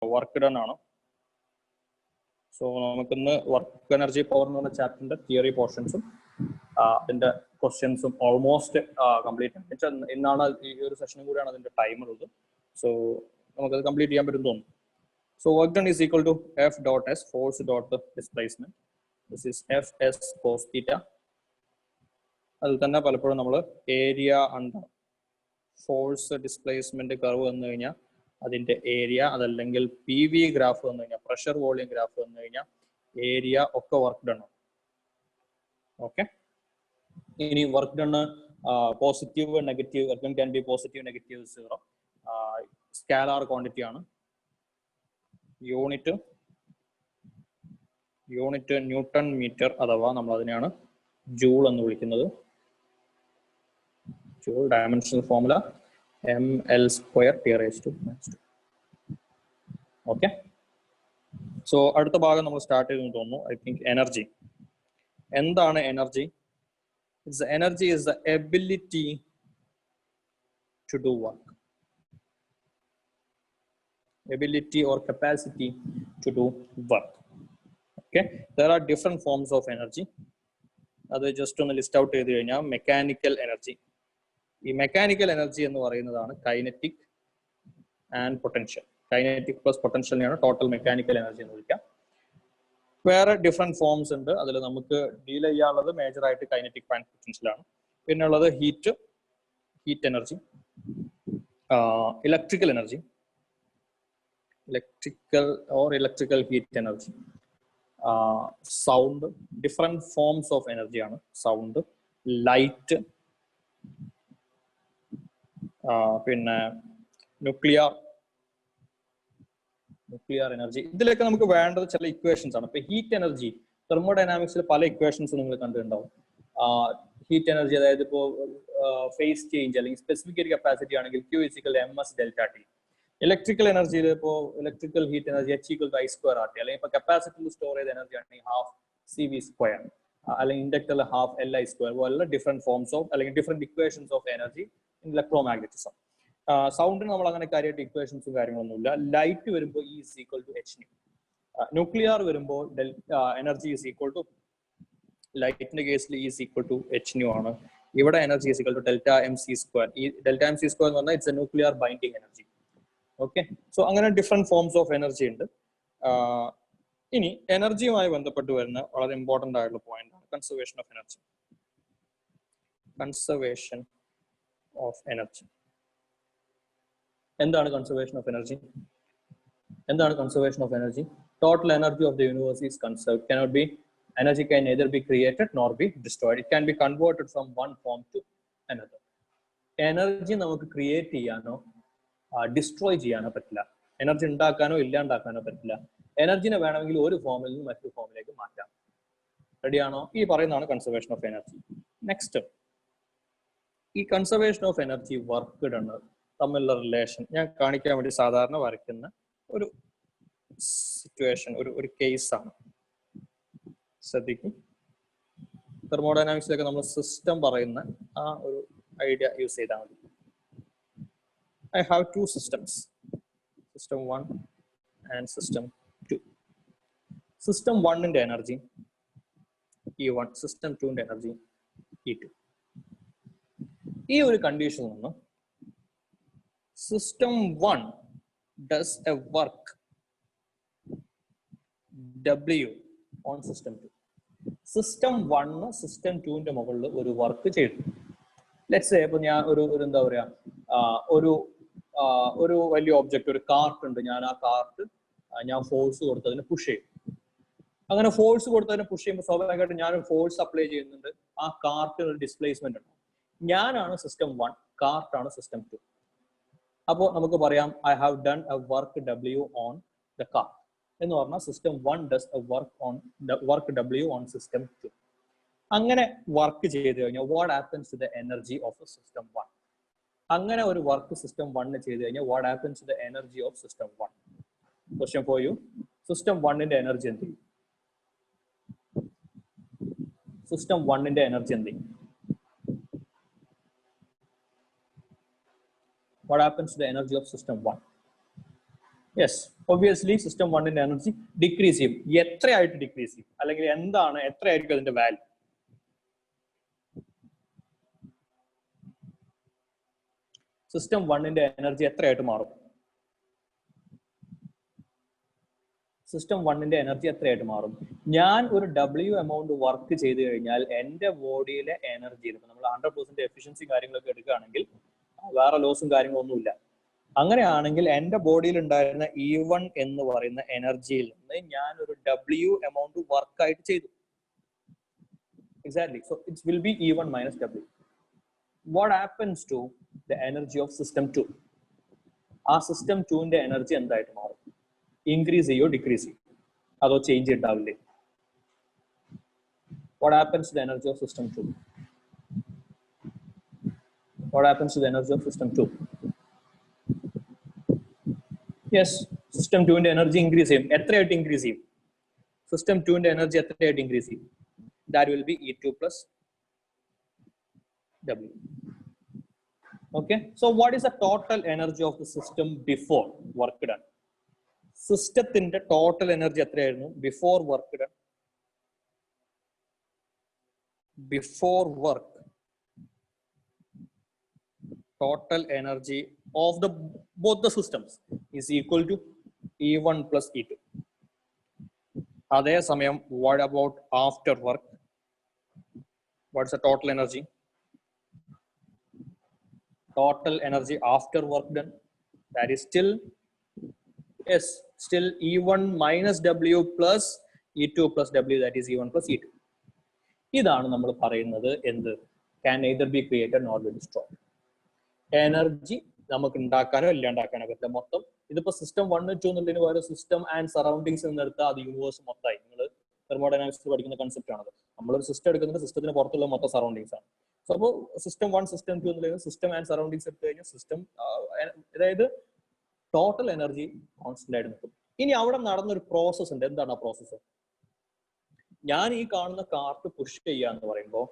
work done ആണ്. So നമുക്കിന്ന് work energy power എന്ന് പറഞ്ഞ ചാപ്റ്ററിന്റെ തിയറി പോർഷൻസും അതിന്റെ ക്വസ്റ്റ്യൻസും ഓൾമോസ്റ്റ് കംപ്ലീറ്റ് ആണ്. ഇന്നാണ് ഈ ഒരു സെഷനും കൂടിയാണ് അതിന്റെ ടൈം ഉള്ളത്. സോ നമുക്കത് കംപ്ലീറ്റ് ചെയ്യാൻ പറ്റും തോന്നുന്നു. So work done is equal to F dot S, force dot displacement. This is Fs cos theta. അതിൽ തന്നെ പലപ്പോഴും നമ്മൾ area under force displacement curve വന്നു കഴിഞ്ഞാൽ അതിന്റെ ഏരിയ, അതല്ലെങ്കിൽ പി വി ഗ്രാഫ് വന്നു കഴിഞ്ഞാൽ പ്രഷർ വോളിയം ഗ്രാഫ് വന്നു കഴിഞ്ഞാൽ ഏരിയ ഒക്കെ വർക്ക് ഡൺ ആണ്. ഓക്കെ, ഇനി work done positive negative, work done can be positive negative zero. Scalar quantity ആണ്. യൂണിറ്റ് ന്യൂട്ടൺ മീറ്റർ അഥവാ നമ്മൾ അതിനെയാണ് ജൂൾ എന്ന് വിളിക്കുന്നത്. Joule dimensional formula ml²T⁻². Okay, so അടുത്ത ഭാഗം നമ്മൾ സ്റ്റാർട്ട് ചെയ്തെന്ന് തോന്നുന്നു. I think energy. എന്താണ് energy? Energy is the ability to do work. Ability or capacity to do work. Okay, there are different forms of energy. That is just on the list out ചെയ്തു കഴിഞ്ഞാൽ mechanical energy. ഈ mechanical energy എന്ന് പറയുന്നതാണ് kinetic and potential. Kinetic plus പൊട്ടൻഷ്യലിനെയാണ് total mechanical energy എന്ന് വിളിക്കാം. വേറെ different forms ഉണ്ട്. അതിൽ നമുക്ക് ഡീൽ ചെയ്യാനുള്ളത് മേജർ ആയിട്ട് കൈനറ്റിക് ആൻഡ് പൊട്ടൻഷ്യലാണ്. പിന്നെ ഉള്ളത് heat energy, electrical energy, electrical heat energy, sound, different forms of energy ആണ്. sound, light, പിന്നെ ന്യൂക്ലിയർ എനർജി. ഇതിലൊക്കെ നമുക്ക് വേണ്ടത് ചില ഇക്വേഷൻസ് ആണ്. ഇപ്പൊ ഹീറ്റ് എനർജി, തെർമോഡൈനാമിക്സിൽ പല ഇക്വേഷൻസ് നിങ്ങൾ കണ്ടിട്ടുണ്ടാവും. ഹീറ്റ് എനർജി, അതായത് ഇപ്പോൾ ഫേസ് ചേഞ്ച് അല്ലെങ്കിൽ സ്പെസിഫിക് കപ്പാസിറ്റി ആണെങ്കിൽ Q = ms ΔT. ഇലക്ട്രിക്കൽ എനർജിയിൽ ഇപ്പോൾ electrical heat energy H = I²RT. അല്ലെങ്കിൽ ഇപ്പോൾ കപ്പാസിറ്ററിൽ സ്റ്റോർ ചെയ്ത എനർജി ആണെങ്കിൽ ½CV², അല്ലെങ്കിൽ ഇൻഡക്ടറിൽ ½LI². പോലുള്ള ഡിഫറെന്റ് ഫോംസ് ഓഫ് അല്ലെങ്കിൽ different equations of energy in electromagnetism. സൗണ്ടിന് നമ്മൾ അങ്ങനെ കാര്യമായിട്ട് ഇക്വേഷൻസും കാര്യങ്ങളൊന്നുമില്ല. ലൈറ്റ് വരുമ്പോൾ E = hν. ന്യൂക്ലിയർ വരുമ്പോൾ എനർജി = ലൈറ്റിന്റെ കേസിൽ E = hν ആണ്. ഇവിടെ എനർജി =Δmc². ഈ Δmc² എന്ന് പറഞ്ഞാൽ it's A nuclear binding energy. Okay, so അങ്ങനെ ഡിഫറെന്റ് ഫോംസ് ഓഫ് എനർജി ഉണ്ട്. ഇനി എനർജിയുമായി ബന്ധപ്പെട്ട് വരുന്ന വളരെ ഇമ്പോർട്ടന്റ് ആയിട്ടുള്ള പോയിന്റ് ആണ് conservation of energy. Conservation of energy. എന്താണ് conservation of energy? Total energy of the universe is conserved. Energy can neither be created nor be destroyed. It can be converted from one form to another. Energy നമുക്ക് create ചെയ്യാനോ destroy ചെയ്യാനോ പറ്റില്ല. Energy ഉണ്ടാക്കാനോ ഇല്ലാണ്ടാക്കാനോ പറ്റില്ല. എനർജിനെ വേണമെങ്കിൽ ഒരു ഫോമിൽ നിന്ന് മറ്റൊരു ഫോമിലേക്ക് മാറ്റാം. റെഡിയാണോ? ഈ പറയുന്നതാണ് കൺസർവേഷൻ ഓഫ് എനർജി. നെക്സ്റ്റ്, ഈ conservation of energy, work done തമ്മിലുള്ള റിലേഷൻ ഞാൻ കാണിക്കാൻ വേണ്ടി സാധാരണ വരയ്ക്കുന്ന ഒരു സിറ്റുവേഷൻ, ഒരു കേസാണ്. ശ്രദ്ധിക്കും. തെർമോഡൈനാമിക്സിലൊക്കെ നമ്മൾ സിസ്റ്റം പറയുന്ന ആ ഒരു ഐഡിയ യൂസ് ചെയ്താൽ മതി. I have two systems, system 1 and system 2. System 1 ന്റെ എനർജി E1, system 2 ന്റെ എനർജി E2. ഈ ഒരു കണ്ടീഷനിൽ നിന്ന് system 1 does a work W on system 2. system 1 system 2 ന്റെ മുകളിൽ ഒരു വർക്ക് ചെയ്തു. ലെറ്റ്സ് സേ ഇപ്പൊ ഞാൻ ഒരു എന്താ പറയാ, ഒരു വലിയ ഒബ്ജക്റ്റ്, ഒരു കാർട്ട് ഉണ്ട്. ഞാൻ ആ കാർട്ട് ഞാൻ ഫോഴ്സ് കൊടുത്തതിന് പുഷ് ചെയ്യും. അങ്ങനെ ഫോഴ്സ് കൊടുത്തതിന് പുഷ് ചെയ്യുമ്പോൾ സ്വാഭാവികമായിട്ടും ഞാൻ ഫോഴ്സ് അപ്ലൈ ചെയ്യുന്നുണ്ട്. ആ കാർട്ടിന് ഒരു ഡിസ്പ്ലേസ്മെന്റ് ഉണ്ട്. ഞാനാണ് സിസ്റ്റം 1, കാർട്ടാണ് സിസ്റ്റം 2. അപ്പോൾ നമുക്ക് പറയാം I have done a work W on the cart എന്ന് പറഞ്ഞാൽ system 1 does a work W on system 2. അങ്ങനെ വർക്ക് ചെയ്ത് കഴിഞ്ഞാൽ what happens to the energy of system 1? അങ്ങനെ ഒരു വർക്ക് സിസ്റ്റം 1 ചെയ്ത് കഴിഞ്ഞാൽ what happens to the energy of system 1? Question for you. System 1ന്റെ എനർജി എന്ത് ചെയ്യും? സിസ്റ്റം 1ന്റെ എനർജി എന്ത് ചെയ്യും? What happens to the energy of system 1? Yes, obviously system വണ്ണിന്റെ എനർജി ഡിക്രീസ് ചെയ്യും. എത്രയായിട്ട് ഡിക്രീസ് ചെയ്യും, അല്ലെങ്കിൽ എന്താണ് എത്രയായിരിക്കും അതിന്റെ വാല്യൂ? സിസ്റ്റം വണ്ണിന്റെ എനർജി എത്രയായിട്ട് മാറും? സിസ്റ്റം വണ്ണിന്റെ എനർജി എത്രയായിട്ട് മാറും? ഞാൻ ഒരു W എമൗണ്ട് വർക്ക് ചെയ്ത് കഴിഞ്ഞാൽ എന്റെ ബോഡിയിലെ എനർജി, നമ്മൾ 100% എഫിഷ്യൻസി കാര്യങ്ങളൊക്കെ എടുക്കുകയാണെങ്കിൽ വേറെ ലോസും കാര്യങ്ങളൊന്നുമില്ല. അങ്ങനെയാണെങ്കിൽ എന്റെ ബോഡിയിൽ ഉണ്ടായിരുന്ന E1 എന്ന് പറയുന്ന എനർജിയിൽ നിന്ന് ഞാൻ ഒരു W എമൗണ്ട് വർക്ക് ആയിട്ട് ചെയ്തു. Exactly. So it will be E1 minus W. What happens to the energy of system 2? ആ സിസ്റ്റം 2ന്റെ എനർജി എന്തായിട്ട് മാറും? ഇൻക്രീസ് ചെയ്യോ ഡിക്രീസ് ചെയ്യോ, അതോ ചേഞ്ച് ഉണ്ടാവില്ലേ? What happens to the energy of system 2? What happens to the energy of system 2? Yes, system 2ന്റെ energy increase ചെയ്യും. എത്രയായിട്ട് ഇൻക്രീസ് ചെയ്യും? സിസ്റ്റം 2ന്റെ എനർജി എത്രയായിട്ട് ഇൻക്രീസ് ചെയ്യും? That will be E2 plus W. Okay, so what is the total energy of the system before work done? സിസ്റ്റത്തിന്റെ total energy എത്രയായിരുന്നു before work done? Before work total energy of the both the systems is equal to E1 plus E2. അതേ സമയം what about after work? What's the total energy? Total energy after work done, that is still, yes, still E1 minus W plus E2 plus W, that is E1 plus E2. ഇതാണ് നമ്മൾ പറയുന്നത് എന്ത്? Can neither be created nor be destroyed. Energy നമുക്ക് ഉണ്ടാക്കാനോ ഇല്ലാണ്ടാക്കാനോ പറ്റില്ല. മൊത്തം ഇതിപ്പോ system 1, 2 എന്നുള്ളതിന് പകരം സിസ്റ്റം ആൻഡ് സറൗണ്ടിങ്സ് എന്നെടുത്താൽ അത് യൂണിവേഴ്സ് മൊത്തമായി. നിങ്ങൾ തെർമോഡൈനാമിക്സിൽ പഠിക്കുന്ന കൺസെപ്റ്റ് ആണത്. നമ്മളൊരു സിസ്റ്റം എടുക്കുന്നത് സിസ്റ്റത്തിന് പുറത്തുള്ള മൊത്തം സറൗണ്ടിങ്സ് ആണ്. സോ അപ്പോൾ സിസ്റ്റം 1, സിസ്റ്റം 2 എന്നുള്ളത് സിസ്റ്റം ആൻഡ് സറൗണ്ടിങ്സ് എടുത്തു കഴിഞ്ഞാൽ സിസ്റ്റം, അതായത് ടോട്ടൽ എനർജി കോൺസ്റ്റന്റ് ആയിട്ട് നിൽക്കും. ഇനി അവിടെ നടന്നൊരു പ്രോസസ് ഉണ്ട്. എന്താണ് ആ പ്രോസസ്സ്? ഞാൻ ഈ കാണുന്ന കാർട്ട് പുഷ് ചെയ്യുക എന്ന് പറയുമ്പോൾ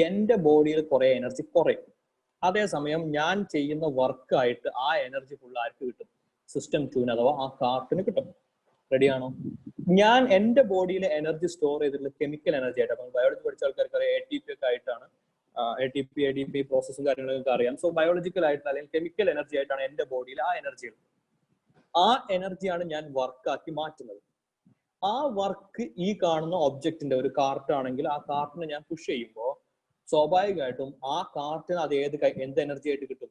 എന്റെ ബോഡിയിൽ കുറെ എനർജി കുറയും. അതേസമയം ഞാൻ ചെയ്യുന്ന വർക്കായിട്ട് ആ എനർജി ഫുൾ ആർക്ക് കിട്ടും? സിസ്റ്റം 2 അഥവാ ആ കാർട്ടിന് കിട്ടും. റെഡിയാണോ? ഞാൻ എന്റെ ബോഡിയിലെ എനർജി സ്റ്റോർ ചെയ്തിട്ടുള്ള കെമിക്കൽ എനർജി ആയിട്ട്, അപ്പോൾ ബയോളജി പഠിച്ച ആൾക്കാർക്ക് അറിയാം ATP ഒക്കെ ആയിട്ടാണ്, ATP ADP പ്രോസസ്സും കാര്യങ്ങളൊക്കെ അറിയാം. സോ ബയോളജിക്കൽ ആയിട്ട് അല്ലെങ്കിൽ കെമിക്കൽ എനർജി ആയിട്ടാണ് എന്റെ ബോഡിയിൽ ആ എനർജി ഉള്ളത്. ആ എനർജിയാണ് ഞാൻ വർക്കാക്കി മാറ്റുന്നത്. ആ വർക്ക് ഈ കാണുന്ന ഒബ്ജക്റ്റിന്റെ ഒരു കാർട്ട് ആണെങ്കിൽ ആ കാർട്ടിനെ ഞാൻ പുഷ് ചെയ്യുമ്പോൾ സ്വാഭാവികമായിട്ടും ആ കാർട്ടിന് അത് എന്ത് എനർജി ആയിട്ട് കിട്ടും?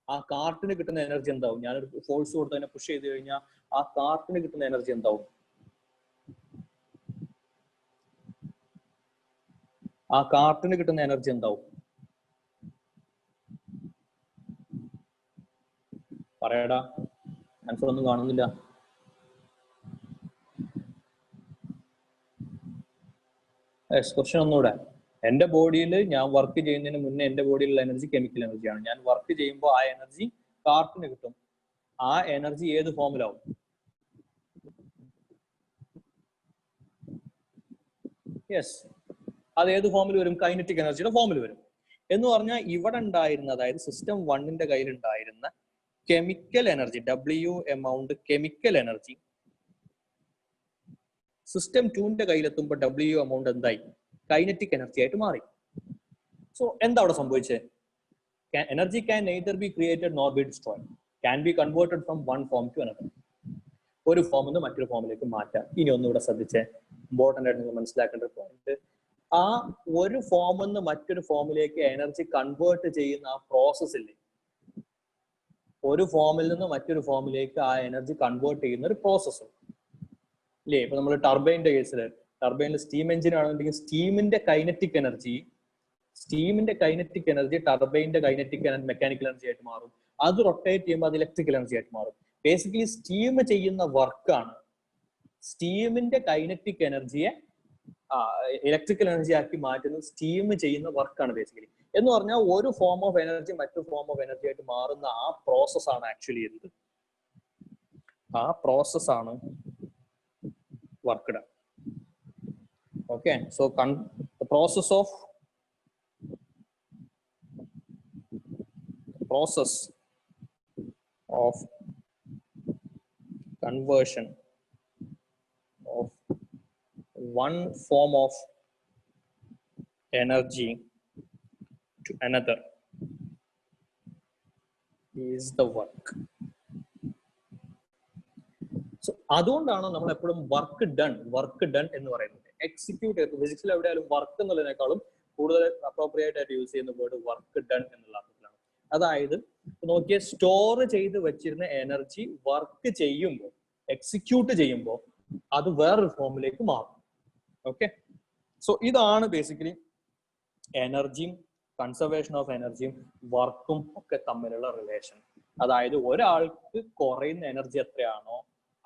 ആ കാർട്ടിന് കിട്ടുന്ന എനർജി എന്താവും? ഞാനൊരു ഫോഴ്സ് കൊടുത്ത് അതിനെ പുഷ് ചെയ്ത് കഴിഞ്ഞാൽ ആ കാർട്ടിന് കിട്ടുന്ന എനർജി എന്താവും? ആ കാർട്ടിന് കിട്ടുന്ന എനർജി എന്താവും? പറയടാ, ആൻസർ ഒന്നും കാണുന്നില്ല. ക്വസ്റ്റ്യൻ ഒന്നുകൂടെ. എന്റെ ബോഡിയിൽ ഞാൻ വർക്ക് ചെയ്യുന്നതിന് മുന്നേ എന്റെ ബോഡിയിലുള്ള എനർജി കെമിക്കൽ എനർജിയാണ്. ഞാൻ വർക്ക് ചെയ്യുമ്പോൾ ആ എനർജി കാർട്ടിന് കിട്ടും. ആ എനർജി ഏത് ഫോമിലാവും? യെസ്, അത് ഏത് ഫോമിൽ വരും? കൈനറ്റിക് എനർജിയുടെ ഫോമിൽ വരും. എന്ന് പറഞ്ഞാൽ ഇവിടെ ഉണ്ടായിരുന്ന, അതായത് സിസ്റ്റം 1ന്റെ കയ്യിൽ ഉണ്ടായിരുന്ന chemical energy, W amount chemical energy system 2ന്റെ കയ്യിലെത്തുമ്പോൾ W എമൗണ്ട് എന്തായി? കൈനറ്റിക് എനർജി ആയിട്ട് മാറി. സോ എന്താ അവിടെ സംഭവിച്ചത്? Energy can neither be created nor be destroyed, can be converted from one form to another. ഒരു ഫോമിൽ നിന്ന് മറ്റൊരു ഫോമിലേക്ക് മാറ്റാം. ഇനി ഒന്നുകൂടെ ശ്രദ്ധിച്ചേ, ഇമ്പോർട്ടൻ്റ് ആയിട്ട് നിങ്ങൾ മനസ്സിലാക്കേണ്ട ഒരു പോയിന്റ്, ആ ഒരു ഫോമിൽ നിന്ന് മറ്റൊരു ഫോമിലേക്ക് എനർജി കൺവേർട്ട് ചെയ്യുന്ന ആ പ്രോസസ് ഇല്ലേ, ഒരു ഫോമിൽ നിന്ന് മറ്റൊരു ഫോമിലേക്ക് ആ എനർജി കൺവേർട്ട് ചെയ്യുന്ന ഒരു പ്രോസസ്സ് ഇല്ലേ? ഇപ്പൊ നമ്മൾ ടർബൈൻ്റെ കേസിൽ, ടർബൈനിൽ സ്റ്റീം എഞ്ചിൻ ആണെന്നുണ്ടെങ്കിൽ സ്റ്റീമിന്റെ കൈനറ്റിക് എനർജി ടർബൈന്റെ കൈനറ്റിക് മെക്കാനിക്കൽ എനർജി ആയിട്ട് മാറും. അത് റൊട്ടേറ്റ് ചെയ്യുമ്പോൾ അത് ഇലക്ട്രിക്കൽ എനർജി ആയിട്ട് മാറും. ബേസിക്കലി സ്റ്റീം ചെയ്യുന്ന വർക്കാണ് സ്റ്റീമിന്റെ കൈനറ്റിക് എനർജിയെ ഇലക്ട്രിക്കൽ എനർജി ആക്കി മാറ്റുന്നത്. സ്റ്റീം ചെയ്യുന്ന വർക്കാണ് ബേസിക്കലി. എന്ന് പറഞ്ഞാൽ ഒരു ഫോം ഓഫ് എനർജി മറ്റൊരു ഫോം ഓഫ് എനർജി ആയിട്ട് മാറുന്ന ആ പ്രോസസ് ആണ് ആക്ച്വലി എന്ത്? ആ പ്രോസസ് ആണ് work done. Okay, so the process of conversion of one form of energy to another is the work. So അതുകൊണ്ടാണ് നമ്മൾ എപ്പോഴും വർക്ക് ഡൺ എന്ന് പറയുന്നത്. എക്സിക്യൂട്ട് ചെയ്ത് ഫിസിക്സിൽ എവിടെയായാലും വർക്ക് എന്നുള്ളതിനേക്കാളും കൂടുതൽ അപ്രോപ്രിയേറ്റ് ആയിട്ട് യൂസ് ചെയ്യുന്ന വേർഡ് വർക്ക് ഡൺ എന്നുള്ള അർത്ഥത്തിലാണ്. അതായത് നോക്കിയ സ്റ്റോർ ചെയ്ത് വെച്ചിരുന്ന എനർജി വർക്ക് ചെയ്യുമ്പോൾ, എക്സിക്യൂട്ട് ചെയ്യുമ്പോൾ അത് വേറൊരു ഫോമിലേക്ക് മാറും. ഓക്കെ, സോ ഇതാണ് ബേസിക്കലി എനർജിയും കൺസർവേഷൻ ഓഫ് എനർജിയും വർക്കും ഒക്കെ തമ്മിലുള്ള റിലേഷൻ. അതായത് ഒരാൾക്ക് കുറയുന്ന എനർജി എത്രയാണോ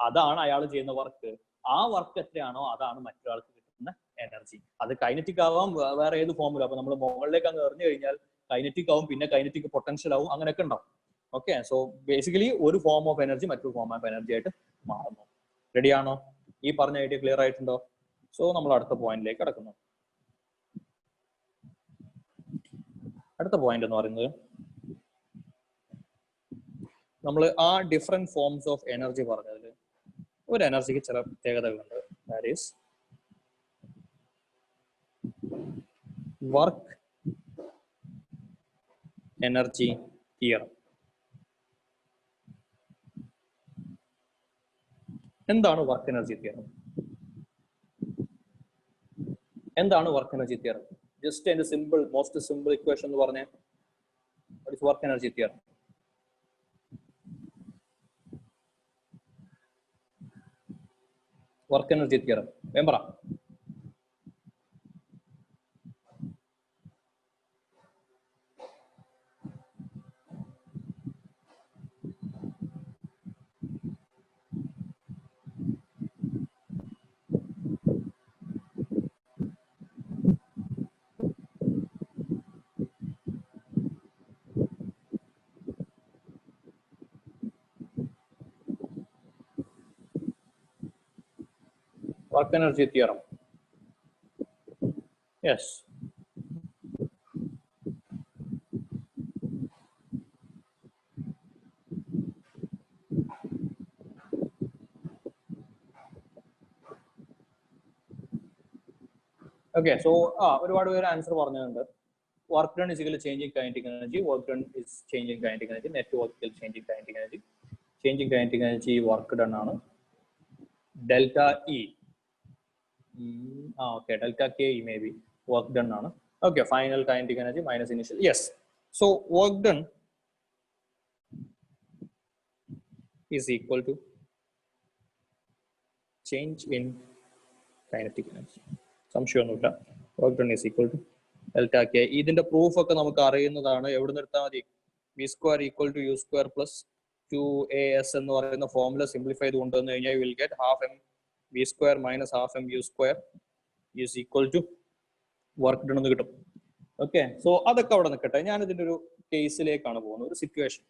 അതാണ് അയാൾ ചെയ്യുന്ന വർക്ക്, ആ വർക്ക് എത്രയാണോ അതാണ് മറ്റൊരാൾക്ക് കിട്ടുന്ന എനർജി. അത് കൈനറ്റിക് ആവാം, വേറെ ഏത് ഫോമിലും. അപ്പൊ നമ്മൾ മുകളിലേക്ക് അങ്ങ് എറിഞ്ഞു കഴിഞ്ഞാൽ കൈനറ്റിക് ആവും, പിന്നെ കൈനറ്റിക് പൊട്ടൻഷ്യൽ ആവും, അങ്ങനെയൊക്കെ ഉണ്ടാവും. ഓക്കെ, സോ ബേസിക്കലി ഒരു ഫോം ഓഫ് എനർജി മറ്റൊരു ഫോം ഓഫ് എനർജി ആയിട്ട് മാറുന്നു. റെഡിയാണോ? ഈ പറഞ്ഞ ഐഡിയ ക്ലിയർ ആയിട്ടുണ്ടോ? സോ നമ്മൾ അടുത്ത പോയിന്റിലേക്ക് കടക്കുന്നു. അടുത്ത പോയിന്റ് എന്ന് പറയുന്നത് നമ്മൾ ആ ഡിഫറെന്റ് ഫോംസ് ഓഫ് എനർജി പറഞ്ഞതിൽ ഒരു എനർജിക്ക് ചില പ്രത്യേകതകളുണ്ട്. That is work energy theorem. എന്താണ് വർക്ക് എനർജി തിയറം? എന്താണ് വർക്ക് എനർജി തിയറം? ജസ്റ്റ് അതിന്റെ സിമ്പിൾ, മോസ്റ്റ് സിമ്പിൾ ഇക്വേഷൻ എന്ന് പറഞ്ഞ what is work energy theorem? Work energy theorem വേം പറ. Work energy theorem. Yes. Okay, so ഒരുപാട് പേര് ആൻസർ പറഞ്ഞിട്ടുണ്ട്. Work done is equal to changing kinetic energy. Work done is changing kinetic energy. Net work is changing kinetic energy. Changing kinetic energy work done ആണ്. Delta E. Okay, delta K maybe work done ആണ്. Okay, final kinetic energy minus initial. Yes. So work done is equal to change in kinetic energy. സംശയമൊന്നുമില്ല. Work done is equal to delta K. ഇതിന്റെ proof ഒക്കെ നമുക്ക് അറിയുന്നതാണ്. എവിടെ നിർത്താൻ മതി? V square equal to U square plus 2AS എന്ന് പറയുന്ന ഫോർമുല സിംപ്ലിഫൈ ചെയ്ത് കൊണ്ടുവന്നു കഴിഞ്ഞാൽ you will get half m V square minus half m U square is equal to work done എന്ന് കിട്ടും. ഓക്കെ, സോ അതൊക്കെ അവിടെ നിൽക്കട്ടെ. ഞാൻ ഇതിന്റെ ഒരു കേസിലേക്കാണ് പോകുന്നത്, ഒരു സിറ്റുവേഷൻ.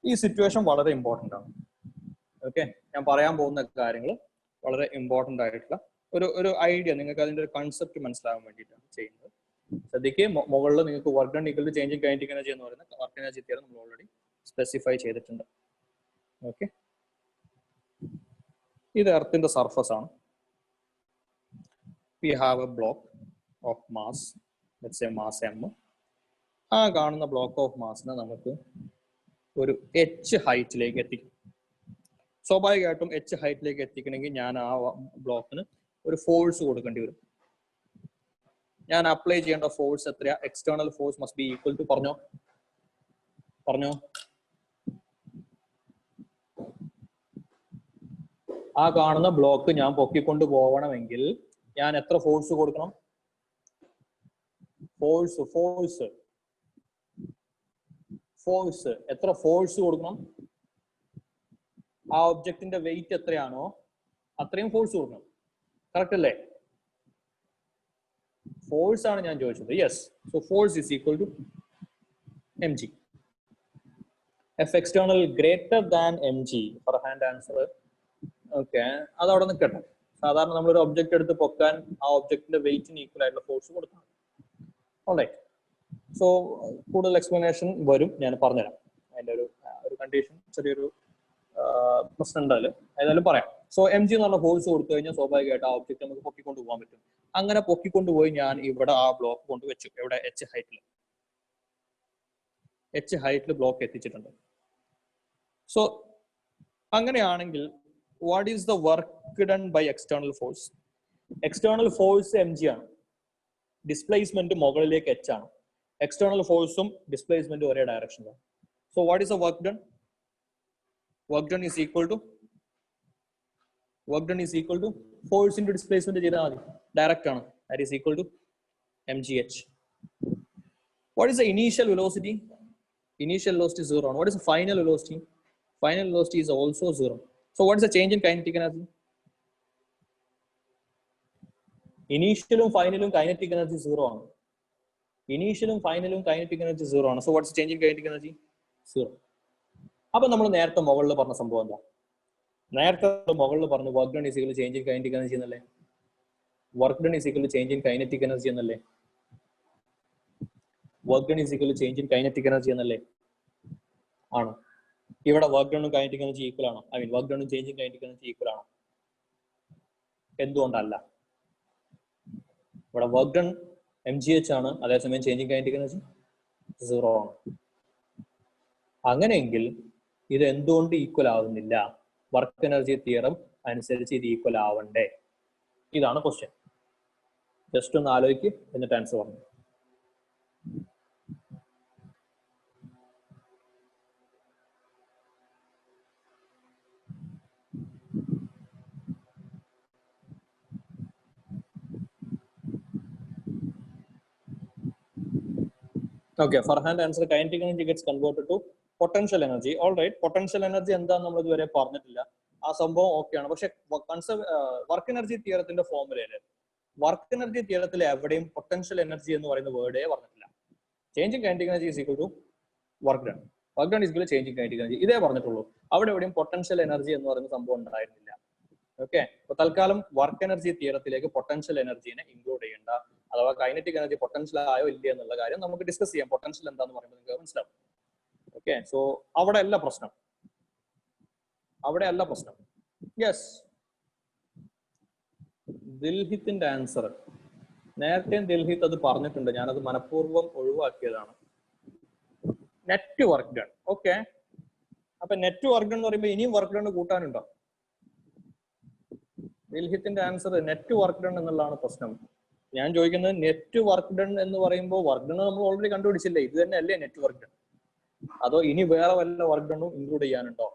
ഈ സിറ്റുവേഷൻ വളരെ ഇമ്പോർട്ടൻ്റ് ആണ്. ഓക്കെ, ഞാൻ പറയാൻ പോകുന്ന കാര്യങ്ങൾ വളരെ ഇമ്പോർട്ടൻ്റ് ആയിട്ടുള്ള ഒരു ഐഡിയ, നിങ്ങൾക്ക് അതിന്റെ ഒരു കൺസെപ്റ്റ് മനസ്സിലാകാൻ വേണ്ടിയിട്ടാണ് ചെയ്യുന്നത്. ശ്രദ്ധിക്കുക, മുകളിൽ നിങ്ങൾക്ക് work done equal to changing kinetic energy എന്ന് പറയുന്ന വർക്ക് എനർജി തിയറം നമ്മൾ ഓൾറെഡി സ്പെസിഫൈ ചെയ്തിട്ടുണ്ട്. ഓക്കെ, ഇത് എർത്തിന്റെ സർഫസ് ആണ്. We have a block of mass, let's say mass m. ആ കാണുന്ന ബ്ലോക്ക് ഓഫ് മാസിനെ നമുക്ക് ഒരു h ഹൈറ്റിലേക്ക് എത്തിക്കും. സ്വാഭാവികമായിട്ടും h ഹൈറ്റിലേക്ക് എത്തിക്കണമെങ്കിൽ ഞാൻ ആ ബ്ലോക്കിന് ഒരു ഫോഴ്സ് കൊടുക്കേണ്ടി വരും. ഞാൻ അപ്ലൈ ചെയ്യേണ്ട ഫോഴ്സ് എത്രയാ? External force must be equal to പറഞ്ഞോ. ആ കാണുന്ന ബ്ലോക്ക് ഞാൻ പൊക്കിക്കൊണ്ട് പോകണമെങ്കിൽ ഞാൻ എത്ര ഫോഴ്സ് കൊടുക്കണം? ഫോഴ്സ് എത്ര ഫോഴ്സ് കൊടുക്കണം? ആ ഒബ്ജക്റ്റിന്റെ വെയിറ്റ് എത്രയാണോ അത്രയും ഫോഴ്സ് കൊടുക്കണം. കറക്റ്റ് അല്ലേ? ഫോഴ്സ് ആണ് ഞാൻ ചോദിച്ചത്. Yes, so force is equal to mg. F external greater than mg for hand answer. ഓക്കെ, അതവിടെ നിൽക്കട്ടെ. സാധാരണ നമ്മളൊരു ഒബ്ജക്റ്റ് എടുത്ത് പൊക്കാൻ ആ ഒബ്ജക്റ്റിന്റെ വെയിറ്റിന് ഈക്വൽ ആയിട്ടുള്ള ഫോഴ്സ് കൊടുക്കണം. ഓൾറൈറ്റ്, സോ കൂടുതൽ എക്സ്പ്ലനേഷൻ വരും, ഞാൻ പറഞ്ഞുതരാം. അതിന്റെ ഒരു കണ്ടീഷൻ, ചെറിയൊരു പ്രശ്നം ഉണ്ടല്ലോ, ഏതായാലും പറയാം. സോ mg എന്ന് പറഞ്ഞ ഫോഴ്സ് കൊടുത്തു കഴിഞ്ഞാൽ സ്വാഭാവികമായിട്ട് ആ ഒബ്ജക്റ്റ് നമുക്ക് പൊക്കിക്കൊണ്ട് പോകാൻ പറ്റും. അങ്ങനെ പൊക്കിക്കൊണ്ടുപോയി ഞാൻ ഇവിടെ ആ ബ്ലോക്ക് കൊണ്ട് വെച്ചു. എവിടെ? h ഹൈറ്റിൽ ബ്ലോക്ക് എത്തിച്ചിട്ടുണ്ട്. സോ അങ്ങനെയാണെങ്കിൽ what is the work done by external force? External force mg ആണ്, ഡിസ്പ്ലേസ്മെന്റ് മുകളിലേക്ക് h ആണ്. എക്സ്റ്റേണൽ ഫോഴ്സും ഡിസ്പ്ലേസ്മെന്റും ഒരേ ഡയറക്ഷനിലാണ്. So what is the work done? Work done is equal to force into displacement ചെയ്താൽ മതി, ഡയറക്റ്റ് ആണ്. That is equal to mgh. What is the initial velocity? Initial velocity 0 ആണ്. What is the final velocity? Final velocity is also 0. So what is the change in kinetic energy? Initialum finalum kinetic energy 0 ആണ്. Initialum finalum kinetic energy 0 ആണ്. So what is the change in kinetic energy? 0. അപ്പൊ നമ്മൾ നേരത്തെ മുകളിൽ പറഞ്ഞ സംഭവം എന്താ? നേരത്തെ മുകളിൽ പറഞ്ഞു work done is equal to change in kinetic energy എന്നല്ലേ? Work done is equal to change in kinetic energy എന്നല്ലേ? Work done is equal to change in kinetic energy എന്നല്ലേ? ആണ്. ഇവിടെ വർക്ക് ഡണ്ണും കൈനറ്റിക് എനർജി ഈക്വൽ ആണോ? I mean work ഡണ്ണും change in kinetic energy equal ആണോ? എന്തുകൊണ്ടല്ല? ഇവിടെ വർക്ക് ഡൺ mgh ആണ്, അതേസമയം ചേഞ്ച് ഇൻ കൈനറ്റിക് എനർജി 0 ആണ്. അങ്ങനെയെങ്കിൽ ഇത് എന്തുകൊണ്ട് ഈക്വൽ ആവുന്നില്ല? വർക്ക് എനർജി തിയറം അനുസരിച്ച് ഇത് ഈക്വൽ ആവണ്ടേ? ഇതാണ് ക്വസ്റ്റ്യൻ. ജസ്റ്റ് ഒന്ന് ആലോചിക്ക്, എന്നിട്ട് ആൻസർ പറഞ്ഞു. Okay, Farhan answer kinetic energy gets converted to potential energy. All right, potential energy എന്താന്ന് നമ്മൾ ഇതുവരെ പറഞ്ഞിട്ടില്ല. ആ സംഭവം ഓക്കെയാണ്. പക്ഷെ വർക്ക് എനർജി തിയറത്തിന്റെ ഫോർമുലയില്, വർക്ക് എനർജി തിയറത്തിൽ എവിടെയും പൊട്ടൻഷ്യൽ എനർജി എന്ന് പറയുന്ന വേർഡേ പറഞ്ഞിട്ടില്ല. Changing kinetic energy is equal to work done. Work done is equal to changing kinetic energy, ഇതേ പറഞ്ഞിട്ടുള്ളൂ. അവിടെ എവിടെയും പൊട്ടൻഷ്യൽ എനർജി എന്ന് പറയുന്ന സംഭവം ഉണ്ടായിരുന്നില്ല. ഓക്കെ, അപ്പൊ തൽക്കാലം വർക്ക് എനർജി തിയറത്തിലേക്ക് പൊട്ടൻഷ്യൽ എനർജിനെ ഇൻക്ലൂഡ് ചെയ്യേണ്ട, അഥവാ കൈനറ്റിക് എനർജി പൊട്ടൻഷ്യൽ ആയോ ഇല്ല എന്നുള്ള കാര്യം നമുക്ക് ഡിസ്കസ് ചെയ്യാം. പൊട്ടൻഷ്യൽ എന്താന്ന് പറയുമ്പോൾ നിങ്ങൾക്ക് മനസ്സിലാവും. ഓക്കെ, സോ അവിടെ അല്ല പ്രശ്നം. യെസ്, ദിൽഹിത്തിന്റെ ആൻസർ നേരത്തെ ദിൽഹിത്ത് അത് പറഞ്ഞിട്ടുണ്ട്, ഞാനത് മനഃപൂർവ്വം ഒഴിവാക്കിയതാണ്. Net work done. ഓക്കെ, അപ്പൊ നെറ്റ് വർക്ക് ഡൺ എന്ന് പറയുമ്പോൾ ഇനിയും വർക്ക് ഡൺ കൂട്ടാനുണ്ടോ? ദിൽഹിത്തിന്റെ ആൻസർ നെറ്റ് വർക്ക് ഡൺ എന്നുള്ളതാണ് പ്രശ്നം. ഞാൻ ചോദിക്കുന്നത് നെറ്റ് വർക്ക് ഡൺ എന്ന് പറയുമ്പോൾ വർക്ക് ഡൺ നമ്മൾ ഓൾറെഡി കണ്ടുപിടിച്ചില്ലേ, ഇത് തന്നെ അല്ലേ നെറ്റ് വർക്ക് ഡൺ? അതോ ഇനി വേറെ വല്ല വർക്ക് ഡണ്ണും ഇൻക്ലൂഡ് ചെയ്യാനുണ്ടോ?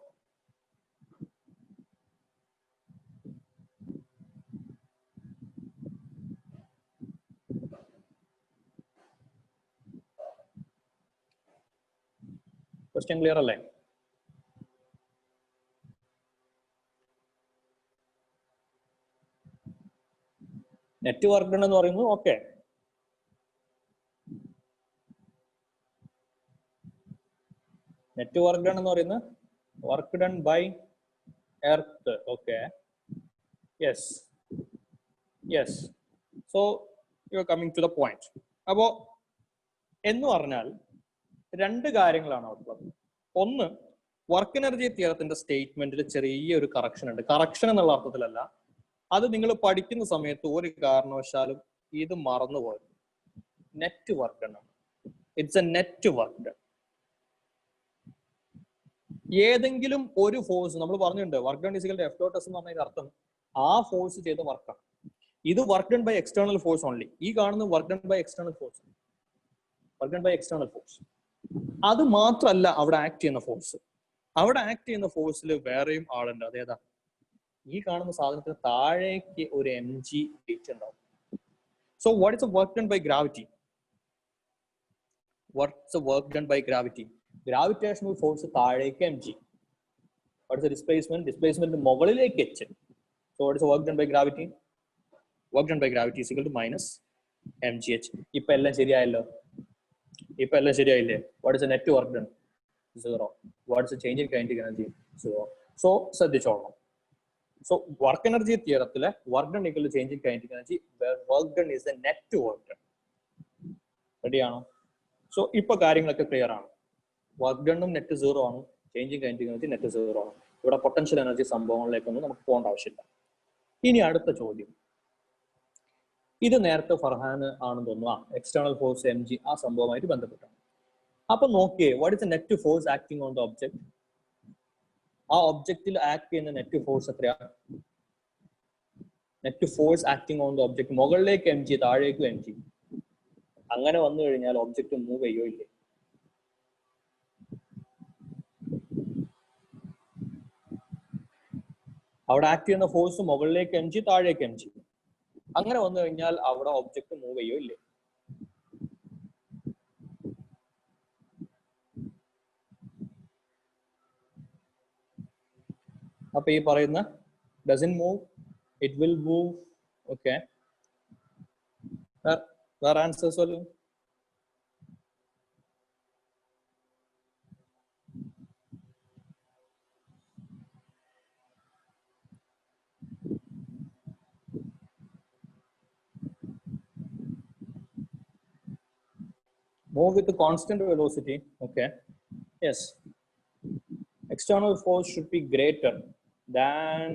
ക്വസ്റ്റ്യൻ ക്ലിയർ അല്ലേ? നെറ്റ് വർക്ക് ഡൺ എന്ന് പറയുന്നത് ഓക്കെ, നെറ്റ് വർക്ക് ഡൺ എന്ന് പറയുന്നത് work done by earth. Okay, yes yes. So you are coming to the point. അപ്പോ എന്ന് പറഞ്ഞാൽ രണ്ട് കാര്യങ്ങളാണ് ഉള്ളത്. ഒന്ന്, വർക്ക് എനർജി തിയറത്തിന്റെ സ്റ്റേറ്റ്മെന്റിൽ ചെറിയൊരു കറക്ഷൻ ഉണ്ട്. കറക്ഷൻ എന്നുള്ള അർത്ഥത്തിലല്ല, അത് നിങ്ങൾ പഠിക്കുന്ന സമയത്ത് ഒരു കാരണവശാലും ഇത് മറന്നുപോയത്. നെറ്റ് വർക്ക് ഡൺ ആണ്. It's a net work done. ഏതെങ്കിലും ഒരു ഫോഴ്സ് നമ്മൾ പറഞ്ഞിട്ടുണ്ട്, work done is equal to F dot S എന്ന് പറഞ്ഞതിന്റെ അർത്ഥം ആ ഫോഴ്സ് ചെയ്ത വർക്കാണ്. ഇത് work done by external force only. ഈ കാണുന്ന work done by external force, work done by external force. അത് മാത്രമല്ല അവിടെ ആക്ട് ചെയ്യുന്ന ഫോഴ്സ്. അവിടെ ആക്ട് ചെയ്യുന്ന ഫോഴ്സിൽ വേറെയും ആളുണ്ട്. അതേതാ? ഈ കാണുന്ന സാധനത്തിന് താഴേക്ക് ഒരു mg വെയിറ്റ് ഉണ്ടാവും. So what is work done by gravity? What's work done by gravity? Gravitational force താഴേക്ക് mg. What's displacement? ഡിസ്പ്ലേസ്മെന്റ് മുകളിലേക്ക് h. So what's work done by gravity? Work done by gravity is equal to minus mgh. ഇപ്പൊ എല്ലാം ശരിയായല്ലോ, ഇപ്പൊ എല്ലാം ശരിയായില്ലേ? What's net work done? 0. What's change in kinetic energy? 0. So ശ്രദ്ധിച്ചോളണം. So work energy തിയറത്തിലെ work done equal to change in kinetic energy, where work done is the net to work done. Ready ആണോ? So ഇപ്പൊ കാര്യങ്ങളൊക്കെ clear ആണ്. Work ഡണ്ണും net 0 ആണ്, change in kinetic energy net 0 ആണ്. ഇവിടെ potential energy സംഭവങ്ങളിലേക്കൊന്നും നമുക്ക് പോകേണ്ട ആവശ്യമില്ല. ഇനി അടുത്ത ചോദ്യം, ഇത് നേരത്തെ ഫർഹാന് ആണെന്ന് തോന്നുന്നു, എക്സ്റ്റേണൽ ഫോഴ്സ് mg ആ സംഭവമായിട്ട് ബന്ധപ്പെട്ടാണ്. അപ്പൊ നോക്കിയേ, what is the net force acting on the object? ആ ഒബ്ജക്റ്റിൽ ആക്ട് ചെയ്യുന്ന നെറ്റ് ഫോഴ്സ് എത്രയാണ്? Net force acting on the object, മുകളിലേക്ക് mg താഴേക്ക് mg. അങ്ങനെ വന്നു കഴിഞ്ഞാൽ ഒബ്ജക്റ്റ് മൂവ് ചെയ്യോ ഇല്ലേ? അവിടെ ആക്ട് ചെയ്യുന്ന ഫോഴ്സ് മുകളിലേക്ക് mg താഴേക്ക് mg. അങ്ങനെ വന്നു കഴിഞ്ഞാൽ അവിടെ ഒബ്ജക്റ്റ് മൂവ് ചെയ്യോ ഇല്ലേ? അപ്പൊ ഈ പറയുന്ന doesn't move, it will move. Okay, വേറെ ആൻസേഴ്സ് വല്ലതും? Move with a constant velocity. Okay, yes, external force should be greater than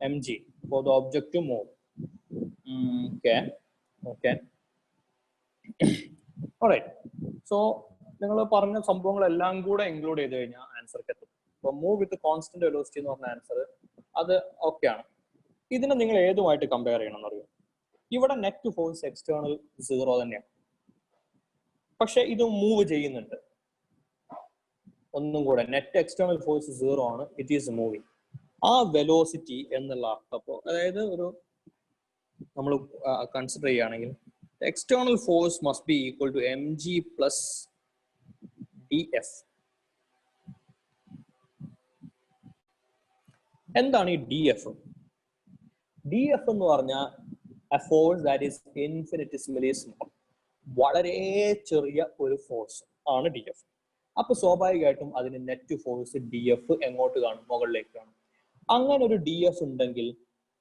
mg for the object to move. Okay. Alright, so നിങ്ങൾ പറഞ്ഞ സംഭവങ്ങളെല്ലാം കൂടെ ഇൻക്ലൂഡ് ചെയ്ത് കഴിഞ്ഞാൽ ആൻസർക്ക് എത്തും. അപ്പൊ മൂവ് വിത്ത് കോൺസ്റ്റന്റ് വെലോസിറ്റി എന്ന് പറഞ്ഞ ആൻസർ അത് ഓക്കെ ആണ്. ഇതിനെ നിങ്ങൾ ഏതുമായിട്ട് കമ്പയർ ചെയ്യണം എന്നറിയോ? ഇവിടെ നെറ്റ് ഫോഴ്സ് എക്സ്റ്റേണൽ 0 തന്നെയാണ്, പക്ഷെ ഇത് മൂവ് ചെയ്യുന്നുണ്ട്. ഒന്നും കൂടെ, നെറ്റ് എക്സ്റ്റേണൽ ഫോഴ്സ് 0 ആണ്, ഇറ്റ് ഈസ് മൂവിങ്. ആ വെലോസിറ്റി എന്നുള്ള അർത്ഥം, അപ്പോൾ അതായത് ഒരു നമ്മൾ കൺസിഡർ ചെയ്യുകയാണെങ്കിൽ external force must be equal to mg plus df. എന്താണ് ഈ df? df എന്ന് പറഞ്ഞാൽ a force that is infinitesimally small, വളരെ ചെറിയ ഒരു ഫോഴ്സ് ആണ് df. അപ്പൊ സ്വാഭാവികമായിട്ടും അതിന് നെറ്റ് ഫോഴ്സ് df എങ്ങോട്ട് കാണും? മുകളിലേക്ക് കാണും. അങ്ങനെ ഒരു df ഉണ്ടെങ്കിൽ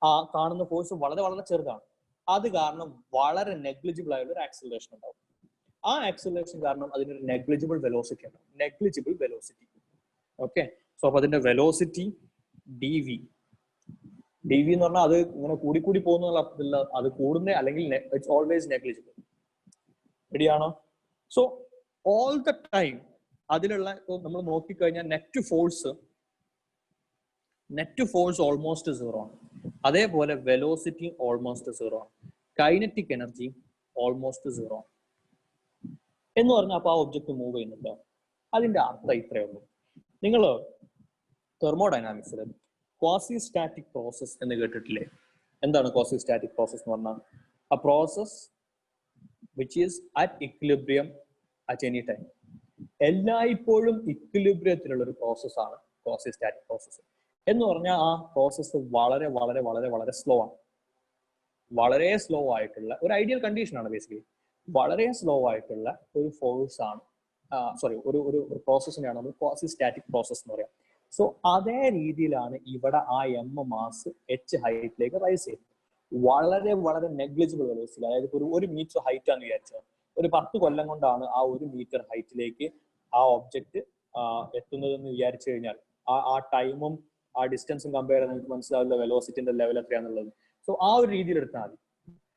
ആ കാണുന്ന ഫോഴ്സ് വളരെ വളരെ ചെറുതാണ്. അത് കാരണം വളരെ നെഗ്ലിജിബിൾ ആയുള്ള ഒരു ആക്സിലറേഷൻ ഉണ്ടാവും. ആ ആക്സിലറേഷൻ കാരണം അതിനൊരു നെഗ്ലിജിബിൾ വെലോസിറ്റി ഉണ്ടാവും. Negligible velocity. ഓക്കെ, സോ അപ്പൊ അതിന്റെ വെലോസിറ്റി dv എന്ന് പറഞ്ഞാൽ അത് ഇങ്ങനെ കൂടി പോകുന്നുള്ള അർത്ഥത്തില്ല, അത് കൂടുന്ന അല്ലെങ്കിൽ ഇറ്റ്സ് ഓൾവേസ് നെഗ്ലിജിബിൾ. റെഡിയാണോ? സോ ഓൾ ദ ടൈം അതിലുള്ള നമ്മൾ നോക്കിക്കഴിഞ്ഞാൽ നെറ്റ് ഫോഴ്സ് ഓൾമോസ്റ്റ് 0 ആണ്. അതേപോലെ വെലോസിറ്റി ഓൾമോസ്റ്റ് 0 ആണ്. കൈനറ്റിക് എനർജി ഓൾമോസ്റ്റ് 0 ആണ് എന്ന് പറഞ്ഞാൽ അപ്പൊ ആ ഒബ്ജക്റ്റ് മൂവ് ചെയ്യുന്നുണ്ട്. അതിന്റെ അർത്ഥം ഇത്രയേ ഉള്ളൂ. നിങ്ങൾ തെർമോഡൈനാമിക്സിൽ ക്വാസി സ്റ്റാറ്റിക് പ്രോസസ് എന്ന് കേട്ടിട്ടില്ലേ? എന്താണ് ക്വാസി സ്റ്റാറ്റിക് പ്രോസസ് എന്ന് പറഞ്ഞാൽ? a process which is at equilibrium at any time. എല്ലായ്പ്പോഴും ഇക്വിലിബ്രിയത്തിലുള്ള ഒരു പ്രോസസ്സാണ് ക്വാസി സ്റ്റാറ്റിക് പ്രോസസ് എന്ന് പറഞ്ഞാൽ. ആ പ്രോസസ്സ് വളരെ വളരെ വളരെ വളരെ സ്ലോ ആണ്. വളരെ സ്ലോ ആയിട്ടുള്ള ഒരു ഐഡിയൽ കണ്ടീഷൻ ആണ്. ബേസിക്കലി വളരെ സ്ലോ ആയിട്ടുള്ള ഒരു ഫോഴ്സ് ആണ്, ഒരു പ്രോസസ്സിനെയാണ് നമ്മൾ ക്വാസി സ്റ്റാറ്റിക് പ്രോസസ് എന്ന് പറയാം. സോ അതേ രീതിയിലാണ് ഇവിടെ ആ മാസ് h ഹൈറ്റിലേക്ക് റൈസ് ചെയ്യുന്നത്. വളരെ വളരെ നെഗ്ലിജിബിൾ വെലോസിറ്റി. അതായത് ഒരു മീറ്റർ ഹൈറ്റ് ആണെന്ന് വിചാരിച്ചത്, ഒരു 10 കൊല്ലം കൊണ്ടാണ് ആ 1 മീറ്റർ ഹൈറ്റിലേക്ക് ആ ഒബ്ജക്റ്റ് എത്തുന്നതെന്ന് വിചാരിച്ചു കഴിഞ്ഞാൽ ആ ടൈമും ആ ഡിസ്റ്റൻസും കമ്പയർ ചെയ്ത് നമുക്ക് മനസ്സിലാവില്ല വെലോസിറ്റിന്റെ ലെവൽ എത്രയാണെന്നുള്ളത്. സോ ആ ഒരു രീതിയിൽ എടുത്താൽ മതി.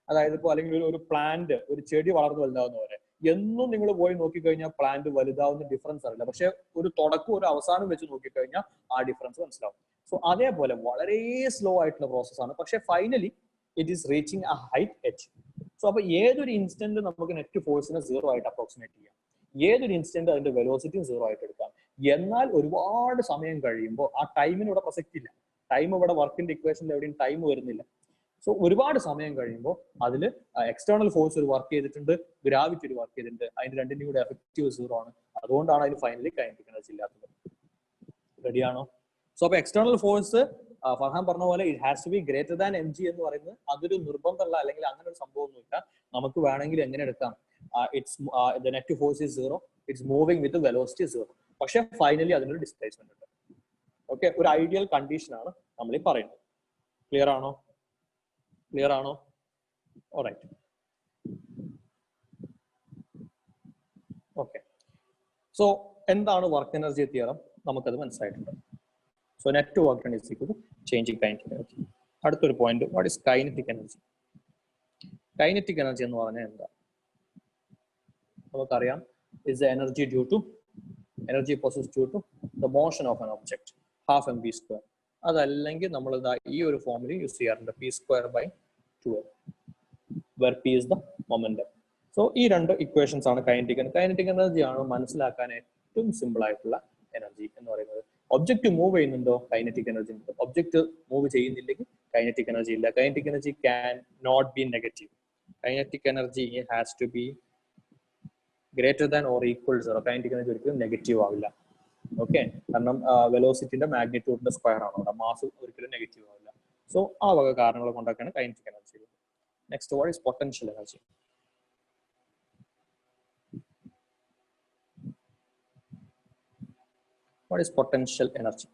അതായത് ഇപ്പോൾ അല്ലെങ്കിൽ ഒരു പ്ലാന്റ്, ഒരു ചെടി വളർന്നു വലുതാവുന്ന പോലെ എന്നും നിങ്ങൾ പോയി നോക്കിക്കഴിഞ്ഞാൽ പ്ലാന്റ് വലുതാവുന്ന ഡിഫറൻസ് അറിയില്ല, പക്ഷെ ഒരു തുടക്കം ഒരു അവസാനം വെച്ച് നോക്കിക്കഴിഞ്ഞാൽ ആ ഡിഫറൻസ് മനസ്സിലാവും. സോ അതേപോലെ വളരെ സ്ലോ ആയിട്ടുള്ള പ്രോസസ്സാണ്, പക്ഷെ finally it is reaching A height h. So അപ്പൊ ഏതൊരു ഇൻസ്റ്റന്റ് നമുക്ക് നെറ്റ് ഫോഴ്സിനെ 0 ആയിട്ട് അപ്രോക്സിമേറ്റ് ചെയ്യാം, ഏതൊരു ഇൻസ്റ്റന്റ് അതിന്റെ വെലോസിറ്റിയും 0 ആയിട്ട് എടുക്കാം. എന്നാൽ ഒരുപാട് സമയം കഴിയുമ്പോൾ ആ ടൈമിന് ഇവിടെ പ്രസക്തി ഇല്ല. ടൈം ഇവിടെ വർക്കിന്റെ ഇക്വേഷനിൽ എവിടെയും ടൈം വരുന്നില്ല. സോ ഒരുപാട് സമയം കഴിയുമ്പോൾ അതിൽ എക്സ്റ്റേണൽ ഫോഴ്സ് ഒരു വർക്ക് ചെയ്തിട്ടുണ്ട്, ഗ്രാവിറ്റി ഒരു വർക്ക് ചെയ്തിട്ടുണ്ട്. അതിന്റെ രണ്ടിനും കൂടെ എഫക്റ്റീവ് 0 ആണ്. അതുകൊണ്ടാണ് അതിന് ഫൈനലി കൈനറ്റിക് എനർജി ഇല്ലാത്തത്. റെഡിയാണോ? സോ അപ്പൊ എക്സ്റ്റേണൽ ഫോഴ്സ് ഫർഹാൻ പറഞ്ഞ പോലെ it has to be greater than mg എന്ന് പറയുന്നത് അതൊരു നിർബന്ധമല്ല, അല്ലെങ്കിൽ അങ്ങനെ ഒരു സംഭവമൊന്നുമില്ല. നമുക്ക് വേണമെങ്കിൽ എങ്ങനെ എടുക്കാം? the net force is 0, it's moving with the velocity 0. പക്ഷെ ഫൈനലി അതിനൊരു ഡിസ്പ്ലേസ്മെന്റ് ഉണ്ട്. ഓക്കെ, ഒരു ഐഡിയൽ കണ്ടീഷൻ ആണ് നമ്മൾ ഈ പറയുന്നത്. ക്ലിയർ ആണോ? ഓൾറൈറ്റ്. ഓക്കെ, സോ എന്താണ് വർക്ക് എനർജി തിയറം? നമുക്കത് മനസ്സിലായിട്ടുണ്ട്. So net work done is equal to change in kinetic energy. അടുത്തൊരു point, what is kinetic energy? Kinetic energy എന്ന് പറഞ്ഞാൽ എന്താ? നമുക്കറിയാം, is the energy due to energy possessed due to the motion of an object, half mv². അതല്ലെങ്കിൽ നമ്മൾ ഈ ഒരു ഫോമിൽ യൂസ് ചെയ്യാറുണ്ട്, p²/2m, where p is the momentum. So ഈ രണ്ട് ഇക്വേഷൻസ് ആണ് കൈനറ്റിക് എനർജി. കൈനറ്റിക് എനർജി ആണ് മനസ്സിലാക്കാൻ ഏറ്റവും സിമ്പിൾ ആയിട്ടുള്ള എനർജി എന്ന് പറയുന്നത്. ഒബ്ജക്റ്റ് മൂവ് ചെയ്യുന്നുണ്ടോ, കൈനറ്റിക് എനർജി ഉണ്ട്. ഒബ്ജക്റ്റ് മൂവ് ചെയ്യുന്നില്ലെങ്കിൽ കൈനറ്റിക് എനർജി ഇല്ല. Kinetic energy can not be negative. Kinetic energy has to be greater than or equal zero. Kinetic energy ഒരിക്കലും നെഗറ്റീവ് ആവില്ല. ഓക്കെ, കാരണം വെലോസിറ്റിന്റെ മാഗ്നിറ്റ്യൂഡിന്റെ സ്ക്വയർ ആണ് അവിടെ, മാസ് ഒരിക്കലും നെഗറ്റീവ് ആവില്ല. സോ ആ വക കാരണങ്ങൾ കൊണ്ടൊക്കെയാണ് kinetic energy. Next, what is potential energy? What is potential energy?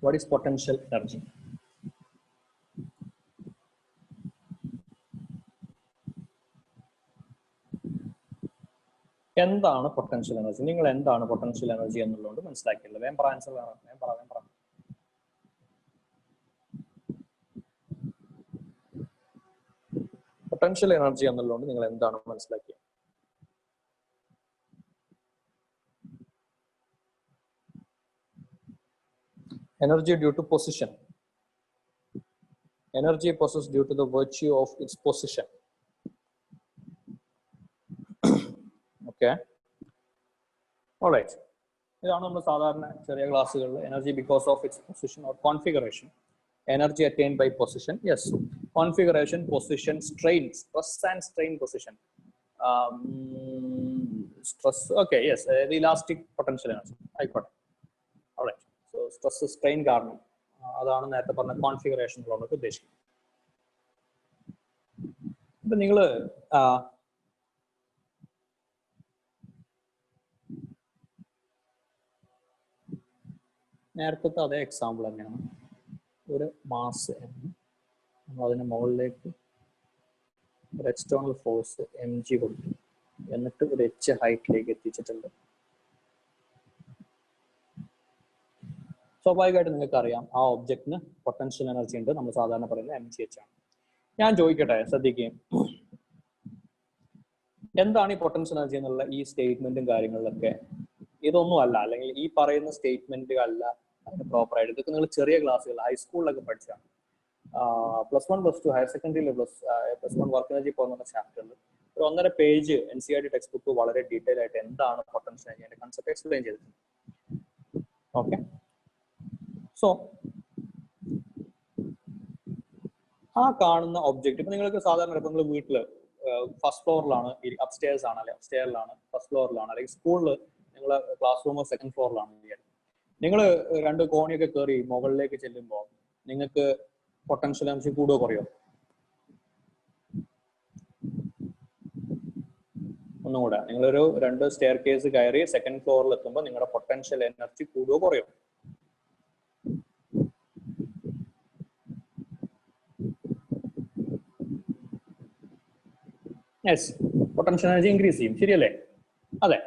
What is potential energy? എന്താണ് പൊട്ടൻഷ്യൽ എനർജി? നിങ്ങൾ എന്താണ് പൊട്ടൻഷ്യൽ എനർജി എന്നുള്ളത് മനസ്സിലാക്കിയില്ല. വേം പറ, ആൻസർ വേണം. വേം പറ. പൊട്ടൻഷ്യൽ എനർജി എന്നുള്ളത് നിങ്ങൾ എന്താണ് മനസ്സിലാക്കിയത്? Energy due to position. Energy possessed due to the virtue of its position. Okay. All right. ഇതാണ് നമ്മൾ സാധാരണ ചെറിയ ക്ലാസ്സുകളിൽ energy because of its position or configuration. Energy attained by position. Yes, configuration, position, strain, stress and strain position. Stress, okay, yes, elastic potential energy ആയിക്കോട്ടെ. Alright. So stress, strain കാരണം അതാണ് നേരത്തെ പറഞ്ഞ കോൺഫിഗറേഷനുകളോടൊക്കെ ഉദ്ദേശിക്കുന്നത്. ഇപ്പൊ നിങ്ങള് നേരത്തെ അതേ എക്സാമ്പിൾ തന്നെയാണ്. ഒരു മാസ് നമ്മൾ അതിന് മുകളിലേക്ക് ഒരു എക്സ്റ്റേണൽ ഫോഴ്സ് mg കൊടുത്തു, എന്നിട്ട് ഒരു h ഹൈറ്റിലേക്ക് എത്തിച്ചിട്ടുണ്ട്. സ്വാഭാവികമായിട്ട് നിങ്ങൾക്ക് അറിയാം ആ ഒബ്ജക്റ്റിന് പൊട്ടൻഷ്യൽ എനർജി ഉണ്ട്. നമ്മൾ സാധാരണ പറയുന്നത് mgh ആണ്. ഞാൻ ചോദിക്കട്ടെ, ശ്രദ്ധിക്കുകയും, എന്താണ് ഈ പൊട്ടൻഷ്യൽ എനർജി എന്നുള്ള ഈ സ്റ്റേറ്റ്മെന്റും കാര്യങ്ങളിലൊക്കെ ഇതൊന്നും അല്ല, അല്ലെങ്കിൽ ഈ പറയുന്ന സ്റ്റേറ്റ്മെന്റ് അല്ല അതിന് പ്രോപ്പർ ആയിട്ട്. ഇതൊക്കെ നിങ്ങൾ ചെറിയ ക്ലാസ്സുകൾ ഹൈസ്കൂളിലൊക്കെ പഠിച്ചാണ്. +1, +2 ഹയർ സെക്കൻഡറിയിൽ +1 വർക്ക് എനർജി പോകുന്ന ചാപ്റ്ററിൽ ഒരു 1.5 പേജ് NCERT ടെക്സ്റ്റ് ബുക്ക് വളരെ ഡീറ്റെയിൽ ആയിട്ട് എന്താണ് പൊട്ടൻഷ്യൽ എനർജി അതിന്റെ കൺസെപ്റ്റ് എക്സ്പ്ലെയിൻ ചെയ്തിട്ടുണ്ട്. ഓക്കെ, സോ ആ കാണുന്ന ഒബ്ജക്റ്റ് ഇപ്പൊ നിങ്ങൾക്ക് സാധാരണ ഇപ്പൊ നിങ്ങൾ വീട്ടില് ഫസ്റ്റ് ഫ്ലോറിലാണ്, അപ്സ്റ്റേഴ്സ് ആണ്, അല്ലെങ്കിൽ അപ്സ്റ്റെയറിലാണ്, ഫസ്റ്റ് ഫ്ലോറിലാണ്, അല്ലെങ്കിൽ സ്കൂളിൽ നിങ്ങൾ ക്ലാസ് റൂം സെക്കൻഡ് ഫ്ലോറിലാണ്. നിങ്ങൾ 2 കോണിയൊക്കെ കയറി മുകളിലേക്ക് ചെല്ലുമ്പോൾ നിങ്ങൾക്ക് പൊട്ടൻഷ്യൽ എനർജി കൂടുകയോ കുറയോ? ഒന്നുകൂടെ, നിങ്ങളൊരു 2 സ്റ്റെയർ കേസ് കയറി സെക്കൻഡ് ഫ്ലോറിൽ എത്തുമ്പോൾ നിങ്ങളുടെ പൊട്ടൻഷ്യൽ എനർജി കൂടുകയോ കുറയോ? യെസ്, പൊട്ടൻഷ്യൽ എനർജി ഇൻക്രീസ് ചെയ്യും, ശരിയല്ലേ? അതെ.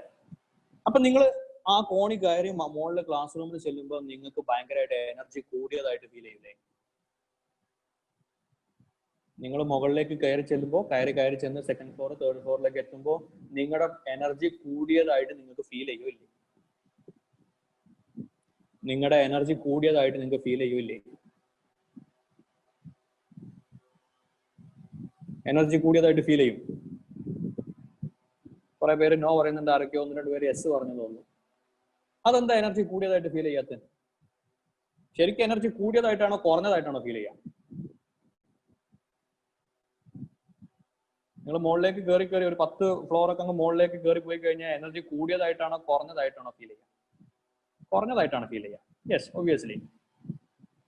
അപ്പൊ നിങ്ങൾ ആ കോണി കയറി മുകളിലെ ക്ലാസ് റൂമിൽ ചെല്ലുമ്പോൾ നിങ്ങൾക്ക് ഭയങ്കരമായിട്ട് എനർജി കൂടിയതായിട്ട് ഫീൽ ചെയ്യില്ലേ? നിങ്ങൾ മുകളിലേക്ക് കയറി ചെല്ലുമ്പോൾ കയറി ചെന്ന് സെക്കൻഡ് ഫ്ലോർ, തേർഡ് ഫ്ലോറിലേക്ക് എത്തുമ്പോൾ നിങ്ങളുടെ എനർജി കൂടിയതായിട്ട് നിങ്ങൾക്ക് ഫീൽ ചെയ്യുമില്ലേ? നിങ്ങളുടെ എനർജി കൂടിയതായിട്ട് നിങ്ങൾക്ക് ഫീൽ ചെയ്യുമില്ലേ? എനർജി കൂടിയതായിട്ട് ഫീൽ ചെയ്യും. കുറെ പേര് നോ പറയുന്നുണ്ട്, ആരൊക്കെ 1-2 പേര് യെസ് പറഞ്ഞു തോന്നുന്നു. അതെന്താ എനർജി കൂടിയതായിട്ട് ഫീൽ ചെയ്യാത്ത? ശരിക്കും എനർജി കൂടിയതായിട്ടാണോ കുറഞ്ഞതായിട്ടാണോ ഫീൽ ചെയ്യുക? നിങ്ങൾ മുകളിലേക്ക് കയറി ഒരു 10 ഫ്ലോറൊക്കെ അങ്ങ് മുകളിലേക്ക് കയറി പോയി കഴിഞ്ഞാൽ എനർജി കൂടിയതായിട്ടാണോ കുറഞ്ഞതായിട്ടാണോ ഫീൽ ചെയ്യുക? കുറഞ്ഞതായിട്ടാണ് ഫീൽ ചെയ്യുക. Yes, obviously.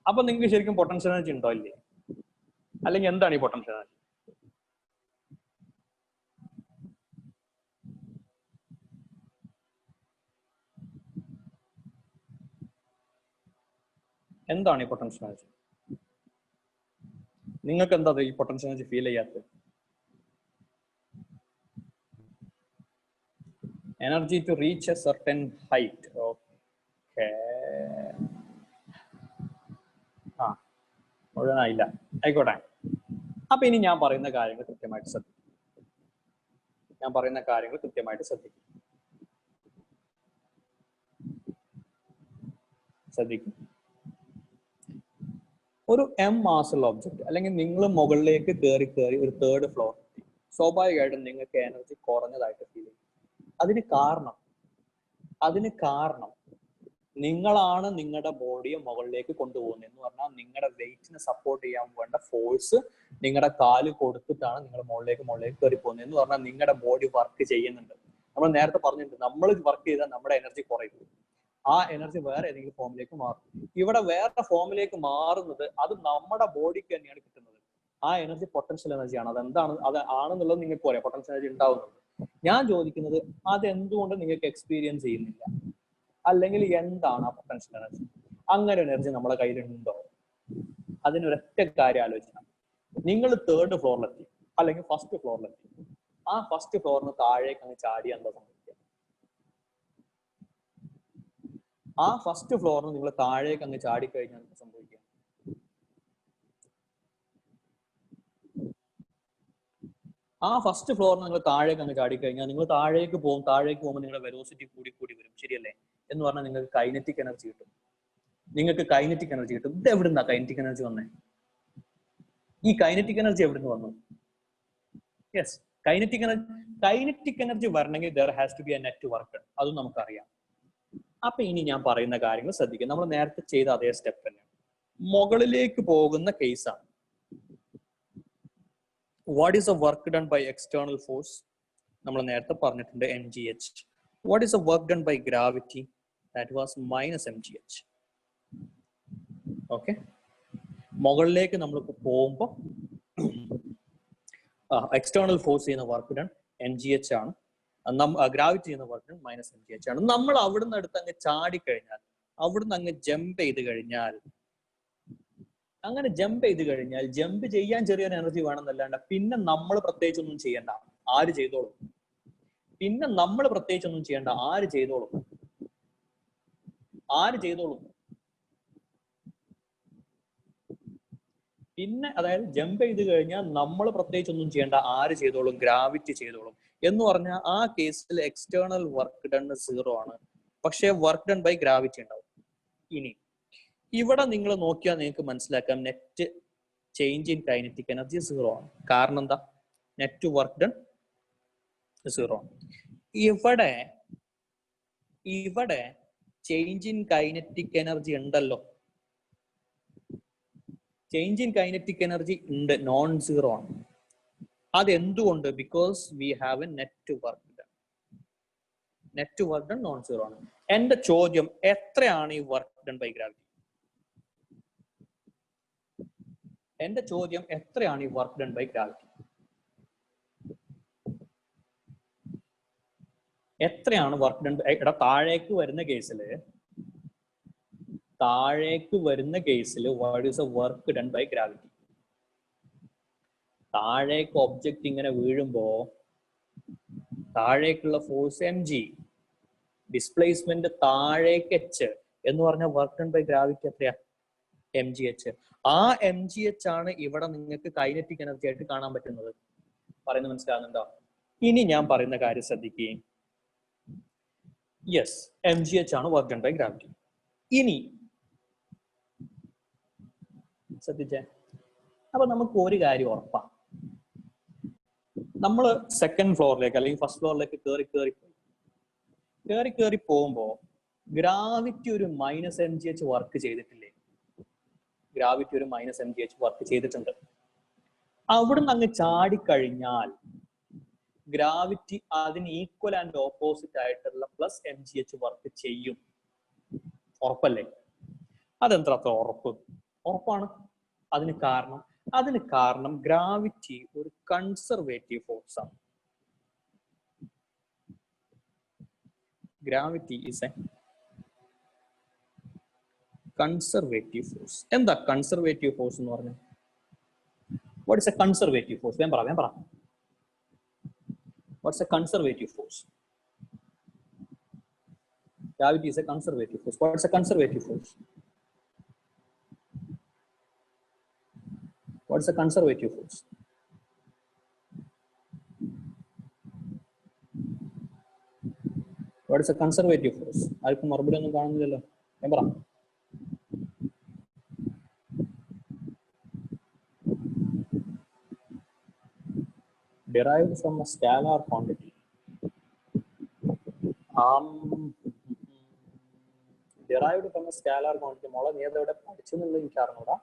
അപ്പൊ നിങ്ങൾക്ക് ശരിക്കും പൊട്ടൻഷ്യൽ എനർജി ഉണ്ടോ ഇല്ലേ? അല്ലെങ്കിൽ എന്താണ് ഈ പൊട്ടൻഷ്യൽ എനർജി? എന്താണ് ഈ പൊട്ടൻഷ്യൽ എനർജി? നിങ്ങൾക്ക് എന്താ ഈ പൊട്ടൻഷ്യൽ എനർജി ഫീൽ ചെയ്യാത്തത്? Energy to reach a certain height. Okay. മുഴുവനായില്ല, ആയിക്കോട്ടെ. അപ്പൊ ഇനി ഞാൻ പറയുന്ന കാര്യങ്ങൾ കൃത്യമായിട്ട് ശ്രദ്ധിക്കും. ഒരു എം മാസുള്ള ഒബ്ജക്റ്റ് അല്ലെങ്കിൽ നിങ്ങൾ മുകളിലേക്ക് കയറി ഒരു 3rd ഫ്ലോർ, സ്വാഭാവികമായിട്ടും നിങ്ങൾക്ക് എനർജി കുറഞ്ഞതായിട്ട് ഫീൽ ചെയ്യും. അതിന് കാരണം നിങ്ങളാണ് നിങ്ങളുടെ ബോഡിയെ മുകളിലേക്ക് കൊണ്ടുപോകുന്നത്. എന്ന് പറഞ്ഞാൽ നിങ്ങളുടെ വെയിറ്റിനെ സപ്പോർട്ട് ചെയ്യാൻ വേണ്ട ഫോഴ്സ് നിങ്ങളുടെ കാല് കൊടുത്തിട്ടാണ് നിങ്ങൾ മുകളിലേക്ക് കയറി പോകുന്നത്. എന്ന് പറഞ്ഞാൽ നിങ്ങളുടെ ബോഡി വർക്ക് ചെയ്യുന്നുണ്ട്. നമ്മൾ നേരത്തെ പറഞ്ഞിട്ടുണ്ട്, നമ്മൾ വർക്ക് ചെയ്താൽ നമ്മുടെ എനർജി കുറയും, ആ എനർജി വേറെ ഏതെങ്കിലും ഫോമിലേക്ക് മാറും. ഇവിടെ വേറെ ഫോമിലേക്ക് മാറുന്നത് അത് നമ്മുടെ ബോഡിക്ക് തന്നെയാണ് കിട്ടുന്നത്. ആ എനർജി പൊട്ടൻഷ്യൽ എനർജിയാണ്. അത് ആണെന്നുള്ളത് നിങ്ങൾക്ക് പറയാം, പൊട്ടൻഷ്യൽ എനർജി ഉണ്ടാവുന്നത്. ഞാൻ ചോദിക്കുന്നത് അതെന്തുകൊണ്ട് നിങ്ങൾക്ക് എക്സ്പീരിയൻസ് ചെയ്യുന്നില്ല, അല്ലെങ്കിൽ എന്താണ് ആ പൊട്ടൻഷ്യൽ എനർജി? അങ്ങനെ എനർജി നമ്മുടെ കയ്യിലുണ്ടോ? അതിനൊരൊറ്റ കാര്യം ആലോചിക്കണം. നിങ്ങൾ 3rd ഫ്ലോറിലെത്തി അല്ലെങ്കിൽ 1st ഫ്ലോറിലെത്തി. ആ 1st ഫ്ലോറിന് താഴേക്ക് അങ്ങ് ചാടിയാൽ എന്താ സംഭവിക്കുക? ആ 1st ഫ്ലോറിന് നിങ്ങൾ താഴേക്ക് അങ്ങ് ചാടിക്കഴിഞ്ഞാൽ എന്താ സംഭവിക്കുക? ആ 1st ഫ്ലോറിന് നിങ്ങൾ താഴേക്ക് അങ്ങ് ചാടിക്കഴിഞ്ഞാൽ നിങ്ങൾ താഴേക്ക് പോകുമ്പോൾ നിങ്ങളുടെ വെലോസിറ്റി കൂടി വരും, ശരിയല്ലേ? എന്ന് പറഞ്ഞാൽ നിങ്ങൾക്ക് കൈനറ്റിക് എനർജി കിട്ടും. ഇത് എവിടുന്നാ കൈനറ്റിക് എനർജി വന്നേ? ഈ കൈനറ്റിക് എനർജി എവിടുന്ന് വന്നു? യെസ്, കൈനറ്റിക് എനർജി വരണമെങ്കിൽ there has to be a net work. അതും നമുക്കറിയാം. അപ്പൊ ഇനി ഞാൻ പറയുന്ന കാര്യങ്ങൾ ശ്രദ്ധിക്കുക. നമ്മൾ നേരത്തെ ചെയ്ത അതേ സ്റ്റെപ്പ് തന്നെ മുകളിലേക്ക് പോകുന്ന കേസാണ്. What is a work done by external force? നമ്മൾ നേരത്തെ പറഞ്ഞിട്ടുണ്ട് mgh. What is a work done by gravity? That was -mgh. Okay, മുകളിലേക്ക് നമ്മൾ പോകുമ്പോൾ എക്സ്റ്റേണൽ ഫോഴ്സ് ചെയ്യുന്ന വർക്ക് ഡൺ mgh ആണ്, ഗ്രാവിറ്റി ചെയ്യുന്ന വർക്ക് ഡൺ -mgh ആണ്. നമ്മൾ അവിടുന്ന് അടുത്ത് അങ്ങ് ചാടിക്കഴിഞ്ഞാൽ, അവിടുന്ന് അങ്ങ് ജമ്പ് ചെയ്ത് കഴിഞ്ഞാൽ, ജമ്പ് ചെയ്യാൻ ചെറിയൊരു എനർജി വേണമെന്നല്ലാണ്ട് പിന്നെ നമ്മൾ പ്രത്യേകിച്ചൊന്നും ചെയ്യണ്ട, ആര് ചെയ്തോളും? പിന്നെ അതായത് ജമ്പ് ചെയ്ത് കഴിഞ്ഞാൽ നമ്മൾ പ്രത്യേകിച്ച് ഒന്നും ചെയ്യേണ്ട, ആര് ചെയ്തോളും? ഗ്രാവിറ്റി ചെയ്തോളും. എന്ന് പറഞ്ഞാൽ ആ കേസിൽ എക്സ്റ്റേണൽ വർക്ക് ഡൺ 0 ആണ്, പക്ഷെ വർക്ക് ഡൺ ബൈ ഗ്രാവിറ്റി ഉണ്ടാവും. ഇനി ഇവിടെ നിങ്ങൾ നോക്കിയാൽ നിങ്ങൾക്ക് മനസ്സിലാക്കാം net change in kinetic energy 0 ആണ്. കാരണം എന്താ? നെറ്റ് വർക്ക് ഡൺ 0 ആണ്. ഇവിടെ ചേഞ്ച് ഇൻ കൈനറ്റിക് എനർജി ഉണ്ടല്ലോ, ചേഞ്ച് ഇൻ കൈനറ്റിക് എനർജി ഉണ്ട്, നോൺ 0 ആണ്. അതെന്തുകൊണ്ട്? Because we have a net work done non 0 ആണ്. എന്റെ ചോദ്യം, എത്രയാണ് ഈ വർക്ക് ഡൺ ബൈ ഗ്രാവിറ്റി? എത്രയാണ് വർക്ക് ഡൺ? താഴേക്ക് വരുന്ന കേസിൽ what is a work done by gravity? താഴേക്ക് ഒബ്ജക്റ്റ് ഇങ്ങനെ വീഴുമ്പോ താഴേക്കുള്ള ഫോഴ്സ് mg, ഡിസ്പ്ലേസ്മെന്റ് താഴേക്ക് h എന്ന് പറഞ്ഞ വർക്ക് ഡൺ ബൈ ഗ്രാവിറ്റി എത്രയാ? mgh. ആ mgh ആണ് ഇവിടെ നിങ്ങൾക്ക് കൈനറ്റിക് എനർജി ആയിട്ട് കാണാൻ പറ്റുന്നത്. പറയുന്നത് മനസ്സിലാകുന്നുണ്ടോ? ഇനി ഞാൻ പറയുന്ന കാര്യം ശ്രദ്ധിക്കുകയും, യെസ്, mgh ആണ് വർക്ക് ഡൺ ബൈ ഗ്രാവിറ്റി. ഇനി ശ്രദ്ധിച്ചേ, അപ്പൊ നമുക്ക് ഒരു കാര്യം ഉറപ്പാണ്, നമ്മൾ 2nd ഫ്ലോറിലേക്ക് അല്ലെങ്കിൽ 1st ഫ്ലോറിലേക്ക് കയറി പോകുമ്പോ ഗ്രാവിറ്റി ഒരു -mgh വർക്ക് ചെയ്തിട്ടില്ലേ? അവിടുന്ന് അങ്ങ് ചാടിക്കഴിഞ്ഞാൽ ഗ്രാവിറ്റി അതിന് ഈക്വൽ ആൻഡ് ഓപ്പോസിറ്റ് ആയിട്ടുള്ള +mgh വർക്ക് ചെയ്യും. ഉറപ്പല്ലേ? അതെന്ത്ര ഉറപ്പാണ്. അതിന് കാരണം ഗ്രാവിറ്റി ഒരു കൺസർവേറ്റീവ് ഫോഴ്സ് ആണ്. Gravity is A conservative force. എന്താ കൺസർവേറ്റീവ് ഫോഴ്സ് എന്ന് പറഞ്ഞാൽ? What is A conservative force? വേം പറ. What's a conservative force? Gravity is a conservative force. What is a conservative force? What is a conservative force? What is a conservative force? ആർക്കും മറുപടി ഒന്നും കാണുന്നില്ലല്ലോ. ഞാൻ പറ. Derived from a scalar quantity. Derived from a scalar quantity. മോളെ നീ അതവിടെ പഠിച്ചെന്നുള്ളത് എനിക്ക് അറിഞ്ഞൂടാ.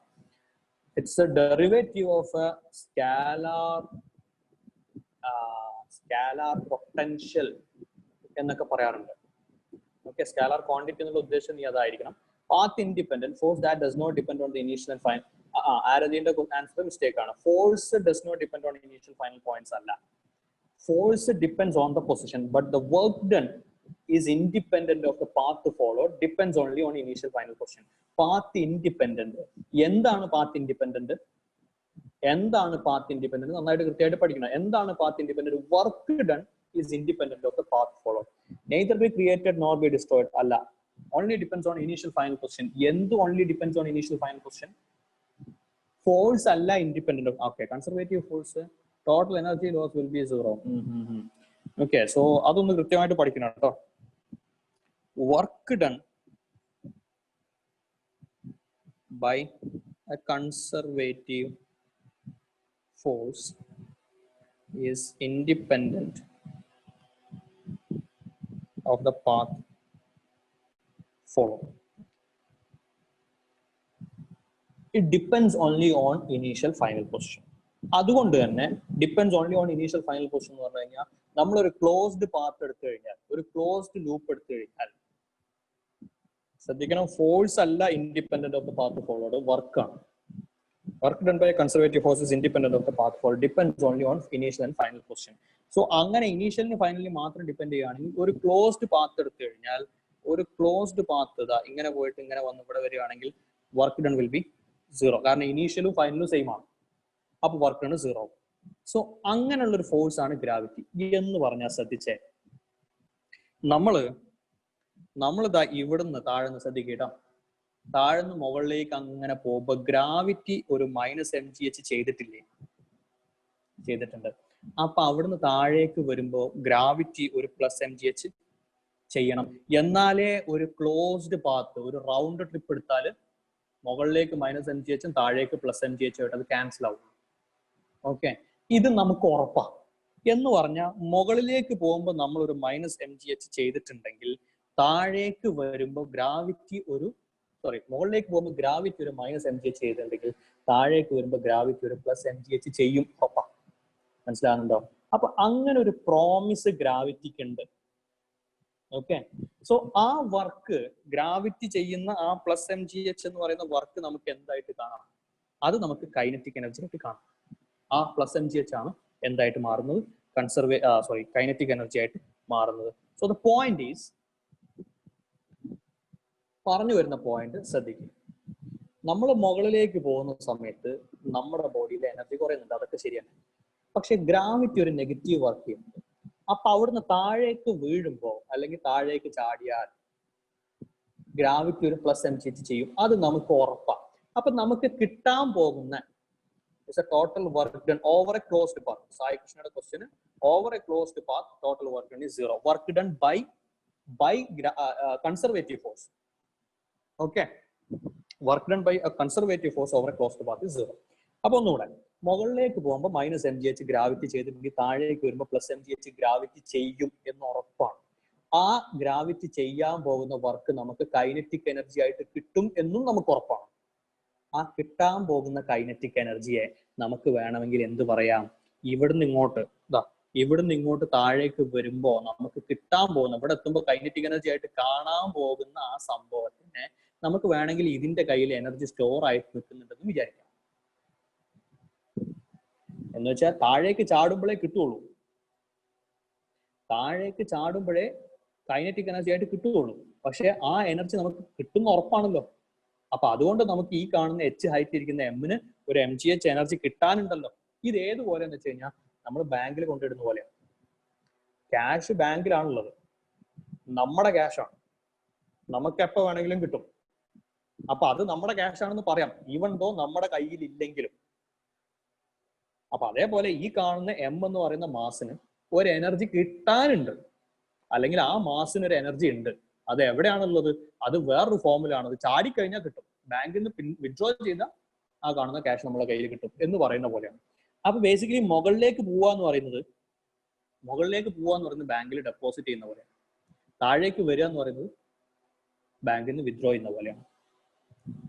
It's a derivative of a scalar potential എന്നൊക്കെ പറയാറുണ്ട്. Okay, scalar quantity എന്നുള്ള ഉദ്ദേശം നീ അതായിരിക്കണം. Path independent force that does not depend on the initial and final. ആരതിന്റെ ആൻസർ മിസ്റ്റേക്ക് ആണ്. Force does not depend on initial final points അല്ല. Force depends on the position, but the work done is independent of the path followed, depends only on initial final position. Path independent. എന്താണ് path independent? എന്താണ് path independent? നന്നായിട്ട് കൃത്യമായിട്ട് പഠിക്കണം. എന്താണ് path independent? Work done is independent of the path followed. Neither be created nor be destroyed. Allah. Only depends on initial final position. Yendu only depends on initial final position. Force Allah independent of. Okay, conservative force. Total energy loss will be 0. Okay, so അതൊന്ന് കൃത്യമായിട്ട് പഠിക്കണം കേട്ടോ. Work done by a conservative force is independent of the path followed. It depends only on initial final position. അതുകൊണ്ട് തന്നെ depends only on initial final position എന്ന് പറഞ്ഞു കഴിഞ്ഞാൽ നമ്മളൊരു ക്ലോസ്ഡ് പാത്ത് എടുത്തു കഴിഞ്ഞാൽ, ഒരു ക്ലോസ്ഡ് ലൂപ്പ് എടുത്തു കഴിഞ്ഞാൽ ശ്രദ്ധിക്കണം, ഫോഴ്സ് അല്ല independent of the path followed, വർക്കാണ്. Work done by conservative force is independent of the path followed, depends only on initial and final position. So അങ്ങനെ ഇനീഷ്യലിന് ഫൈനലിന് മാത്രം ഡിപ്പെൻഡ് ചെയ്യുകയാണെങ്കിൽ ഒരു ക്ലോസ്ഡ് പാത്ത് എടുത്തു കഴിഞ്ഞാൽ, ഒരു ക്ലോസ്ഡ് പാത്ത് ഇതാ ഇങ്ങനെ പോയിട്ട് ഇങ്ങനെ വന്ന് ഇവിടെ വരികയാണെങ്കിൽ വർക്ക് ഡൺ വിൽ ബി 0. കാരണം ഇനീഷ്യലും ഫൈനലും സെയിം ആണ്. അപ്പൊ വർക്ക് ഡൺ 0. സോ അങ്ങനെയുള്ള ഒരു ഫോഴ്സ് ആണ് ഗ്രാവിറ്റി എന്ന് പറഞ്ഞാൽ ശ്രദ്ധിച്ചേ. നമ്മളിതാ ഇവിടുന്ന് താഴ്ന്ന് ശ്രദ്ധിക്കട്ടോ, താഴ്ന്ന് മുകളിലേക്ക് അങ്ങനെ പോകുമ്പോ ഗ്രാവിറ്റി ഒരു -mgh ചെയ്തിട്ടുണ്ട്. അപ്പൊ അവിടുന്ന് താഴേക്ക് വരുമ്പോ ഗ്രാവിറ്റി ഒരു +mgh ചെയ്യണം. എന്നാലേ ഒരു ക്ലോസ്ഡ് പാത്ത്, ഒരു റൗണ്ട് ട്രിപ്പ് എടുത്താൽ മുകളിലേക്ക് -mgh താഴേക്ക് +mgh ആയിട്ട് അത് ക്യാൻസൽ ആവും. ഓക്കെ, ഇത് നമുക്ക് ഉറപ്പാണ്. എന്ന് പറഞ്ഞാൽ മുകളിലേക്ക് പോകുമ്പോൾ നമ്മൾ ഒരു -mgh ചെയ്തിട്ടുണ്ടെങ്കിൽ താഴേക്ക് വരുമ്പോൾ ഗ്രാവിറ്റി മുകളിലേക്ക് പോകുമ്പോൾ ഗ്രാവിറ്റി ഒരു -mgh ചെയ്തിട്ടുണ്ടെങ്കിൽ താഴേക്ക് വരുമ്പോൾ ഗ്രാവിറ്റി ഒരു +mgh ചെയ്യും. ഉറപ്പാ, മനസ്സിലാകുന്നുണ്ടോ? അപ്പൊ അങ്ങനെ ഒരു പ്രോമിസ് ഗ്രാവിറ്റിക്ക് ഉണ്ട്. ഓക്കെ, സോ ആ വർക്ക് ഗ്രാവിറ്റി ചെയ്യുന്ന ആ +mgh എന്ന് പറയുന്ന വർക്ക് നമുക്ക് എന്തായിട്ട് കാണാം? അത് നമുക്ക് കൈനറ്റിക് എനർജി ആയിട്ട് കാണാം. ആ +mgh ആണ് എന്തായിട്ട് മാറുന്നത്? കൈനറ്റിക് എനർജി ആയിട്ട് മാറുന്നത്. സോ ദ പോയിന്റ് ഈസ്, പറഞ്ഞു വരുന്ന പോയിന്റ് ശ്രദ്ധിക്കുക. നമ്മൾ മുകളിലേക്ക് പോകുന്ന സമയത്ത് നമ്മുടെ ബോഡിയിലെ എനർജി കുറയുന്നുണ്ട്, അതൊക്കെ ശരിയാണ്. പക്ഷെ ഗ്രാവിറ്റി ഒരു നെഗറ്റീവ് വർക്ക് ചെയ്യുന്നുണ്ട്. അപ്പൊ അവിടുന്ന് താഴേക്ക് വീഴുമ്പോൾ അല്ലെങ്കിൽ താഴേക്ക് ചാടിയാൽ ഗ്രാവിറ്റി ഒരു +mgh ചെയ്യും. അത് നമുക്ക് ഉറപ്പാണ്. അപ്പൊ നമുക്ക് കിട്ടാൻ പോകുന്ന total work done over a closed path. Sai കൃഷ്ണയുടെ question, over a closed path total work done is 0. Work done by conservative force. Okay, work done by conservative force over a closed path is 0. അപ്പൊ ഒന്നുകൂടെ, മുകളിലേക്ക് പോകുമ്പോൾ -mgh gravity ചെയ്തിട്ടുണ്ടെങ്കിൽ താഴേക്ക് വരുമ്പോൾ +mgh gravity ചെയ്യും എന്ന് ഉറപ്പാണ്. ആ ഗ്രാവിറ്റി ചെയ്യാൻ പോകുന്ന വർക്ക് നമുക്ക് കൈനറ്റിക് എനർജി ആയിട്ട് കിട്ടും എന്നും നമുക്ക് ഉറപ്പാണ്. ആ കിട്ടാൻ പോകുന്ന കൈനറ്റിക് എനർജിയെ നമുക്ക് വേണമെങ്കിൽ എന്ത് പറയാം? ഇവിടുന്ന് ഇങ്ങോട്ട് താഴേക്ക് വരുമ്പോ നമുക്ക് കിട്ടാൻ പോകുന്ന, ഇവിടെ എത്തുമ്പോൾ കൈനറ്റിക് എനർജി ആയിട്ട് കാണാൻ പോകുന്ന ആ സംഭവത്തിനെ നമുക്ക് വേണമെങ്കിൽ ഇതിന്റെ കയ്യിൽ എനർജി സ്റ്റോർ ആയിട്ട് നിൽക്കുന്നുണ്ടെന്ന് വിചാരിക്കാം. എന്ന് വെച്ചാൽ താഴേക്ക് ചാടുമ്പോഴേ കിട്ടുള്ളൂ, താഴേക്ക് ചാടുമ്പോഴേ കൈനറ്റിക് എനർജി ആയിട്ട് കിട്ടുകയുള്ളൂ. പക്ഷെ ആ എനർജി നമുക്ക് കിട്ടുന്ന ഉറപ്പാണല്ലോ. അപ്പൊ അതുകൊണ്ട് നമുക്ക് ഈ കാണുന്ന h ഹൈറ്റ് ഇരിക്കുന്ന m-ന് ഒരു mgh എനർജി കിട്ടാനുണ്ടല്ലോ. ഇത് ഏതുപോലെ എന്ന് വെച്ച് കഴിഞ്ഞാൽ നമ്മൾ ബാങ്കിൽ കൊണ്ടിടുന്ന പോലെയാണ്. ക്യാഷ് ബാങ്കിലാണുള്ളത്, നമ്മുടെ ക്യാഷാണ്. നമുക്ക് എപ്പോൾ വേണമെങ്കിലും കിട്ടും. അപ്പൊ അത് നമ്മുടെ ക്യാഷ് ആണെന്ന് പറയാം, ഈവൻ ദോ നമ്മുടെ കയ്യിൽ ഇല്ലെങ്കിലും. അപ്പൊ അതേപോലെ ഈ കാണുന്ന എം എന്ന് പറയുന്ന മാസിന് ഒരു എനർജി കിട്ടാനുണ്ട്, അല്ലെങ്കിൽ ആ മാസിന് ഒരു എനർജി ഉണ്ട്. അത് എവിടെയാണുള്ളത്? അത് വേറൊരു ഫോമിലാണ്. അത് ചാടിക്കഴിഞ്ഞാൽ കിട്ടും. ബാങ്കിൽ നിന്ന് വിഡ്രോ ചെയ്താൽ ആ കാണുന്ന ക്യാഷ് നമ്മളെ കയ്യിൽ കിട്ടും എന്ന് പറയുന്ന പോലെയാണ്. അപ്പൊ ബേസിക്കലി മുകളിലേക്ക് പോവാന്ന് പറയുന്നത് ബാങ്കിൽ ഡെപ്പോസിറ്റ് ചെയ്യുന്ന പോലെയാണ്. താഴേക്ക് വരിക എന്ന് പറയുന്നത് ബാങ്കിൽ നിന്ന് വിഡ്രോ ചെയ്യുന്ന പോലെയാണ്.